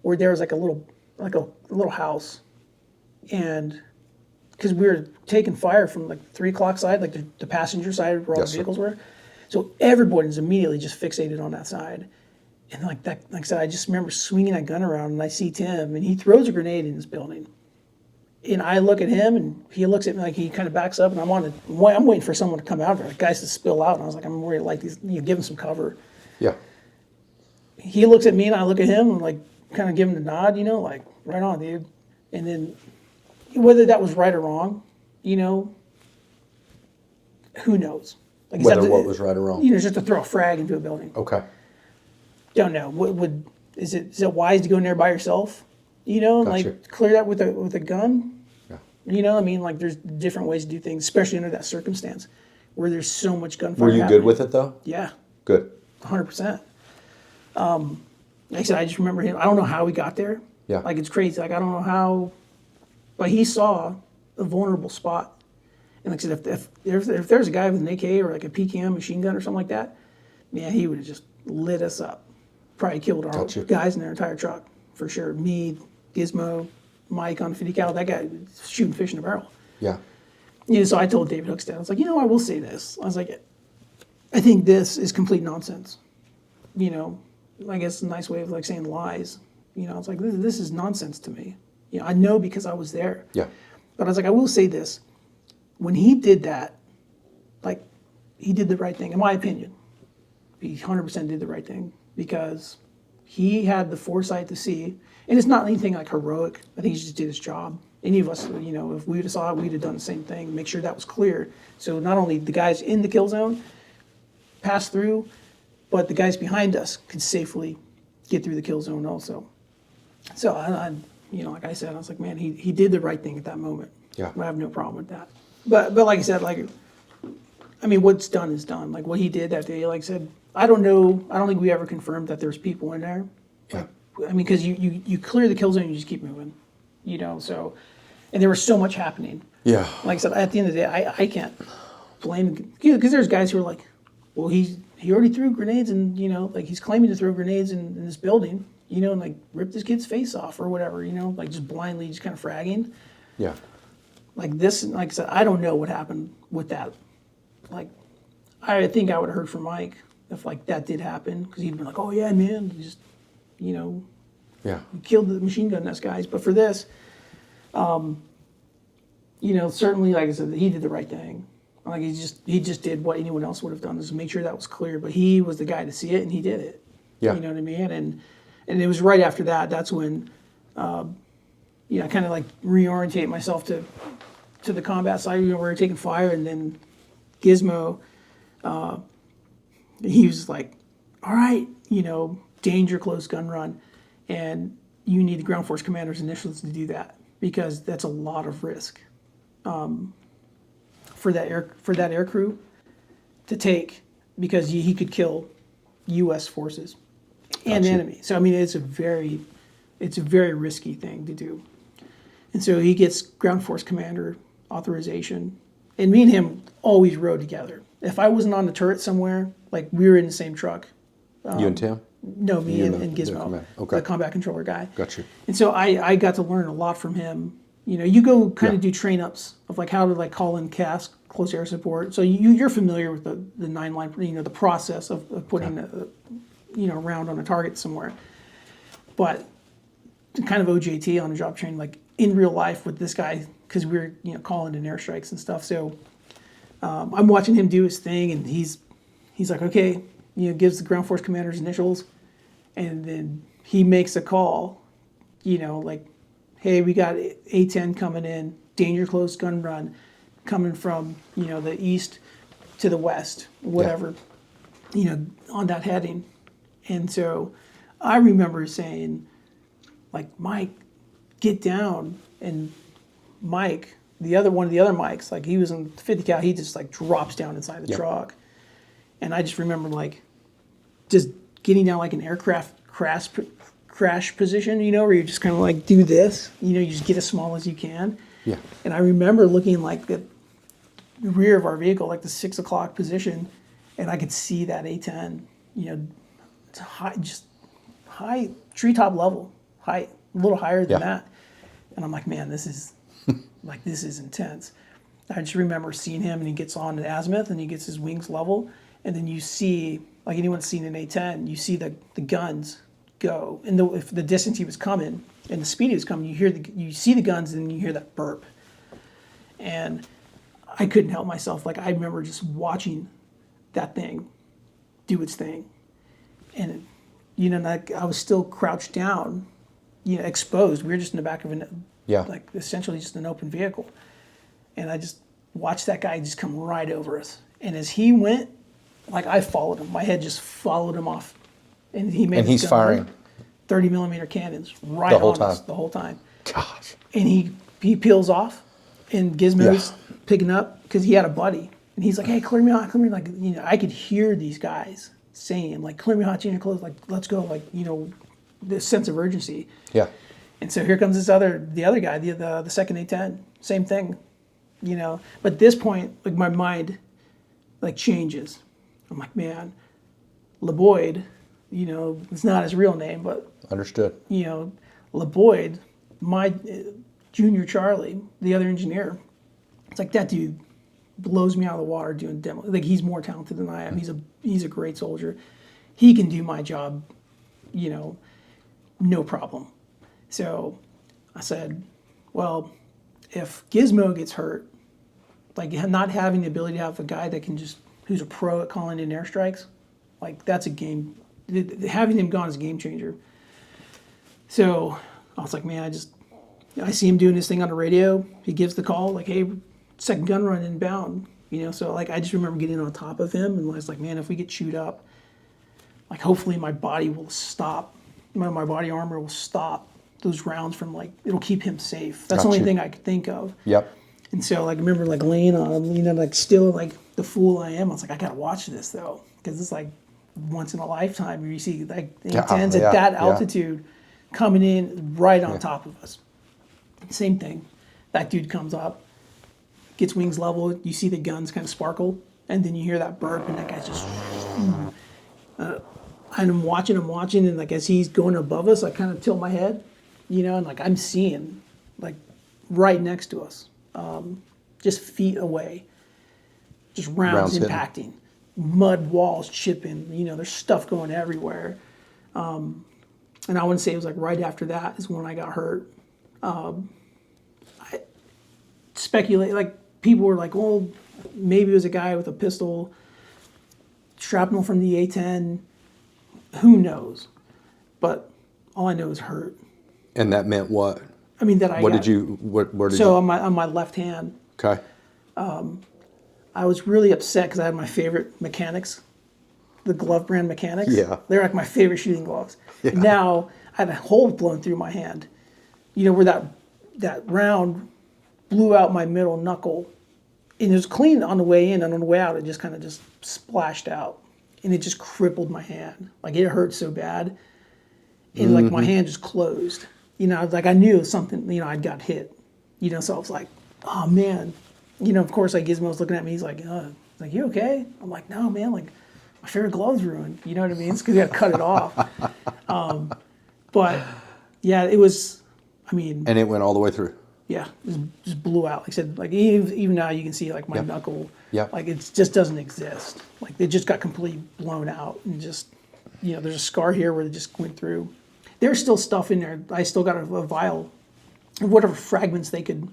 S2: where there was like a little house, and because we were taking fire from like 3 o'clock side, like the passenger side where all the vehicles were. So everybody's immediately just fixated on that side. And like I said, I just remember swinging that gun around, and I see Tim, and he throws a grenade in his building. And I look at him, and he looks at me like he kind of backs up, and I'm waiting for someone to come out there, like guys to spill out. And I was like, I'm worried, like these, give him some cover.
S3: Yeah.
S2: He looks at me, and I look at him, and like kind of give him the nod, like right on, dude. And then whether that was right or wrong, who knows? Like,
S3: Whether what was right or wrong.
S2: Just to throw a frag into a building.
S3: Okay.
S2: Don't know. Is it wise to go in there by yourself? Like clear that with a gun?
S3: Yeah.
S2: Like there's different ways to do things, especially under that circumstance where there's so much gunfire.
S3: Were you
S2: happening.
S3: good with it though?
S2: Yeah.
S3: Good.
S2: 100%. Like I said, I just remember him. I don't know how he got there.
S3: Yeah.
S2: Like it's crazy. Like I don't know how, but he saw a vulnerable spot. And like I said, if there's a guy with an AK or like a PKM machine gun or something like that, man, he would have just lit us up. Probably killed our guys in their entire truck for sure. Me, Gizmo, Mike on 50 cal. That guy was shooting fish in a barrel.
S3: Yeah.
S2: So I told David Hookstead, I was like, I will say this. I was like, I think this is complete nonsense. I guess a nice way of like saying lies. I was like, this is nonsense to me. I know because I was there.
S3: Yeah.
S2: But I was like, I will say this. When he did that, like, he did the right thing, in my opinion. He 100% did the right thing because he had the foresight to see, and it's not anything like heroic. I think he just did his job. Any of us, if we would have saw it, we'd have done the same thing, make sure that was clear. So not only the guys in the kill zone passed through, but the guys behind us could safely get through the kill zone also. So I like I said, I was like, man, he did the right thing at that moment.
S3: Yeah.
S2: I have no problem with that. But like I said, what's done is done. Like what he did that day, like I said, I don't know. I don't think we ever confirmed that there's people in there.
S3: Yeah.
S2: Because you clear the kill zone, you just keep moving. So, and there was so much happening.
S3: Yeah.
S2: Like I said, at the end of the day, I can't blame, because there's guys who are like, well, he already threw grenades, and like he's claiming to throw grenades in this building, and like ripped this kid's face off or whatever, like just blindly just kind of fragging.
S3: Yeah.
S2: Like this, like I said, I don't know what happened with that. Like, I think I would have heard from Mike if like that did happen, because he'd been like, oh yeah, man, just,
S3: Yeah.
S2: we killed the machine gun nest guys. But for this, certainly, like I said, he did the right thing. Like he just did what anyone else would have done, is make sure that was clear. But he was the guy to see it, and he did it.
S3: Yeah.
S2: You know what I mean? And it was right after that. That's when, I kind of like reorientate myself to the combat side. We were taking fire, and then Gizmo, he was like, all right, danger, close gun run, and you need the ground force commander's initials to do that, because that's a lot of risk for that air crew to take, because he could kill U.S. forces and enemy. So I mean, it's a very risky thing to do. And so he gets ground force commander authorization, and me and him always rode together. If I wasn't on the turret somewhere, like we were in the same truck.
S3: You and Tim?
S2: No, me and Gizmo,
S3: okay.
S2: the combat controller guy.
S3: Got you.
S2: And so I got to learn a lot from him. You go kind of do train ups of like how to like call in CAS, close air support. So you're familiar with the 9-line, the process of putting a round on a target somewhere. But kind of OJT on a job training, like in real life with this guy, because we were calling in airstrikes and stuff. So I'm watching him do his thing, and he's like, okay, gives the ground force commander's initials, and then he makes a call, like, hey, we got A-10 coming in, danger close gun run, coming from the east to the west, whatever, on that heading. And so I remember saying, like, Mike, get down. And Mike, one of the other Mikes, like he was in 50 cal, he just like drops down inside the truck. And I just remember like just getting down like an aircraft crash position, where you just kind of like do this, you just get as small as you can.
S3: Yeah.
S2: And I remember looking like the rear of our vehicle, like the 6 o'clock position, and I could see that A-10, it's high, just high treetop level, high, a little higher than that. And I'm like, man, this is intense. I just remember seeing him, and he gets on the azimuth, and he gets his wings level, and then you see, like anyone's seen an A10, you see the guns go, and if the distance he was coming and the speed he was coming, you see the guns, and then you hear that burp, and I couldn't help myself. Like, I remember just watching that thing do its thing, and like I was still crouched down, exposed. We were just in the back of like essentially just an open vehicle, and I just watched that guy just come right over us. And as he went, like, I followed him. My head just followed him off, and he's
S3: firing
S2: 30 millimeter cannons right
S3: the whole
S2: on
S3: time.
S2: us the whole time.
S3: Gosh.
S2: And he peels off, and Gizmo's picking up because he had a buddy, and he's like, "Hey, clear me hot, clear me." Like, I could hear these guys saying, like, "Clear me hot, change your clothes, like, let's go," like, this sense of urgency.
S3: Yeah.
S2: And so here comes the other guy, the second A10, same thing, But at this point, like, my mind, like, changes. I'm like, man, LeBoyd, it's not his real name, but
S3: Understood.
S2: LeBoyd, my junior Charlie, the other engineer, it's like, that dude blows me out of the water doing demo. Like, he's more talented than I am. He's a great soldier. He can do my job, no problem. So I said, well, if Gizmo gets hurt, like, not having the ability to have a guy that can who's a pro at calling in airstrikes, like, that's a game. Having him gone is a game changer. So I was like, man, I see him doing this thing on the radio. He gives the call, like, hey, second gun run inbound. So, like, I just remember getting on top of him, and I was like, man, if we get chewed up, like, hopefully my body will stop. My body armor will stop those rounds from, like, it'll keep him safe. That's the only thing I could think of.
S3: Yep.
S2: And so, like, I remember, like, laying on him, like, still, like, the fool I am. I was like, I gotta watch this, though, because it's like once in a lifetime where you see, like, A10s at that altitude coming in right on top of us. Same thing. That dude comes up, gets wings level, you see the guns kind of sparkle, and then you hear that burp, and that guy's just... and I'm watching, and, like, as he's going above us, I kind of tilt my head, and, like, I'm seeing, like, right next to us, just feet away, just rounds impacting, mud walls chipping, there's stuff going everywhere. And I wouldn't say it was, like, right after that is when I got hurt. I speculate, like, people were like, well, maybe it was a guy with a pistol, shrapnel from the A10, who knows? But all I know is hurt.
S3: And that meant what?
S2: I mean, that I
S3: What
S2: got,
S3: did you, where did
S2: so
S3: you?
S2: on my left hand,
S3: Okay.
S2: I was really upset because I had my favorite mechanics, the glove brand mechanics.
S3: Yeah.
S2: They're like my favorite shooting gloves. Yeah. Now I had a hole blown through my hand, where that round blew out my middle knuckle. And it was clean on the way in, and on the way out, it just kind of just splashed out. And it just crippled my hand. Like, it hurt so bad. And, like, my hand just closed. Like, I knew something, I'd got hit. So I was like, oh, man. Of course, like, Gizmo's looking at me. He's like, you okay? I'm like, no, man, like, my favorite glove's ruined. You know what I mean? It's because you got to cut it off. But, yeah, it was,
S3: And it went all the way through.
S2: Yeah, just blew out. Like I said, like, even now you can see, like, my knuckle.
S3: Yeah.
S2: Like, it just doesn't exist. Like, it just got completely blown out, and just, there's a scar here where it just went through. There's still stuff in there. I still got a vial of whatever fragments they could,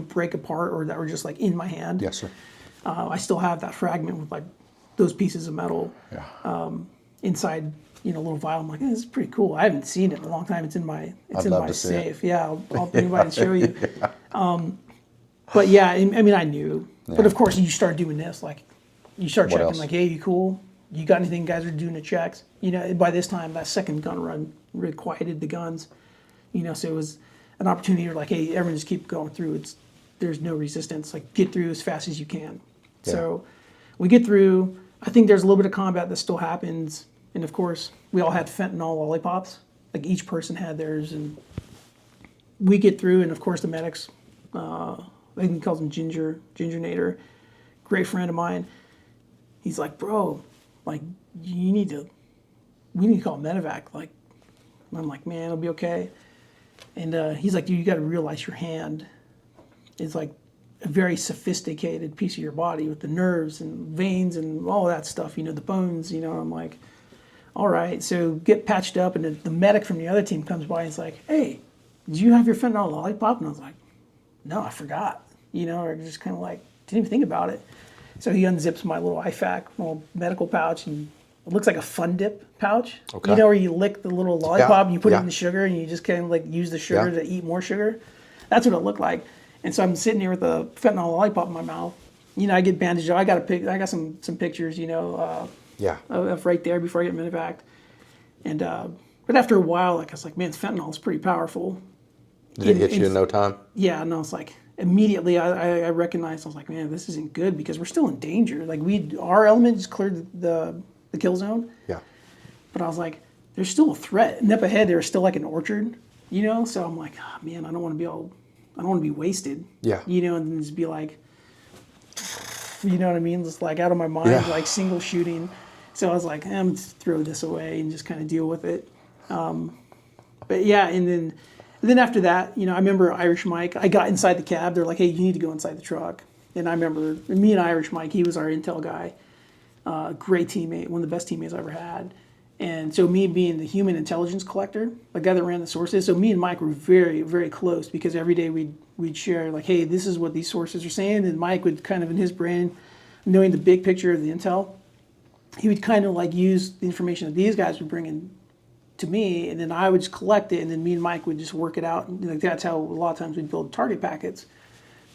S2: break apart or that were just, like, in my hand.
S3: Yes, sir.
S2: I still have that fragment with, like, those pieces of metal inside, a little vial. I'm like, this is pretty cool. I haven't seen it in a long time. It's in my safe. Yeah, I'll bring it by and show you. But yeah, I mean, I knew. Yeah. But of course, you start doing this, like, you start checking, like, hey, you cool? You got anything? Guys are doing the checks. By this time, that second gun run really quieted the guns. So it was an opportunity. Like, hey, everyone just keep going through. There's no resistance. Like, get through as fast as you can. Yeah. So we get through. I think there's a little bit of combat that still happens. And of course, we all had fentanyl lollipops. Like, each person had theirs, and we get through. And of course, the medics, I think he calls him Ginger Nader, great friend of mine. He's like, bro, like, we need to call medevac. Like, and I'm like, man, it'll be okay. And he's like, dude, you got to realize your hand is like a very sophisticated piece of your body with the nerves and veins and all that stuff, the bones, I'm like, all right, so get patched up, and the medic from the other team comes by and is like, hey, did you have your fentanyl lollipop? And I was like, no, I forgot, or just kind of like, didn't even think about it. So he unzips my little IFAC, little medical pouch, and it looks like a Fun Dip pouch.
S3: Okay.
S2: Where you lick the little lollipop and you put it
S3: yeah.
S2: in the sugar and you just kind of like use the sugar to eat more sugar. That's what it looked like. And so I'm sitting here with a fentanyl lollipop in my mouth. I get bandaged up. I got some pictures, of right there before I get medevaced. And but after a while, I was like, man, fentanyl is pretty powerful.
S3: Did it hit you in no time?
S2: Yeah, and I was like, immediately I recognized, I was like, man, this isn't good because we're still in danger. Like our element just cleared the kill zone.
S3: Yeah.
S2: But I was like, there's still a threat. And up ahead, there's still like an orchard, So I'm like, oh, man, I don't want to be wasted.
S3: Yeah.
S2: And just be like, you know what I mean? Just like out of my mind, like single shooting. So I was like, I'm just throw this away and just kind of deal with it. But yeah, and then after that, I remember Irish Mike, I got inside the cab. They're like, hey, you need to go inside the truck. And I remember me and Irish Mike, he was our intel guy. Great teammate, one of the best teammates I ever had. And so me being the human intelligence collector, the guy that ran the sources, so me and Mike were very, very close because every day we'd share like, hey, this is what these sources are saying. And Mike would kind of in his brain, knowing the big picture of the intel, he would kind of like use the information that these guys would bring in to me, and then I would just collect it, and then me and Mike would just work it out. And like that's how a lot of times we'd build target packets.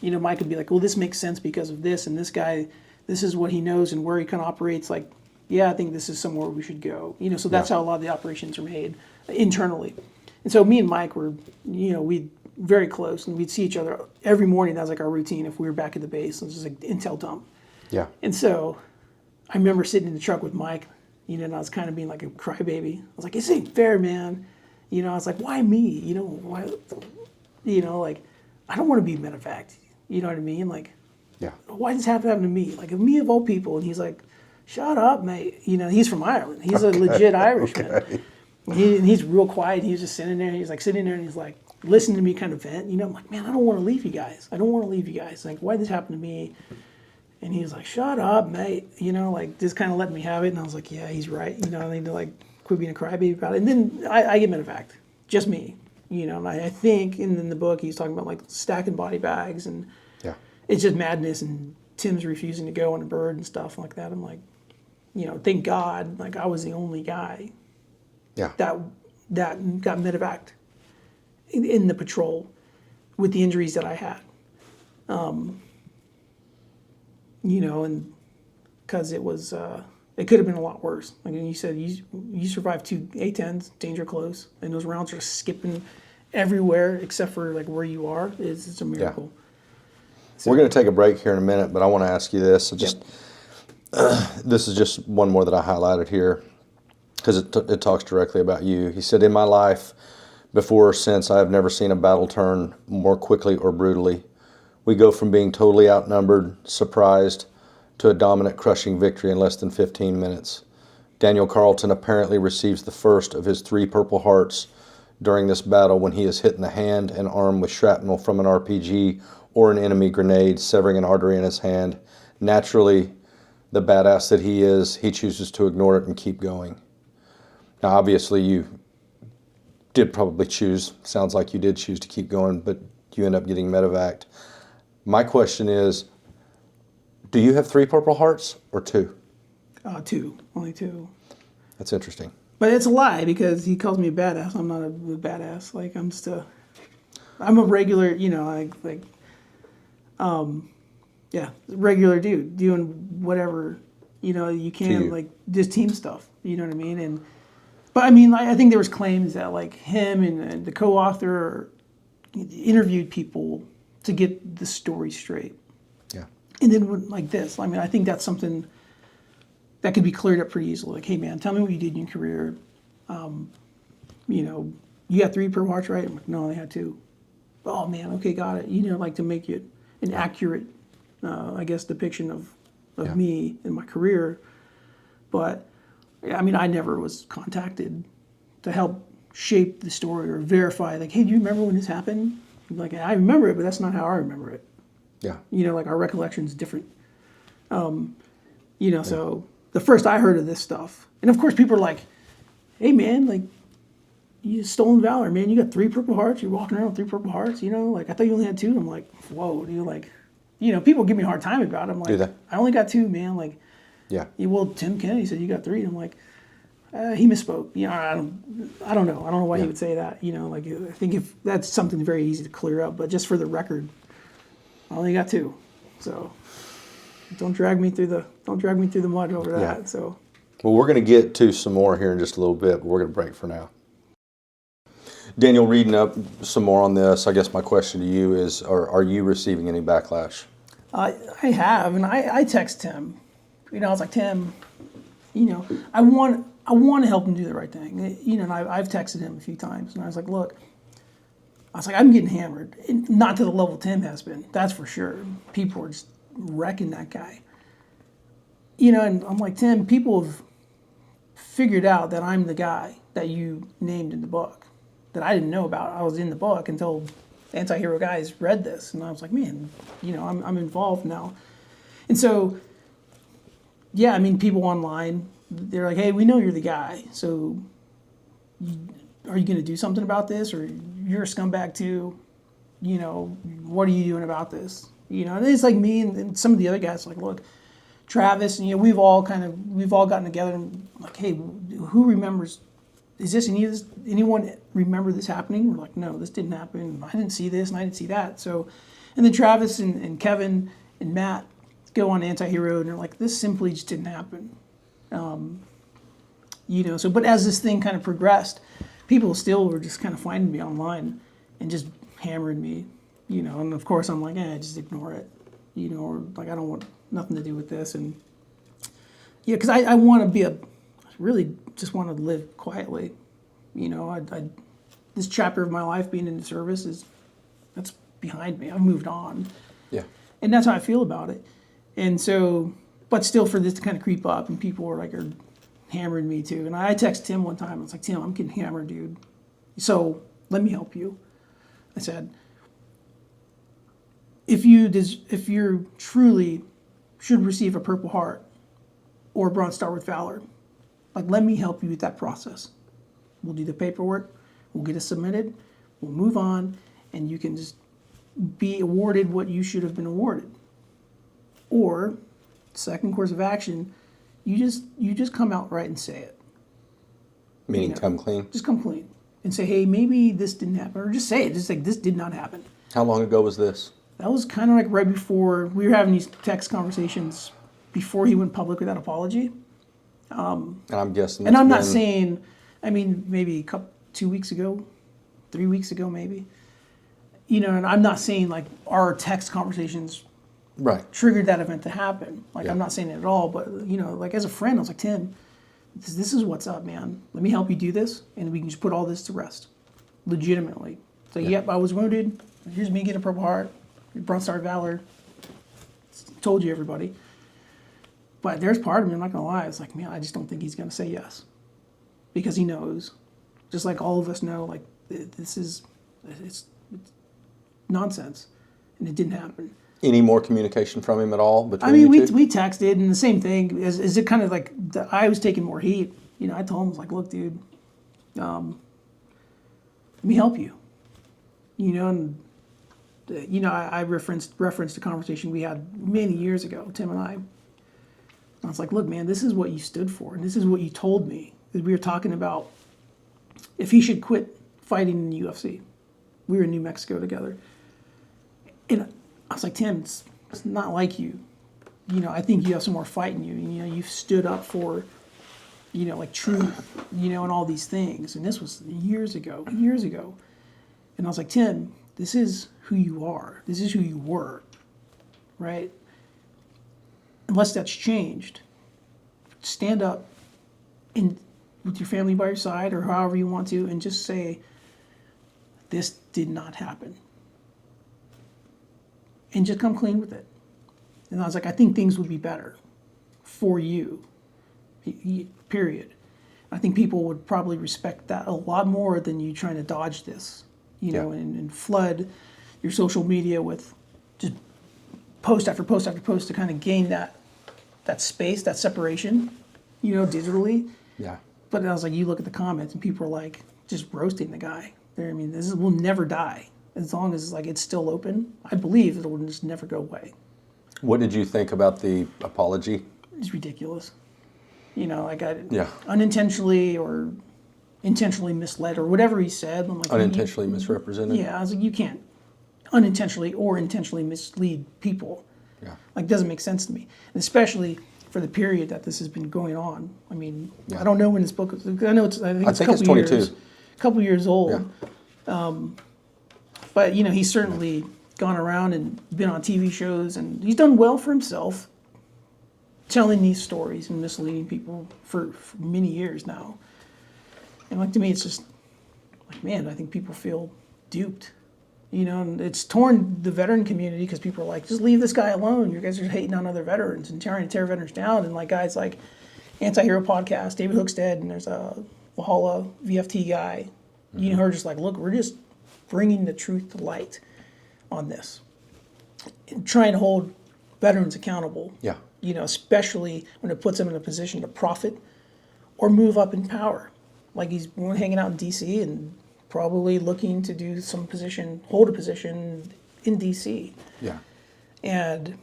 S2: Mike would be like, well, this makes sense because of this, and this guy, this is what he knows and where he kind of operates. Like, yeah, I think this is somewhere we should go. So that's how a lot of the operations are made internally. And so me and Mike were, we'd very close, and we'd see each other every morning. That was like our routine if we were back at the base. It was just like intel dump. Yeah. And so I remember sitting in the truck with Mike, and I was kind of being like a crybaby. I was like, this ain't fair, man. I was like, why me? Why? Like, I don't want to be medevaced. You know what I mean? Like, why does this have to happen to me? Like, me of all people. And he's like, shut up, mate. He's from Ireland. He's a legit Irishman. Okay. And he's real quiet. He's just sitting there. He's like sitting there and he's like listening to me kind of vent. I'm like, man, I don't want to leave you guys. Like, why did this happen to me? And he was like, shut up, mate. Like just kind of let me have it. And I was like, yeah, he's right. I need to like quit being a crybaby about it. And then I get medevaced. Just me. And I think in the book he's talking about like stacking body bags and it's just madness, and Tim's refusing to go on a bird and stuff like that. I'm like, thank God, like I was the only guy that got medevaced in the patrol with the injuries that I had. And because it was, it could have been a lot worse. Like you said, you survived 2 A-10s, danger close, and those rounds are skipping everywhere except for like where you are. It's a miracle.
S3: Yeah. So, we're going to take a break here in a minute, but I want to ask you this. So this is just one more that I highlighted here because it talks directly about you. He said, in my life, before or since, I have never seen a battle turn more quickly or brutally. We go from being totally outnumbered, surprised, to a dominant, crushing victory in less than 15 minutes. Daniel Carlton apparently receives the first of his 3 Purple Hearts during this battle when he is hit in the hand and arm with shrapnel from an RPG or an enemy grenade, severing an artery in his hand. Naturally, the badass that he is, he chooses to ignore it and keep going. Now, obviously, you did probably choose, sounds like you did choose to keep going, but you end up getting medevaced. My question is, do you have 3 Purple Hearts or 2?
S2: 2, only 2.
S3: That's interesting.
S2: But it's a lie because he calls me a badass. I'm not a badass. Like I'm a regular, regular dude doing whatever, you can, like just team stuff. You know what I mean? But I mean, I think there was claims that like him and the co-author interviewed people to get the story straight.
S3: Yeah. And
S2: then like this, I mean, I think that's something that could be cleared up pretty easily. Like, hey man, tell me what you did in your career. You got 3 Purple Hearts, right? I'm like, no, I had 2. Oh man, okay, got it. Like to make it an accurate, I guess, depiction of me in my career. But I mean, I never was contacted to help shape the story or verify. Like, hey, do you remember when this happened? Like, I remember it, but that's not how I remember it.
S3: Yeah.
S2: You know, like our recollection's different. You know, so the first I heard of this stuff, and of course people are like, hey man, like, you stolen valor, man. You got 3 Purple Hearts. You're walking around with 3 Purple Hearts, you know? Like, I thought you only had 2. I'm like, whoa, dude. Like, you know, people give me a hard time about it. I'm like,
S3: Do they?
S2: I only got 2, man. Like,
S3: Yeah.
S2: well, Tim Kennedy said you got 3. And I'm like, he misspoke. You know, I don't know. I don't know why he would say that. You know, like, I think if that's something very easy to clear up. But just for the record, I only got 2. So don't drag me through the mud over that.
S3: Yeah.
S2: So.
S3: Well, we're going to get to some more here in just a little bit, but we're going to break for now. Daniel, reading up some more on this, I guess my question to you is, are you receiving any backlash?
S2: I have, and I text Tim. You know, I was like, Tim, you know, I want to help him do the right thing. You know, and I've texted him a few times, and I was like, look, I'm getting hammered. Not to the level Tim has been, that's for sure. People are just wrecking that guy. You know, and I'm like, Tim, people have figured out that I'm the guy that you named in the book that I didn't know about. I was in the book until Anti-Hero Guys read this, and I was like, man, you know, I'm involved now. And so, yeah, I mean, people online, they're like, hey, we know you're the guy, so are you going to do something about this? Or you're a scumbag too? You know, what are you doing about this? You know, and it's like me and some of the other guys, like, look, Travis, and, you know, we've all gotten together and like, hey, who remembers? Is this anyone remember this happening? We're like, no, this didn't happen. I didn't see this and I didn't see that. So, and then Travis and Kevin and Matt go on Anti-Hero and they're like, this simply just didn't happen. You know, so, but as this thing kind of progressed, people still were just kind of finding me online and just hammering me, you know, and of course I'm like, just ignore it, you know, or like, I don't want nothing to do with this. And yeah, because I want to really just want to live quietly, you know. This chapter of my life being in the service that's behind me. I've moved on.
S3: Yeah.
S2: And that's how I feel about it. And so, but still for this to kind of creep up and people are hammering me too. And I texted Tim one time. I was like, Tim, I'm getting hammered, dude. So let me help you. I said, if you truly should receive a Purple Heart or a Bronze Star with Valor, like, let me help you with that process. We'll do the paperwork. We'll get it submitted. We'll move on, and you can just be awarded what you should have been awarded. Or, second course of action, you just come out right and say it.
S3: Meaning,
S2: You know,
S3: come clean?
S2: Just come clean and say, hey, maybe this didn't happen, or just say it. Just like, this did not happen.
S3: How long ago was this?
S2: That was kind of like right before we were having these text conversations before he went public with that apology.
S3: And I'm guessing.
S2: And I'm not saying, I mean, maybe 2 weeks ago, 3 weeks ago, maybe. You know, and I'm not saying like our text conversations
S3: right
S2: triggered that event to happen. Like,
S3: Yeah.
S2: I'm not saying it at all, but, you know, like as a friend, I was like, Tim, this is what's up, man. Let me help you do this, and we can just put all this to rest. Legitimately. So, yep, I was wounded. Here's me getting a Purple Heart, Bronze Star of Valor. Told you, everybody. But there's part of me, I'm not going to lie, it's like, man, I just don't think he's going to say yes. Because he knows, just like all of us know, like, it's nonsense. And it didn't happen.
S3: Any more communication from him at all between
S2: I mean,
S3: you two?
S2: we texted, and the same thing. Is it kind of like, I was taking more heat. You know, I told him, I was like, look, dude, let me help you. You know, and, you know, I referenced the conversation we had many years ago, Tim and I. I was like, look, man, this is what you stood for, and this is what you told me. We were talking about if he should quit fighting in the UFC. We were in New Mexico together. And I was like, Tim, it's not like you. You know, I think you have some more fight in you. You know, you've stood up for, you know, like truth, you know, and all these things. And this was years ago. And I was like, Tim, this is who you are. This is who you were, right? Unless that's changed, stand up and with your family by your side or however you want to, and just say, this did not happen. And just come clean with it. And I was like, I think things would be better for you, period. I think people would probably respect that a lot more than you trying to dodge this, you know, and flood your social media with just post after post after post to kind of gain that space, that separation, digitally.
S3: Yeah.
S2: But I was like, you look at the comments and people are like just roasting the guy. I mean, will never die as long as like it's still open. I believe it will just never go away.
S3: What did you think about the apology?
S2: It's ridiculous. Like I
S3: Yeah.
S2: unintentionally or intentionally misled or whatever he said. I'm like,
S3: Unintentionally misrepresented?
S2: Yeah, I was like, you can't unintentionally or intentionally mislead people.
S3: Yeah.
S2: Like, doesn't make sense to me, and especially for the period that this has been going on. I mean,
S3: Yeah.
S2: I don't know when this book. I know it's. I think it's a couple
S3: 22.
S2: years. Couple years old.
S3: Yeah.
S2: But he's certainly gone around and been on TV shows, and he's done well for himself, telling these stories and misleading people for many years now. And like to me, it's just like, man, I think people feel duped. And it's torn the veteran community because people are like, just leave this guy alone. You guys are hating on other veterans and trying to tear veterans down. And like guys like Anti-Hero Podcast, David Hookstead, and there's a Valhalla VFT guy, who are just like, look, we're just bringing the truth to light on this and trying to hold veterans accountable.
S3: Yeah.
S2: Especially when it puts them in a position to profit or move up in power. Like he's hanging out in DC and probably looking to do hold a position in DC.
S3: Yeah.
S2: And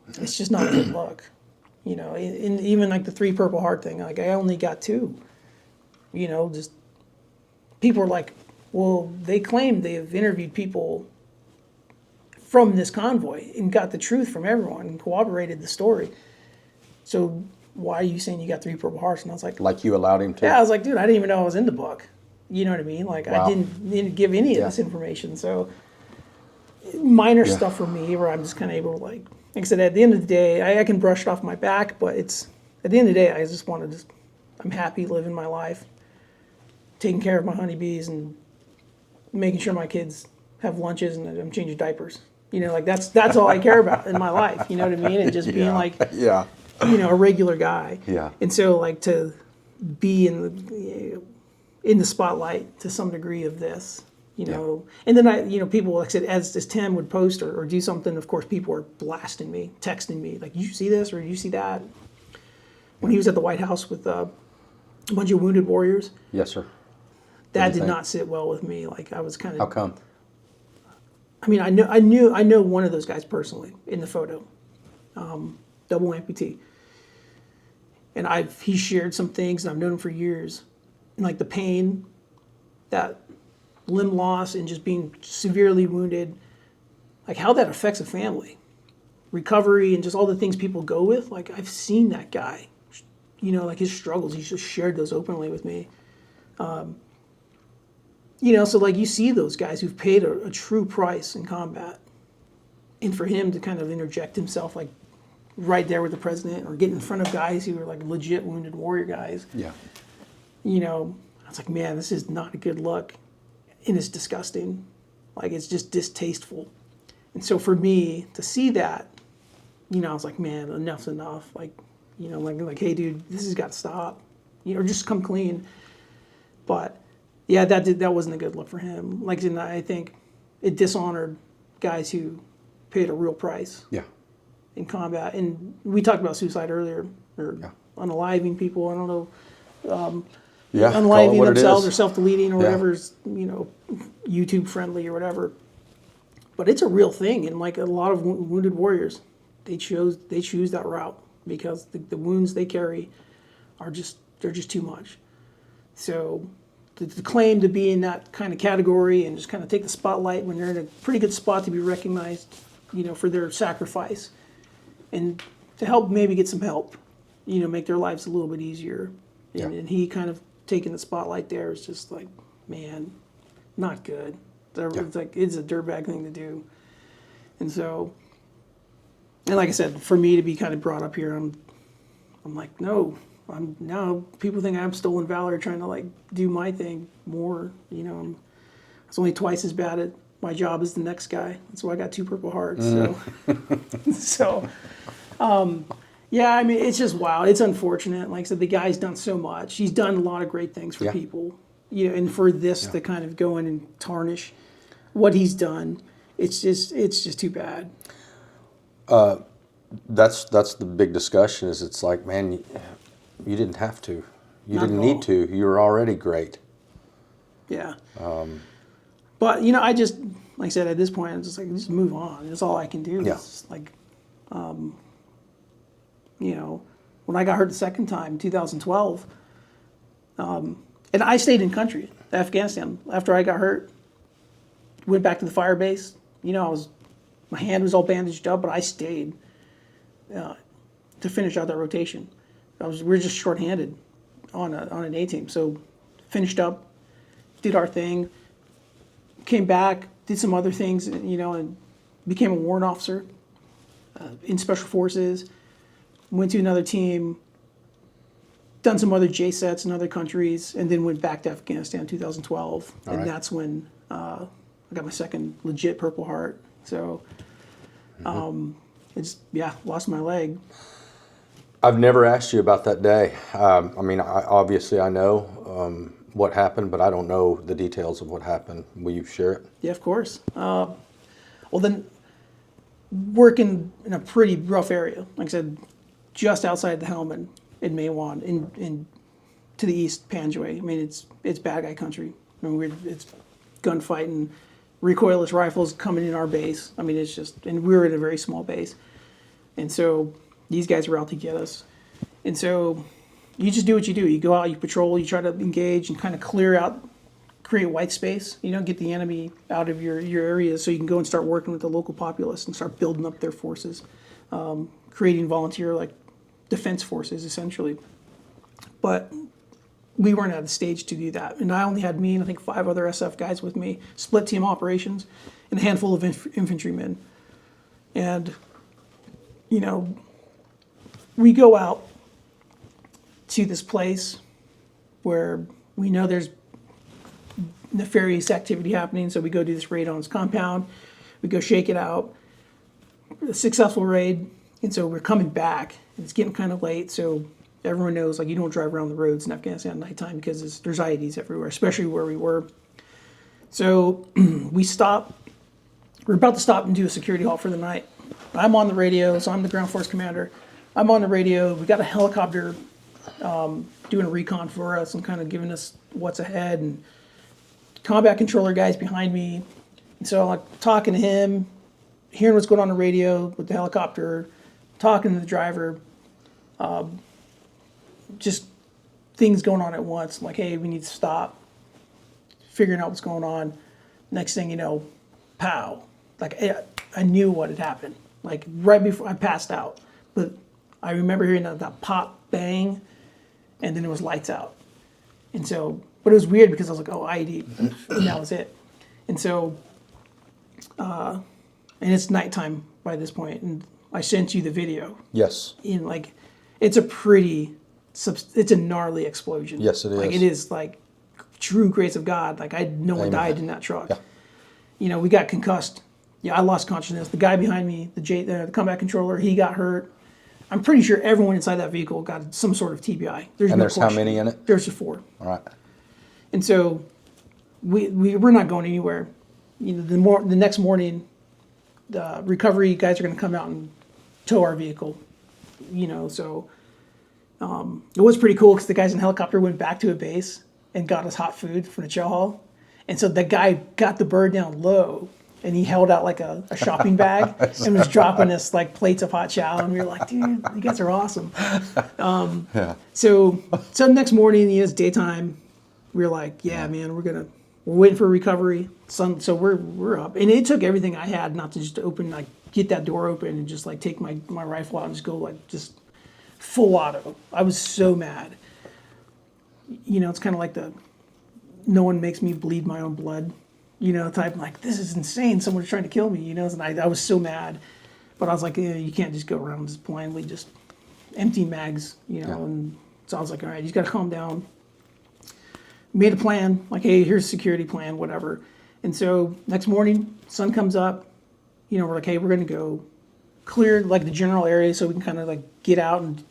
S2: it's just not a good look. Even like the 3 Purple Heart thing, like I only got 2. Just people are like, well, they claim they have interviewed people from this convoy and got the truth from everyone and corroborated the story. So why are you saying you got 3 Purple Hearts? And I was like
S3: You allowed him to?
S2: yeah, I was like, dude, I didn't even know I was in the book. You know what I mean? Like,
S3: Wow.
S2: I didn't give any of this information. So, minor stuff for me where I'm just kind of able to, like I said, at the end of the day, I can brush it off my back, but at the end of the day, I just want to I'm happy living my life, taking care of my honeybees and making sure my kids have lunches and I'm changing diapers. Like that's all I care about in my life. You know what I mean? And just being like,
S3: Yeah.
S2: a regular guy.
S3: Yeah.
S2: And so like to be in the spotlight to some degree of this, and then people, like I said, as Tim would post or do something, of course, people are blasting me, texting me, like, you see this or you see that? When he was at the White House with a bunch of wounded warriors,
S3: Yes, sir.
S2: that did not sit well with me. Like I was kind of.
S3: How come?
S2: I mean, I know one of those guys personally in the photo, double amputee, and he shared some things, and I've known him for years, and like the pain, that limb loss, and just being severely wounded, like how that affects a family, recovery, and just all the things people go with. Like I've seen that guy, like his struggles. He's just shared those openly with me. So like you see those guys who've paid a true price in combat, and for him to kind of interject himself like right there with the president or get in front of guys who are like legit wounded warrior guys.
S3: Yeah.
S2: I was like, man, this is not a good look, and it's disgusting. Like it's just distasteful. And so for me to see that, I was like, man, enough's enough. Like, like, hey, dude, this has got to stop. Or just come clean. But yeah, that wasn't a good look for him. Like, and I think it dishonored guys who paid a real price
S3: Yeah.
S2: in combat. And we talked about suicide earlier, or unaliving people. I don't know,
S3: Yeah. Call it
S2: unaliving
S3: what it
S2: themselves
S3: is.
S2: or self-deleting or whatever's YouTube friendly or whatever. But it's a real thing, and like a lot of wounded warriors, they choose that route because the wounds they carry they're just too much. So the claim to be in that kind of category and just kind of take the spotlight when they're in a pretty good spot to be recognized, for their sacrifice, and to help maybe get some help, make their lives a little bit easier. And he kind of taking the spotlight there is just like, man, not good. It's like it's a dirtbag thing to do. And so, and like I said, for me to be kind of brought up here, I'm like, no. Now people think I'm stolen valor, trying to like do my thing more. It's only twice as bad at my job as the next guy. That's why I got 2 Purple Hearts. So, yeah, I mean, it's just wild. It's unfortunate. Like I said, the guy's done so much. He's done a lot of great things for people. And for this to kind of go in and tarnish what he's done, it's just too bad.
S3: That's the big discussion. Is it's like, man, you didn't have to. You
S2: Not
S3: didn't
S2: at
S3: need
S2: all.
S3: to. You were already great.
S2: Yeah. But you know, I just, like I said, at this point, I'm just like, just move on. That's all I can do.
S3: Yeah.
S2: It's just like, you know, when I got hurt the second time, 2012, and I stayed in country, Afghanistan. After I got hurt, went back to the fire base. You know, my hand was all bandaged up, but I stayed to finish out that rotation. We were just shorthanded on an A team, so finished up, did our thing, came back, did some other things, you know, and became a warrant officer in Special Forces. Went to another team, done some other JSETs in other countries, and then went back to Afghanistan in 2012.
S3: All
S2: and
S3: right.
S2: that's when I got my second legit Purple Heart. So, it's, lost my leg.
S3: I've never asked you about that day. I mean, obviously I know what happened, but I don't know the details of what happened. Will you share it?
S2: Yeah, of course. Well, then, working in a pretty rough area, like I said, just outside the Helmand in Maywan, in to the east, Panjwai. I mean, it's bad guy country. I mean, it's gunfighting, recoilless rifles coming in our base. I mean, it's just, and we were in a very small base, and so these guys were out to get us, and so you just do what you do. You go out, you patrol, you try to engage and kind of clear out, create white space. You know, get the enemy out of your area so you can go and start working with the local populace and start building up their forces, creating volunteer like defense forces essentially. But we weren't at the stage to do that, and I only had me and I think 5 other SF guys with me, split team operations, and a handful of infantrymen. And you know, we go out to this place where we know there's nefarious activity happening, so we go do this raid on his compound. We go shake it out. A successful raid, and so we're coming back. And it's getting kind of late, so everyone knows like you don't drive around the roads in Afghanistan at nighttime because there's IEDs everywhere, especially where we were. So we stop. We're about to stop and do a security halt for the night. I'm on the radio, so I'm the ground force commander. I'm on the radio. We got a helicopter doing a recon for us and kind of giving us what's ahead, and combat controller guys behind me. And so I'm like, talking to him, hearing what's going on the radio with the helicopter, talking to the driver, just things going on at once. I'm like, hey, we need to stop, figuring out what's going on. Next thing you know, pow. Like, I knew what had happened. Like, right before I passed out. But I remember hearing that pop, bang, and then it was lights out. And so, but it was weird because I was like, oh, IED, and that was it. And so, and it's nighttime by this point, and I sent you the video.
S3: Yes.
S2: In like, it's a gnarly explosion.
S3: Yes, it is.
S2: Like, it is like true grace of God. Like, no one
S3: Amen.
S2: died in that truck.
S3: Yeah.
S2: You know, we got concussed. Yeah, I lost consciousness. The guy behind me, the combat controller, he got hurt. I'm pretty sure everyone inside that vehicle got some sort of TBI. There's
S3: And
S2: no
S3: there's
S2: question.
S3: how many in it?
S2: There's 4.
S3: All right.
S2: And so we're not going anywhere. You know, the next morning, the recovery guys are going to come out and tow our vehicle. You know, so it was pretty cool because the guys in the helicopter went back to a base and got us hot food from the chow hall. And so the guy got the bird down low, and he held out like a shopping bag and was dropping us like plates of hot chow, and we were like, dude, you guys are awesome.
S3: Yeah.
S2: So next morning, you know, it's daytime. We were like, yeah, man, we're waiting for recovery. So we're up, and it took everything I had not to just get that door open and just like take my rifle out and just go like just full auto. I was so mad. You know, it's kind of like no one makes me bleed my own blood, you know, type. Like, this is insane. Someone's trying to kill me, you know. And I was so mad, but I was like, yeah, you can't just go around just blindly just empty mags, you know.
S3: Yeah.
S2: And so I was like, all right, you just got to calm down. Made a plan, like, hey, here's a security plan, whatever. And so next morning, sun comes up, you know, we're like, hey, we're going to go clear like the general area so we can kind of like get out and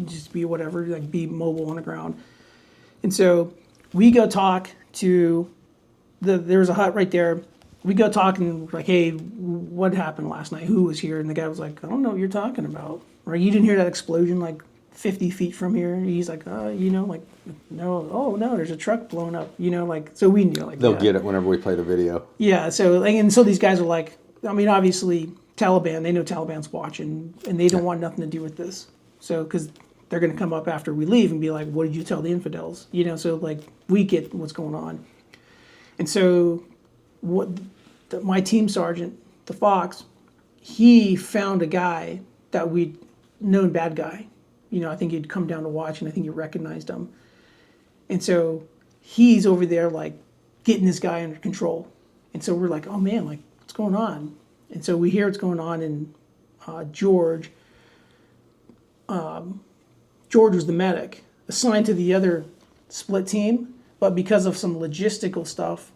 S2: just be whatever, like be mobile on the ground. And so we go talk to there was a hut right there. we go talking like, hey, what happened last night? Who was here? And the guy was like, I don't know what you're talking about. Right? You didn't hear that explosion like 50 feet from here? He's like, like, no, oh no, there's a truck blown up. Like, so we knew like
S3: They'll
S2: yeah.
S3: get it whenever we play the video.
S2: Yeah. So and so these guys are like, I mean, obviously Taliban, they know Taliban's watching, and they don't want nothing to do with this. So because they're going to come up after we leave and be like, what did you tell the infidels? So like we get what's going on. And so my team sergeant, the Fox, he found a guy that we'd known, bad guy. I think he'd come down to watch, and I think he recognized him. And so he's over there like getting this guy under control. And so we're like, oh man, like what's going on? And so we hear what's going on, and George was the medic assigned to the other split team, but because of some logistical stuff,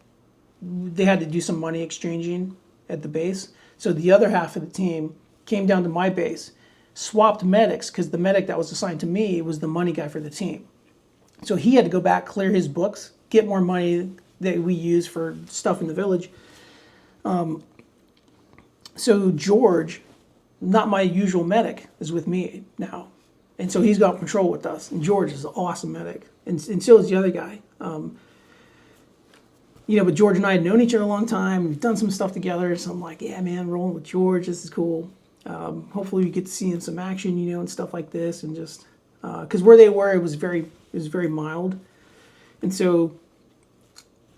S2: they had to do some money exchanging at the base. So the other half of the team came down to my base, swapped medics, because the medic that was assigned to me was the money guy for the team. So he had to go back, clear his books, get more money that we use for stuff in the village. So George, not my usual medic, is with me now. And so he's got control with us. And George is an awesome medic. And so is the other guy. But George and I had known each other a long time. We've done some stuff together. So I'm like, yeah, man, rolling with George. This is cool. Hopefully we get to see in some action, and stuff like this. And just, because where they were, it was very mild. And so,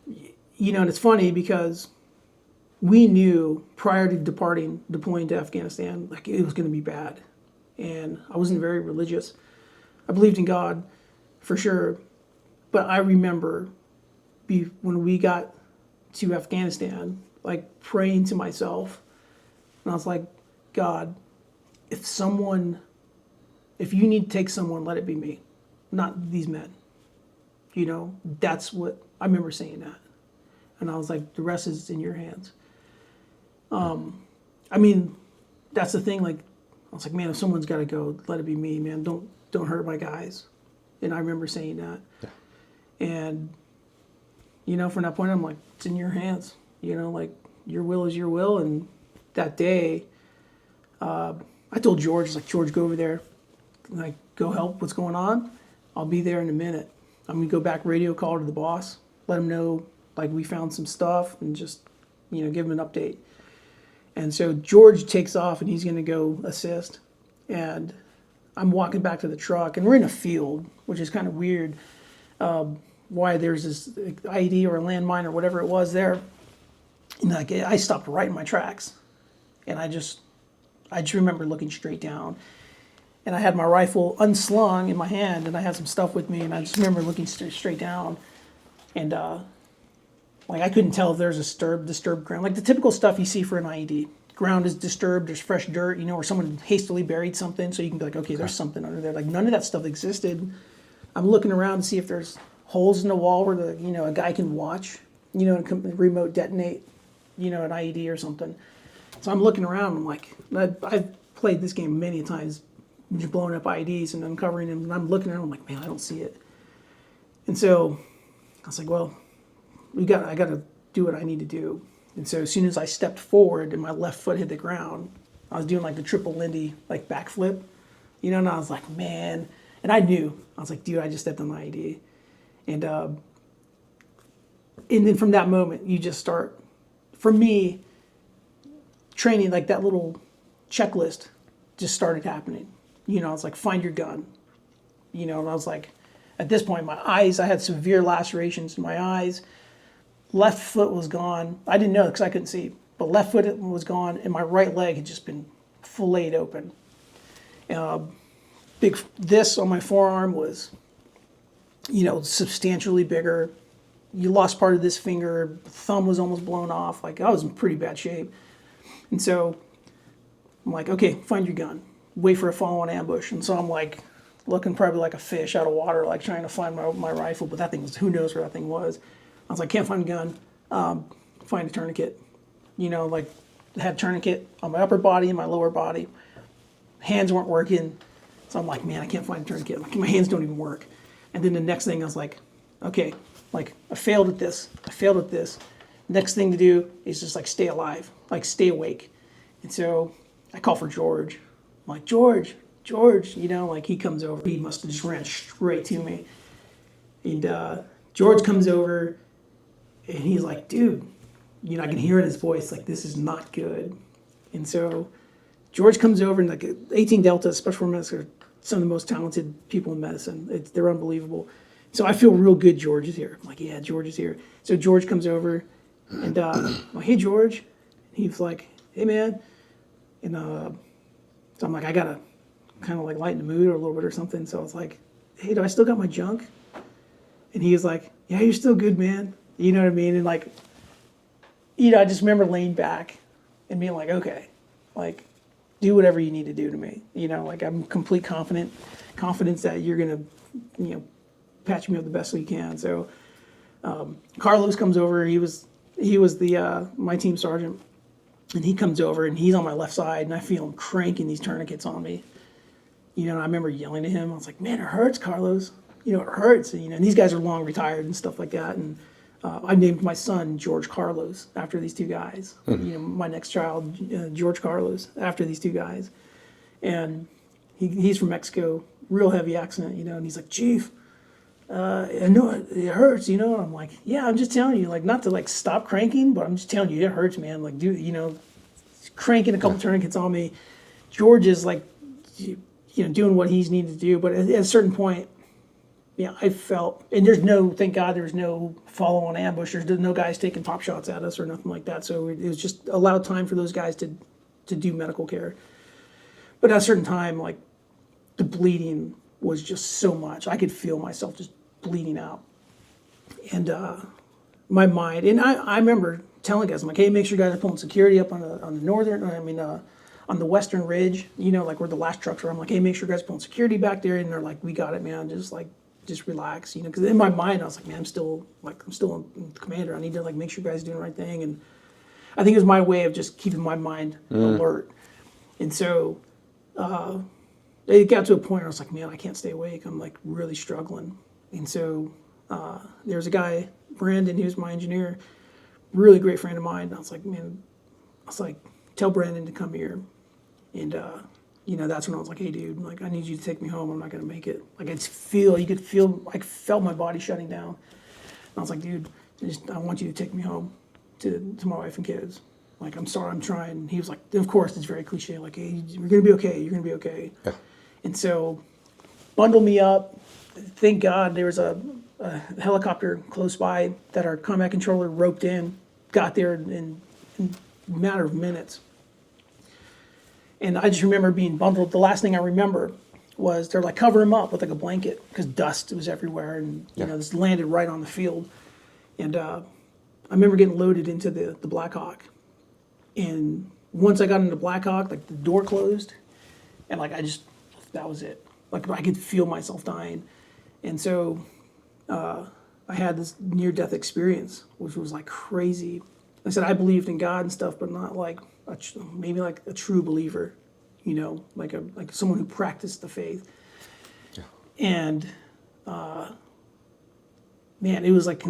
S2: and it's funny because we knew prior to deploying to Afghanistan, like it was going to be bad. And I wasn't very religious. I believed in God for sure. But I remember when we got to Afghanistan, like praying to myself, and I was like, God, if you need to take someone, let it be me, not these men. That's what I remember saying that. And I was like, the rest is in your hands. I mean, that's the thing. Like, I was like, man, if someone's got to go, let it be me, man. Don't hurt my guys. And I remember saying that. Yeah. And, from that point, I'm like, it's in your hands. Like, your will is your will. And that day, I told George, I was like, George, go over there. Like, go help what's going on. I'll be there in a minute. I'm going to go back radio call to the boss, let him know, like, we found some stuff, and just, give him an update. And so George takes off, and he's going to go assist. And I'm walking back to the truck, and we're in a field, which is kind of weird. Why there's this IED or a landmine or whatever it was there. And like, I stopped right in my tracks. And I just remember looking straight down. And I had my rifle unslung in my hand, and I had some stuff with me, and I just remember looking straight down. And like, I couldn't tell if there's a disturbed ground. Like the typical stuff you see for an IED. Ground is disturbed, there's fresh dirt, or someone hastily buried something, so you can be like, okay, there's something under there. Like, none of that stuff existed. I'm looking around to see if there's holes in the wall where a guy can watch, and remote detonate, an IED or something. So I'm looking around, I'm like, I've played this game many times, just blowing up IEDs and uncovering them, and I'm looking around, I'm like, man, I don't see it. And so I was like, well, I got to do what I need to do. And so as soon as I stepped forward and my left foot hit the ground, I was doing like the triple Lindy, like backflip, and I was like, man, and I knew, I was like, dude, I just stepped on my IED. And then from that moment, you just start, for me, training, like that little checklist just started happening. I was like, find your gun. And I was like, at this point, my eyes, I had severe lacerations in my eyes. Left foot was gone. I didn't know because I couldn't see, but left foot was gone, and my right leg had just been filleted open. This on my forearm was, substantially bigger. You lost part of this finger. Thumb was almost blown off. Like, I was in pretty bad shape. And so I'm like, okay, find your gun. Wait for a follow-on ambush. And so I'm like looking probably like a fish out of water, like trying to find my rifle, but that thing was, who knows where that thing was. I was like, can't find a gun. Find a tourniquet. Like, I had a tourniquet on my upper body and my lower body. Hands weren't working. So I'm like, man, I can't find a tourniquet. Like, my hands don't even work. And then the next thing I was like, okay, like, I failed at this. next thing to do is just like stay alive, like stay awake. And so I call for George. I'm like, George, like he comes over. He must have just ran straight to me. And George comes over and he's like, dude, I can hear in his voice, like, this is not good. And so George comes over and like 18 Delta Special Forces medics are some of the most talented people in medicine. They're unbelievable. So I feel real good George is here. I'm like, yeah, George is here. So George comes over and I'm like, hey, George. And he's like, hey, man. And so I'm like, I got to kind of like lighten the mood or a little bit or something. So I was like, hey, do I still got my junk? And he was like, yeah, you're still good, man. You know what I mean? And like, I just remember laying back and being like, okay, like, do whatever you need to do to me. Like I'm complete confidence that you're going to, patch me up the best you can. So Carlos comes over. He was the my team sergeant, and he comes over and he's on my left side, and I feel him cranking these tourniquets on me. And I remember yelling at him. I was like, "Man, it hurts, Carlos. It hurts." And these guys are long retired and stuff like that. And I named my son George Carlos after these two guys. My next child, George Carlos, after these two guys. And he's from Mexico, real heavy accent, and he's like, Chief, I know it hurts, and I'm like, yeah, I'm just telling you, like, not to like stop cranking, but I'm just telling you it hurts, man. Like, dude, cranking a couple tourniquets on me. George is like, doing what he's needed to do, but at a certain point, I felt, and thank God there's no follow-on ambush. There's no guys taking pop shots at us or nothing like that. So it was just allowed time for those guys to do medical care. But at a certain time, like, the bleeding was just so much. I could feel myself just bleeding out. And my mind, and I remember telling guys, I'm like, hey, make sure you guys are pulling security up on the western ridge, like where the last trucks were. I'm like, hey, make sure you guys are pulling security back there. And they're like, we got it, man. Just relax, because in my mind I was like, man, I'm still a commander. I need to like make sure you guys are doing the right thing. And I think it was my way of just keeping my mind alert. And so it got to a point where I was like, man, I can't stay awake. I'm like really struggling. And so there's a guy, Brandon, who's my engineer, really great friend of mine. And I was like, tell Brandon to come here. And that's when I was like, hey, dude, like, I need you to take me home. I'm not going to make it. Like, I felt my body shutting down. And I was like, dude, I want you to take me home to my wife and kids. Like, I'm sorry, I'm trying. And he was like, of course, it's very cliche. Like, hey, you're going to be okay. You're going to be okay. Yeah. And so, bundled me up. Thank God there was a helicopter close by that our combat controller roped in, got there in a matter of minutes. And I just remember being bundled. The last thing I remember was they're like, cover him up with like a blanket because dust was everywhere, and this landed right on the field. And I remember getting loaded into the Black Hawk. And once I got into Black Hawk, like the door closed, and like that was it. Like I could feel myself dying. And so I had this near-death experience, which was like crazy. I said I believed in God and stuff, but not like maybe like a true believer, like someone who practiced the faith. Yeah. And man, it was like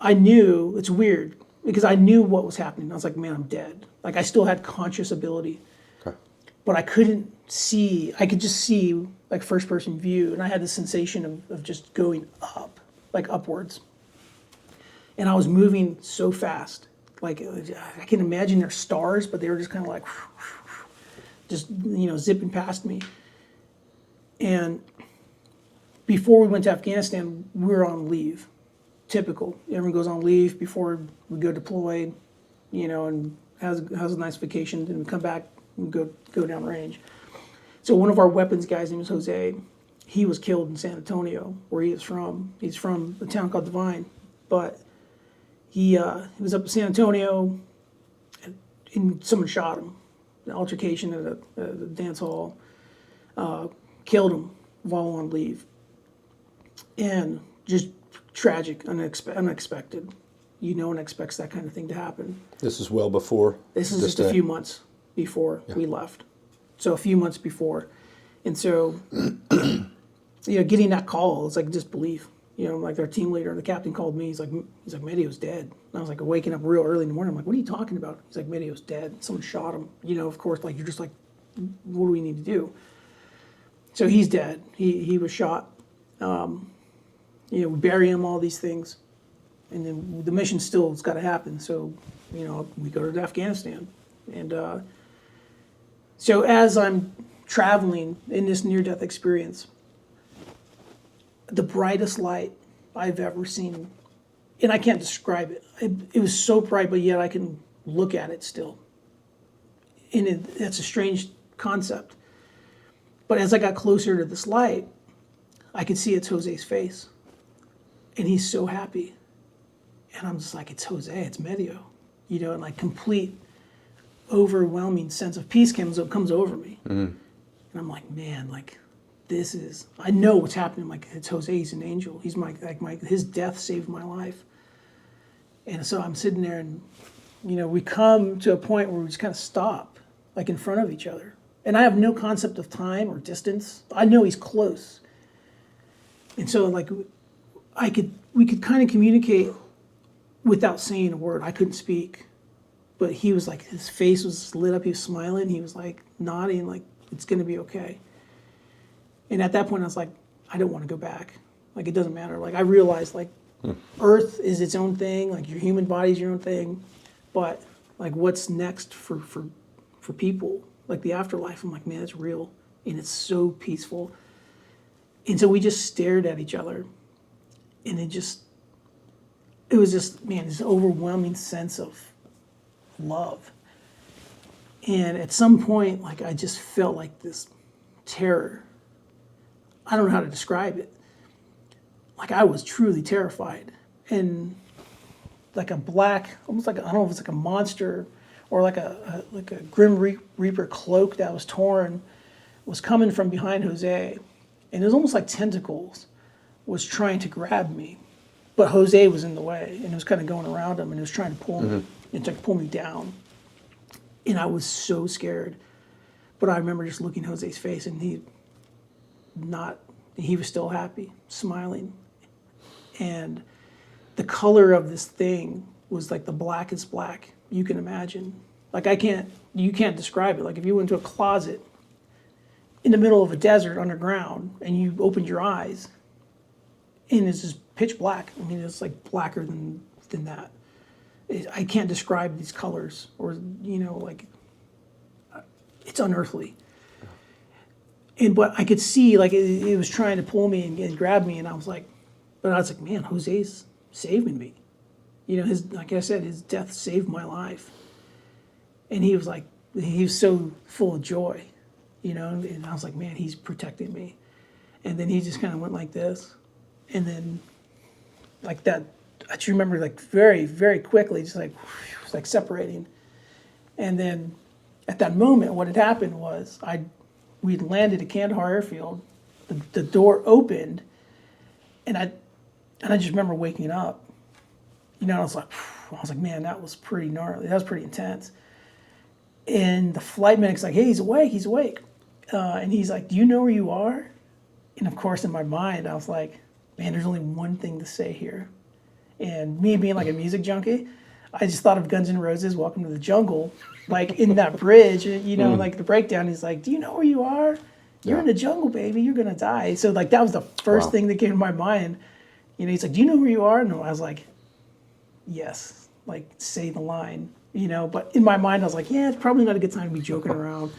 S2: I knew, it's weird because I knew what was happening. I was like, man, I'm dead. Like I still had conscious ability, okay, but I couldn't see. I could just see like first person view, and I had the sensation of just going up, like upwards. And I was moving so fast. Like, I can imagine they're stars, but they were just kind of like, just, zipping past me. And before we went to Afghanistan, we were on leave. Typical. Everyone goes on leave before we go deploy, and has a nice vacation, and we come back and go down range. So one of our weapons guys, name was Jose. He was killed in San Antonio, where he is from. He's from a town called Divine, but he was up in San Antonio, and someone shot him. An altercation at a dance hall, killed him while on leave. And just tragic, unexpected. No one expects that kind of thing to happen.
S3: This is well before?
S2: This is just a few months before we left. So a few months before. And so, getting that call, it's like disbelief. You know, like our team leader, the captain called me. He's like, Medio's dead. And I was like waking up real early in the morning. I'm like, what are you talking about? He's like, Medio's dead. Someone shot him. You know, of course, like you're just like, what do we need to do? So he's dead. He was shot. You know, we bury him, all these things. And then the mission still has got to happen. So, you know, we go to Afghanistan. And so as I'm traveling in this near-death experience, the brightest light I've ever seen, and I can't describe it. It was so bright, but yet I can look at it still. And that's a strange concept. But as I got closer to this light, I could see it's Jose's face. And he's so happy. And I'm just like, it's Jose, it's Medio. You know, and like complete, overwhelming sense of peace comes over me. Mm-hmm. And I'm like, man, like, this is, I know what's happening. Like, it's Jose, he's an angel. He's his death saved my life. And so I'm sitting there and, you know, we come to a point where we just kind of stop, like in front of each other. And I have no concept of time or distance. I know he's close. And so like, we could kind of communicate without saying a word. I couldn't speak, but he was like, his face was lit up. He was smiling. He was like nodding, like it's going to be okay. And at that point I was like, I don't want to go back. Like, it doesn't matter. Like, I realized like Earth is its own thing. Like, your human body's your own thing. But like, what's next for people? Like the afterlife, I'm like, man, it's real. And it's so peaceful. And so we just stared at each other. And it was just, man, this overwhelming sense of love. And at some point, like, I just felt like this terror. I don't know how to describe it. Like, I was truly terrified. And like a black, almost like, I don't know if it's like a monster or like a Grim Reaper cloak that was torn, was coming from behind Jose. And it was almost like tentacles was trying to grab me. But Jose was in the way, and it was kind of going around him, and it was trying to pull me, and to pull me down. And I was so scared. But I remember just looking at Jose's face, and he was still happy, smiling. And the color of this thing was like the blackest black you can imagine. Like, you can't describe it. Like, if you went to a closet in the middle of a desert underground, and you opened your eyes, and it's just pitch black. I mean, it's like blacker than that. I can't describe these colors, or, you know, like, it's unearthly. But I could see, like, it was trying to pull me and grab me, and I was like, man, Jose's saving me. You know, like I said, his death saved my life. And he was so full of joy, you know, and I was like, man, he's protecting me. And then he just kind of went like this. And then, like that, I just remember, like, very, very quickly, just like, it was like separating. And then at that moment, what had happened was we'd landed at Kandahar Airfield. The door opened, and I just remember waking up. You know, I was like, man, that was pretty gnarly. That was pretty intense. And the flight medic's like, hey, he's awake. And he's like, do you know where you are? And of course, in my mind, I was like, man, there's only one thing to say here. And me being like a music junkie, I just thought of Guns N' Roses, Welcome to the Jungle. Like, in that bridge, you know, like the breakdown, he's like, do you know where you are? You're in the jungle, baby. You're going to die. So, like, that was the first thing that came to my mind. You know, he's like, do you know where you are? And I was like, yes. Like, say the line, you know. But in my mind, I was like, yeah, it's probably not a good time to be joking around.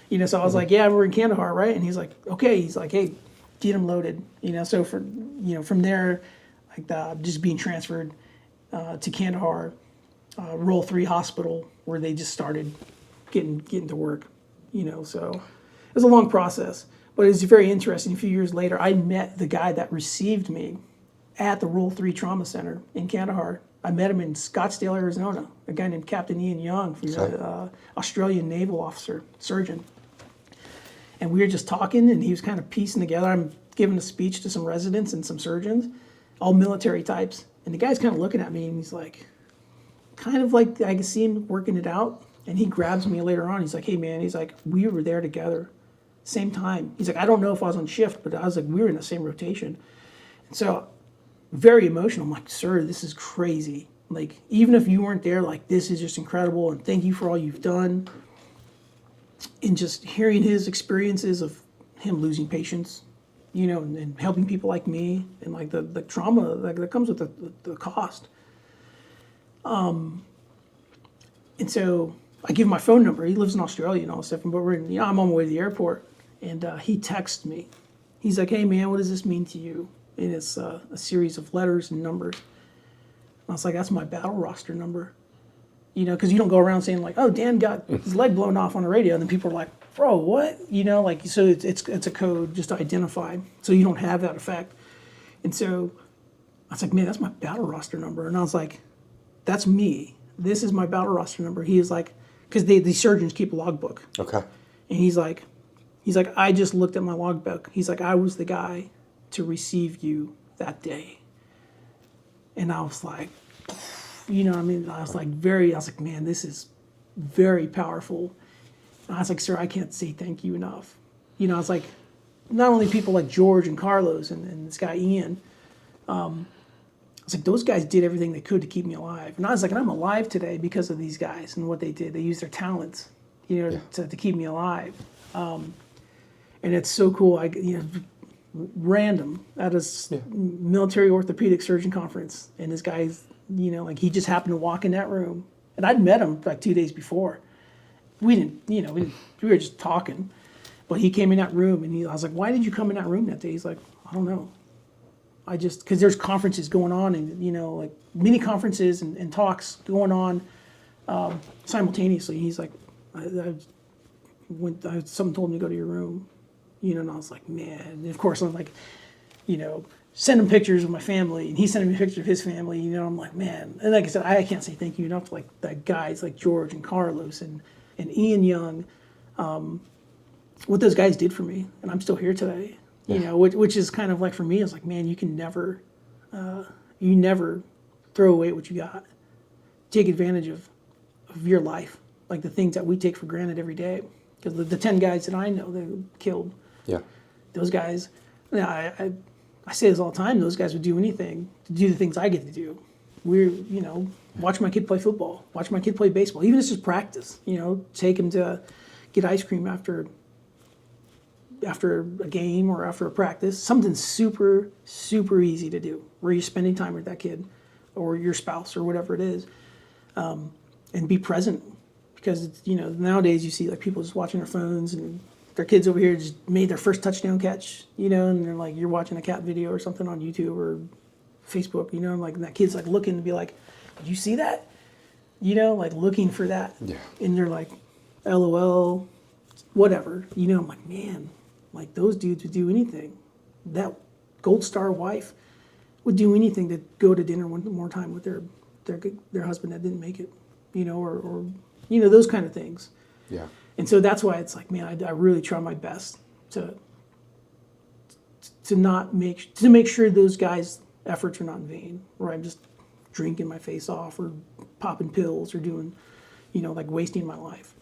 S2: You know, so I was like, yeah, we're in Kandahar, right? And he's like, okay. He's like, hey, get him loaded. You know, so from there, like, just being transferred to Kandahar, Roll 3 Hospital, where they just started getting to work. You know, so it was a long process, but it was very interesting. A few years later, I met the guy that received me at the Roll 3 Trauma Center in Kandahar. I met him in Scottsdale, Arizona, a guy named Captain Ian Young, who's an Australian naval officer, surgeon. And we were just talking, and he was kind of piecing together. I'm giving a speech to some residents and some surgeons, all military types. And the guy's kind of looking at me, and he's like, kind of like, I can see him working it out. And he grabs me later on. He's like, hey, man, he's like, we were there together, same time. He's like, I don't know if I was on shift, but I was like, we were in the same rotation. And so very emotional. I'm like, sir, this is crazy. Like, even if you weren't there, like, this is just incredible, and thank you for all you've done. And just hearing his experiences of him losing patience, and helping people like me, and like the trauma like, that comes with the cost. And so I give him my phone number. He lives in Australia and all this stuff, but I'm on my way to the airport, and he texts me. He's like, hey man, what does this mean to you? And it's a series of letters and numbers. I was like, that's my battle roster number. Because you don't go around saying like, oh, Dan got his leg blown off on the radio. And then people are like, bro, what? So it's a code just to identify. So you don't have that effect. And so I was like, man, that's my battle roster number. And I was like, that's me. This is my battle roster number. He is like, because the surgeons keep a logbook.
S3: Okay.
S2: And he's like, I just looked at my logbook. He's like, I was the guy to receive you that day. And I was like, I was like, man, this is very powerful. And I was like, sir, I can't say thank you enough. I was like, not only people like George and Carlos and this guy Ian, I was like, those guys did everything they could to keep me alive. And I was like, and I'm alive today because of these guys and what they did. They used their talents, to keep me alive. And it's so cool. Random at a military orthopedic surgeon conference, and this guy's, he just happened to walk in that room, and I'd met him like 2 days before. We were just talking, but he came in that room, and I was like, why did you come in that room that day? He's like, I don't know. Because there's conferences going on, and like mini conferences and talks going on simultaneously. He's like, someone told me to go to your room. And I was like, man. And of course, I'm like, send him pictures of my family, and he's sending me pictures of his family. I'm like, man. And like I said, I can't say thank you enough to like the guys like George and Carlos and Ian Young, what those guys did for me, and I'm still here today. Which is kind of like for me, it's like, man, you can never, you never throw away what you got. Take advantage of your life, like the things that we take for granted every day. Because the 10 guys that I know that were killed. Yeah. Those guys, I say this all the time, those guys would do anything to do the things I get to do. Watch my kid play football, watch my kid play baseball, even if it's just practice, take him to get ice cream after a game or after a practice, something super, super easy to do, where you're spending time with that kid or your spouse or whatever it is, and be present. Because it's, nowadays you see like people just watching their phones, and their kids over here just made their first touchdown catch, and they're like, you're watching a cat video or something on YouTube or Facebook, and that kid's like looking to be like, did you see that? Like looking for that. Yeah. And they're like, LOL, whatever. I'm like, man, like those dudes would do anything. That gold star wife would do anything to go to dinner one more time with their husband that didn't make it, or those kind of things. Yeah. And so that's why it's like, man, I really try my best to make sure those guys' efforts are not in vain, where I'm just drinking my face off or popping pills or doing, like wasting my life.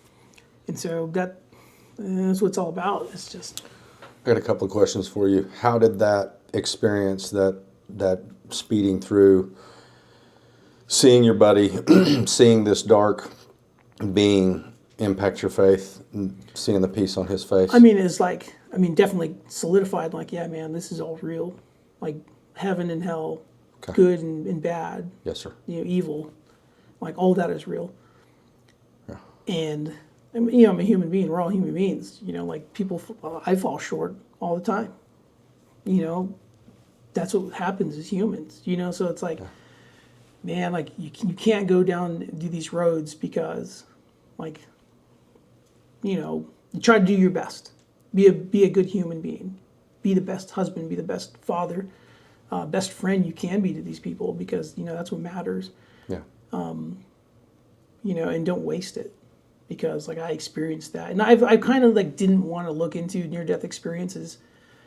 S2: And so that's what it's all about. It's just.
S3: I got a couple of questions for you. How did that experience, that speeding through, seeing your buddy, seeing this dark being impact your faith, and seeing the peace on his face?
S2: It's like, definitely solidified, like, yeah, man, this is all real. Like heaven and hell, okay. Good and bad.
S3: Yes, sir.
S2: Evil. Like all that is real.
S3: Yeah.
S2: And, I'm a human being. We're all human beings. Like people, I fall short all the time. That's what happens as humans, so it's like, yeah. Man, like you can't go down these roads because, like, you try to do your best, be a good human being, be the best husband, be the best father, best friend you can be to these people, because that's what matters.
S3: Yeah.
S2: And don't waste it, because like I experienced that, and I kind of like didn't want to look into near-death experiences.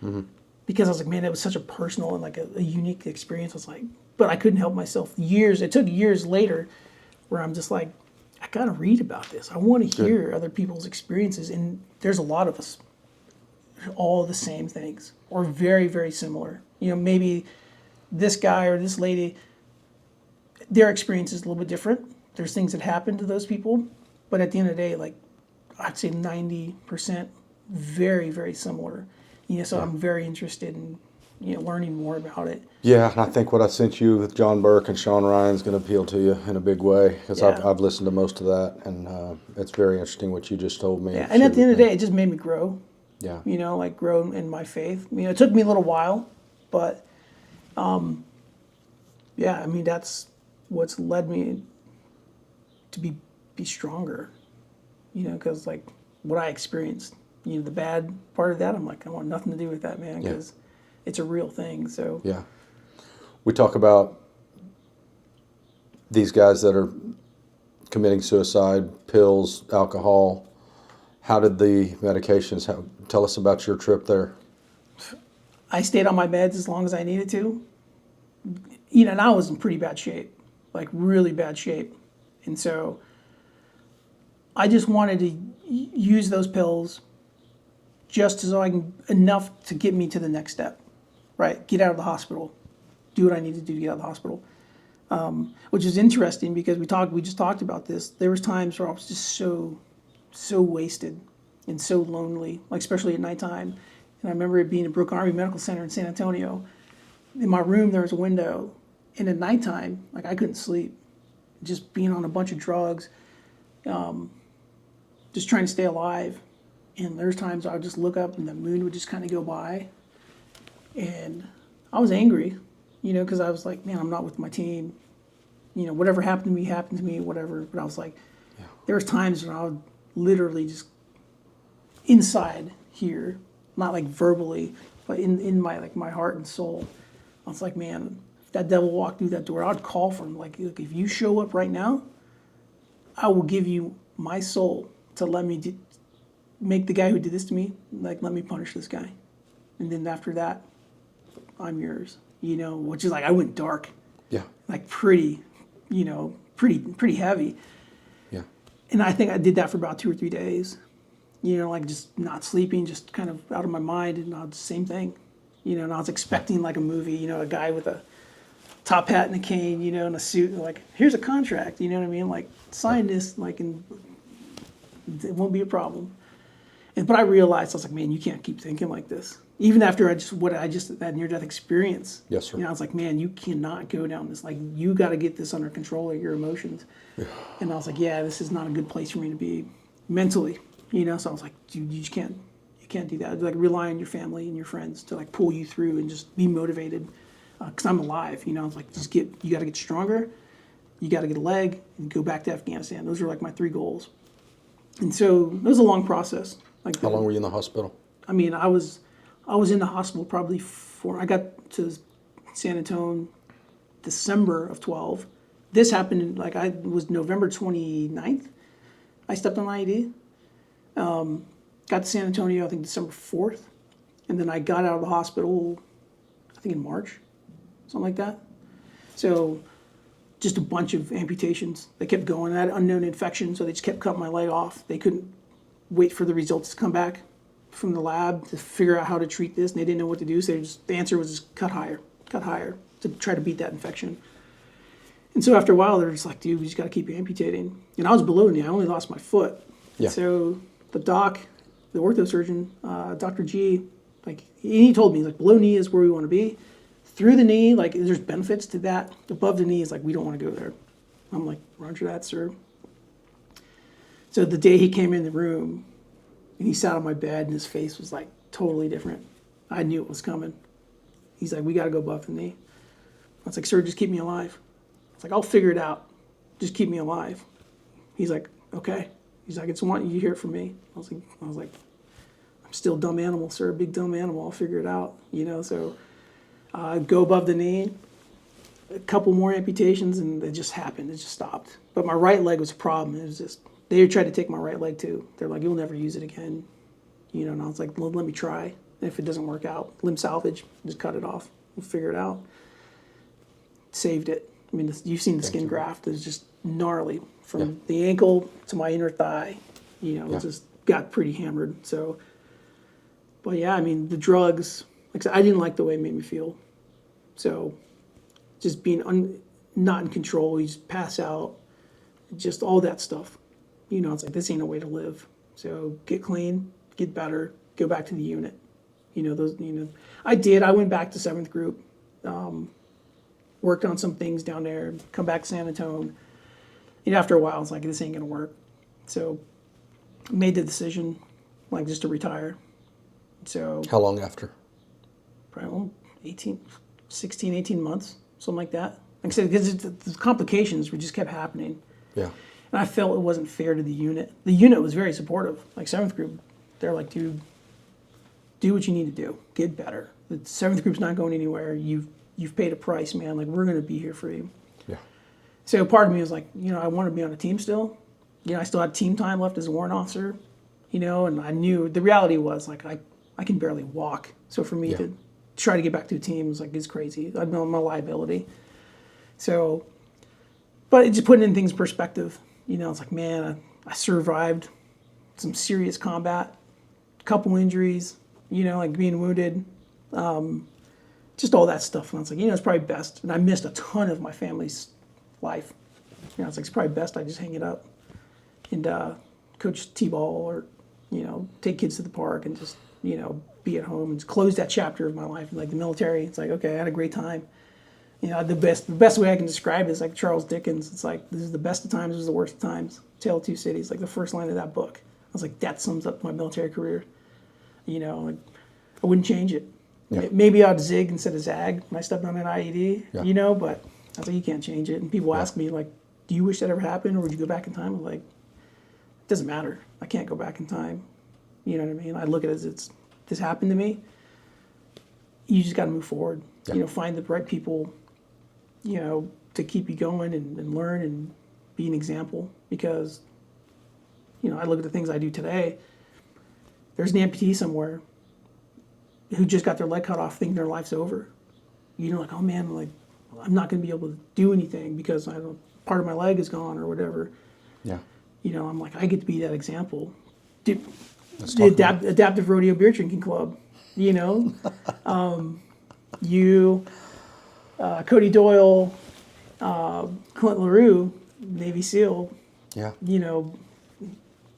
S2: Mm-hmm. Because I was like, man, it was such a personal and like a unique experience. I was like, but I couldn't help myself. It took years later where I'm just like, I gotta read about this. I want to hear other people's experiences. And there's a lot of us, all the same things, or very, very similar. Maybe this guy or this lady, their experience is a little bit different. There's things that happen to those people, but at the end of the day, like I'd say 90% very, very similar. So I'm very interested in learning more about it.
S3: Yeah, and I think what I sent you with John Burke and Sean Ryan is going to appeal to you in a big way, because
S2: Yeah.
S3: I've listened to most of that, and it's very interesting what you just told me.
S2: Yeah, and at the end of the day, it just made me grow.
S3: Yeah.
S2: Like grow in my faith. It took me a little while, but yeah, I mean that's what's led me to be stronger. Because like what I experienced, the bad part of that, I'm like, I want nothing to do with that, man, because it's a real thing. So
S3: Yeah. We talk about these guys that are committing suicide, pills, alcohol. How did the medications tell us about your trip there?
S2: I stayed on my meds as long as I needed to. And I was in pretty bad shape, like really bad shape. And so I just wanted to use those pills just so I can, enough to get me to the next step, right? Get out of the hospital, do what I need to do to get out of the hospital. Which is interesting because we just talked about this. There was times where I was just so wasted and so lonely, like especially at nighttime. And I remember it being at Brooke Army Medical Center in San Antonio. In my room, there was a window. And at nighttime, like I couldn't sleep. Just being on a bunch of drugs, just trying to stay alive. And there's times I would just look up and the moon would just kind of go by. And I was angry, because I was like, man, I'm not with my team. Whatever happened to me, whatever. But I was like, there was times when I would literally just inside here, not like verbally, but in my like my heart and soul, I was like, man, if that devil walked through that door, I'd call for him. Like, look, if you show up right now, I will give you my soul to let me make the guy who did this to me, like, let me punish this guy. And then after that, I'm yours, which is like, I went dark.
S3: Yeah.
S2: Like pretty heavy.
S3: Yeah.
S2: And I think I did that for about 2 or 3 days, like just not sleeping, just kind of out of my mind. And I was the same thing, and I was expecting like a movie, a guy with a top hat and a cane, and a suit, and like, here's a contract, you know what I mean? Like, sign this, like, and it won't be a problem. But I realized, I was like, man, you can't keep thinking like this. Even after that near-death experience.
S3: Yes, sir.
S2: I was like, man, you cannot go down this. Like, you got to get this under control of your emotions. And I was like, yeah, this is not a good place for me to be mentally. So I was like, dude, you can't do that. Like, rely on your family and your friends to like pull you through and just be motivated. Because I'm alive. I was like, you got to get stronger. You got to get a leg and go back to Afghanistan. Those were like my 3 goals. And so it was a long process. Like,
S3: How long were you in the hospital?
S2: I mean, I was in the hospital probably I got to San Antonio December of 12. This happened I was November 29th. I stepped on IED. Got to San Antonio, I think December 4th. And then I got out of the hospital, I think in March, something like that. So just a bunch of amputations. They kept going. I had unknown infection, so they just kept cutting my leg off. They couldn't wait for the results to come back from the lab to figure out how to treat this, and they didn't know what to do, so the answer was just cut higher to try to beat that infection. And so after a while, they're just like, dude, we just got to keep amputating. And I was below knee. I only lost my foot.
S3: Yeah.
S2: So the doc, the orthosurgeon, Dr. G, he told me, below knee is where we want to be. Through the knee, there's benefits to that. Above the knee is we don't want to go there. I'm like, roger that, sir. So the day he came in the room, and he sat on my bed, and his face was totally different. I knew it was coming. He's like, we got to go above the knee. I was like, sir, just keep me alive. I was like, I'll figure it out. Just keep me alive. He's like, okay. He's like, I just want you to hear it from me. I was like, I'm still a dumb animal, sir, big dumb animal. I'll figure it out, So go above the knee, a couple more amputations, and it just happened. It just stopped. But my right leg was a problem. It was just, they tried to take my right leg too. They're like, you'll never use it again. And I was like, well, let me try. And if it doesn't work out, limb salvage, just cut it off. We'll figure it out. Saved it. I mean, you've seen the skin graft. It's just gnarly from the ankle to my inner thigh. It just got pretty hammered. So, but yeah, I mean, the drugs, I said, I didn't like the way it made me feel. So just being not in control. You just pass out, just all that stuff. You know, it's like, this ain't a way to live. So get clean, get better, go back to the unit. You know, I went back to 7th group, worked on some things down there, come back to San Antonio. You know, after a while, I was like, this ain't gonna work. So made the decision, like, just to retire. So
S3: How long after?
S2: probably 16, 18 months, something like that. Like I said, because the complications just kept happening.
S3: Yeah.
S2: And I felt it wasn't fair to the unit. The unit was very supportive. Like 7th group, they're like, dude, do what you need to do. Get better. The 7th group's not going anywhere. You've paid a price, man. Like, we're going to be here for you.
S3: Yeah.
S2: So part of me was like, you know, I want to be on a team still. You know, I still had team time left as a warrant officer, you know, and I knew the reality was, like, I can barely walk. So for me to try to get back to a team was like, it's crazy. I'm a liability. So, but it just putting in things in perspective. You know, it's like, man, I survived some serious combat, a couple injuries, you know, like being wounded, just all that stuff. And I was like, you know, it's probably best. And I missed a ton of my family's life. You know, it's like, it's probably best I just hang it up and coach t-ball or, you know, take kids to the park and just, you know, be at home and just close that chapter of my life. Like the military, it's like, okay, I had a great time. You know, the best way I can describe it is like Charles Dickens. It's like, this is the best of times, this is the worst of times. Tale of Two Cities, like the first line of that book. I was like, that sums up my military career. You know, like, I wouldn't change it.
S3: Yeah.
S2: Maybe I'd zig instead of zag when I stepped on an IED, you know, but I was like, you can't change it. And people ask me, like, do you wish that ever happened or would you go back in time? I'm like, it doesn't matter. I can't go back in time. You know what I mean? I look at it as this happened to me. You just got to move forward.
S3: Yeah.
S2: You know, find the right people, you know, to keep you going and learn and be an example. Because, you know, I look at the things I do today. There's an amputee somewhere who just got their leg cut off thinking their life's over. You know, like, oh man, like, I'm not going to be able to do anything because part of my leg is gone or whatever.
S3: Yeah.
S2: You know, I'm like, I get to be that example. Dude,
S3: Let's
S2: the
S3: talk about it.
S2: Adaptive Rodeo Beer Drinking Club, you know, Cody Doyle, Clint LaRue, Navy SEAL,
S3: Yeah.
S2: you know,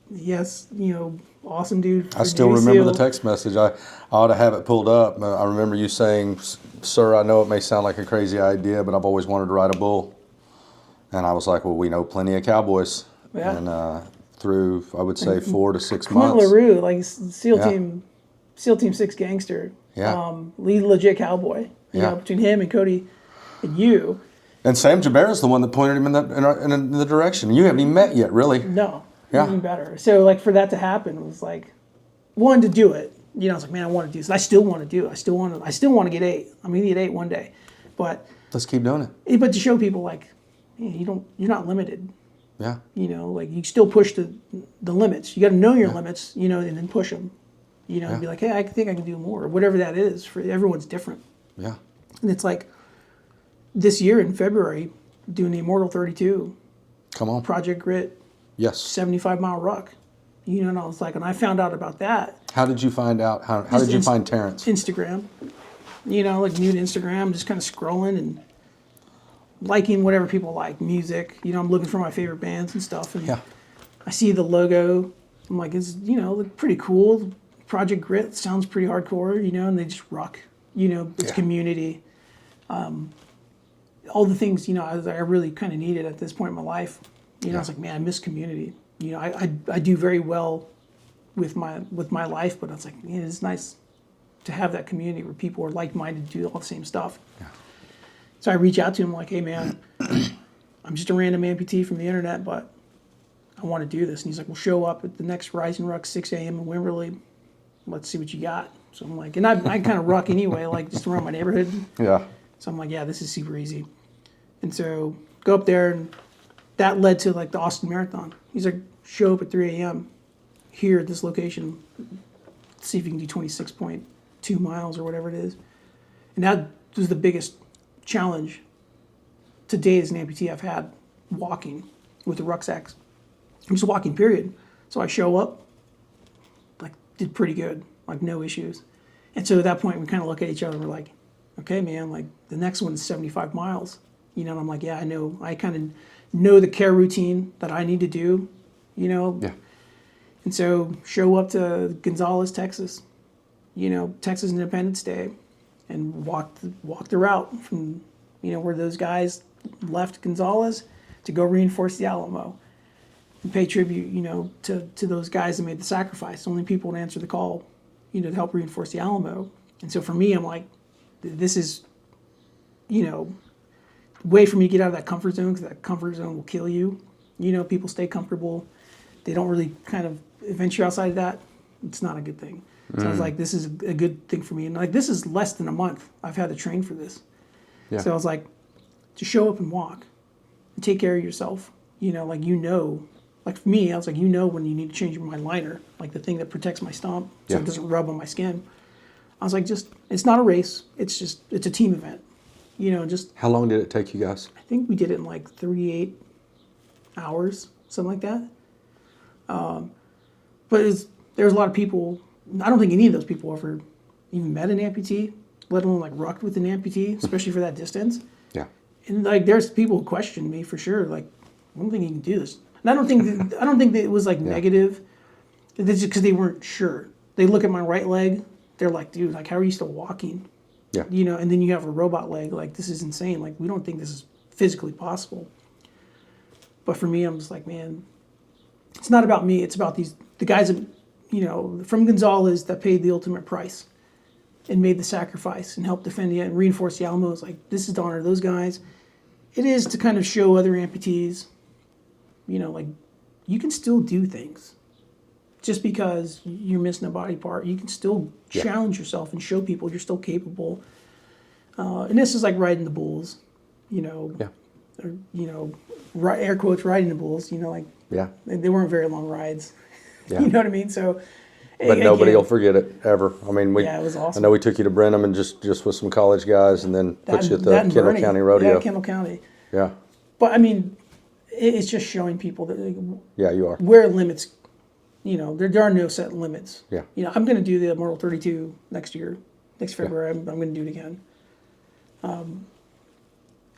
S2: yes, you know, awesome dude.
S3: I still remember the text message. I ought to have it pulled up. I remember you saying, "Sir, I know it may sound like a crazy idea, but I've always wanted to ride a bull." And I was like, "Well, we know plenty of cowboys."
S2: Yeah.
S3: And through, I would say, 4 to 6
S2: Clint
S3: months.
S2: LaRue, like SEAL
S3: Yeah.
S2: Team 6 gangster.
S3: Yeah.
S2: Lead legit cowboy. You
S3: Yeah.
S2: know, between him and Cody and you.
S3: And Sam Jabera's the one that pointed him in the direction. You haven't even met yet, really.
S2: No.
S3: Yeah.
S2: Even better. So like for that to happen, it was like, one, to do it. You know, I was like, man, I want to do this. And I still want to do it. I still want to get 8. I'm gonna get 8 one day. But
S3: Let's keep doing it.
S2: to show people like, hey, you're not limited.
S3: Yeah.
S2: You know, like you still push the limits. You got to know your limits, you know, and then push them. You know, and be like, hey, I think I can do more, or whatever that is. For everyone's different.
S3: Yeah.
S2: And it's like this year in February, doing the Immortal 32
S3: Come on.
S2: Project Grit
S3: Yes.
S2: 75-mile ruck. You know, and I was like, and I found out about that.
S3: How did you find out? How did you find Terrence?
S2: Instagram. You know, like new to Instagram, just kind of scrolling and liking whatever people like, music. You know, I'm looking for my favorite bands and stuff. And
S3: Yeah.
S2: I see the logo. I'm like, it's, you know, look pretty cool. Project Grit sounds pretty hardcore, you know, and they just rock. You know, it's community. All the things, you know, I really kind of needed at this point in my life. You know, I was like, man, I miss community. You know, I do very well with my life, but it's like, yeah, it's nice to have that community where people are like-minded, do all the same stuff.
S3: Yeah.
S2: So I reach out to him like, hey man, I'm just a random amputee from the internet, but I want to do this. And he's like, well, show up at the next Rise and Ruck 6 a.m. in Wimberley. Let's see what you got. So I'm like, and I kind of ruck anyway, like just around my neighborhood.
S3: Yeah.
S2: So I'm like, yeah, this is super easy. And so go up there, and that led to like the Austin Marathon. He's like, show up at 3 a.m. here at this location, see if you can do 26.2 miles or whatever it is. And that was the biggest challenge to date as an amputee I've had, walking with the rucksacks. Just walking, period. So I show up, like, did pretty good, like no issues. And so at that point, we kind of look at each other and we're like, okay, man, like the next one's 75 miles. You know, and I'm like, yeah, I know. I kind of know the care routine that I need to do, you know.
S3: Yeah.
S2: And so show up to Gonzales, Texas, you know, Texas Independence Day, and walk the route from, you know, where those guys left Gonzales to go reinforce the Alamo and pay tribute, you know, to those guys that made the sacrifice. Only people to answer the call, you know, to help reinforce the Alamo. And so for me, I'm like, this is, you know, way for me to get out of that comfort zone, because that comfort zone will kill you. You know, people stay comfortable. They don't really kind of venture outside of that. It's not a good thing. So I was like, this is a good thing for me. And like, this is less than a month I've had to train for this.
S3: Yeah.
S2: So I was like, just show up and walk and take care of yourself. You know, like, you know, like for me, I was like, you know, when you need to change my liner, like the thing that protects my stomp so
S3: Yeah.
S2: it doesn't rub on my skin. I was like, just, it's not a race. It's a team event. You know, just,
S3: How long did it take you guys?
S2: I think we did it in like 38 hours, something like that. But there's a lot of people, I don't think any of those people ever even met an amputee, let alone like rucked with an amputee, especially for that distance.
S3: Yeah.
S2: And like, there's people who question me for sure. Like, I don't think you can do this. And I don't think that it was like negative. It's just because they weren't sure. They look at my right leg. They're like, dude, like, how are you still walking?
S3: Yeah.
S2: You know, and then you have a robot leg. Like, this is insane. Like, we don't think this is physically possible. But for me, I'm just like, man, it's not about me. It's about the guys that, you know, from Gonzales that paid the ultimate price and made the sacrifice and helped defend it and reinforce the Alamo. It's like, this is to honor those guys. It is to kind of show other amputees, you know, like, you can still do things. Just because you're missing a body part, you can still challenge yourself and show people you're still capable. And this is like riding the bulls, you know, or, you know, air quotes, riding the bulls, you know, like,
S3: Yeah.
S2: they weren't very long rides.
S3: Yeah.
S2: You know what I mean? So,
S3: But nobody will forget it ever. I mean,
S2: Yeah, it was awesome.
S3: I know we took you to Brenham and just with some college guys, and then put you at the
S2: that and
S3: Kendall
S2: Bernie.
S3: County Rodeo.
S2: Yeah, Kendall County.
S3: Yeah.
S2: But I mean, it's just showing people that
S3: Yeah, you are.
S2: where limits, you know, there are no set limits.
S3: Yeah.
S2: You know, I'm going to do the Immortal 32 next year, next February. I'm going to do it again.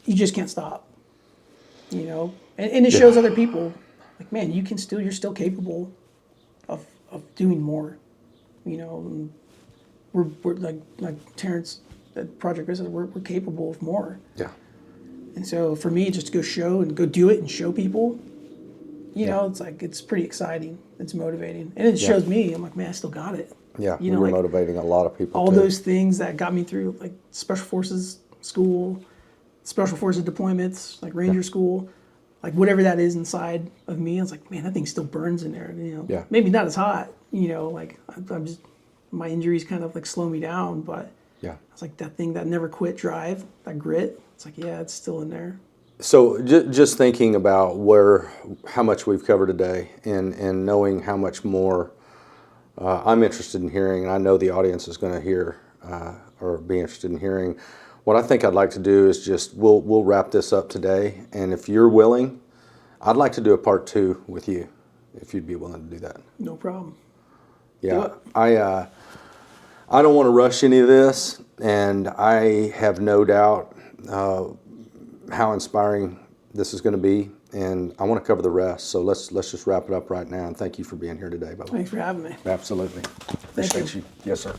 S2: You just can't stop, you know, and it shows other people like, man, you're still capable of doing more, you know. And we're like Terrence at Project Grizzly, we're capable of more.
S3: Yeah.
S2: And so for me, just to go show and go do it and show people, you know, it's like, it's pretty exciting. It's motivating. And it shows me, I'm like, man, I still got it.
S3: Yeah.
S2: You know,
S3: You're
S2: like,
S3: motivating a lot of people.
S2: all
S3: too.
S2: those things that got me through, like Special Forces school, Special Forces deployments, like Ranger school, like whatever that is inside of me, I was like, man, that thing still burns in there. You know,
S3: Yeah.
S2: maybe not as hot, you know, like I'm just, my injuries kind of like slow me down, but
S3: Yeah.
S2: it's like that thing, that never quit drive, that grit. It's like, yeah, it's still in there.
S3: So just thinking about how much we've covered today, and knowing how much more I'm interested in hearing, and I know the audience is going to hear or be interested in hearing. What I think I'd like to do is just we'll wrap this up today, and if you're willing, I'd like to do a part 2 with you, if you'd be willing to do that.
S2: No problem.
S3: Yeah, I don't want to rush any of this, and I have no doubt how inspiring this is going to be, and I want to cover the rest. So let's just wrap it up right now. And thank you for being here today, by the way.
S2: Thanks for having me.
S3: Absolutely. Appreciate you. Yes, sir.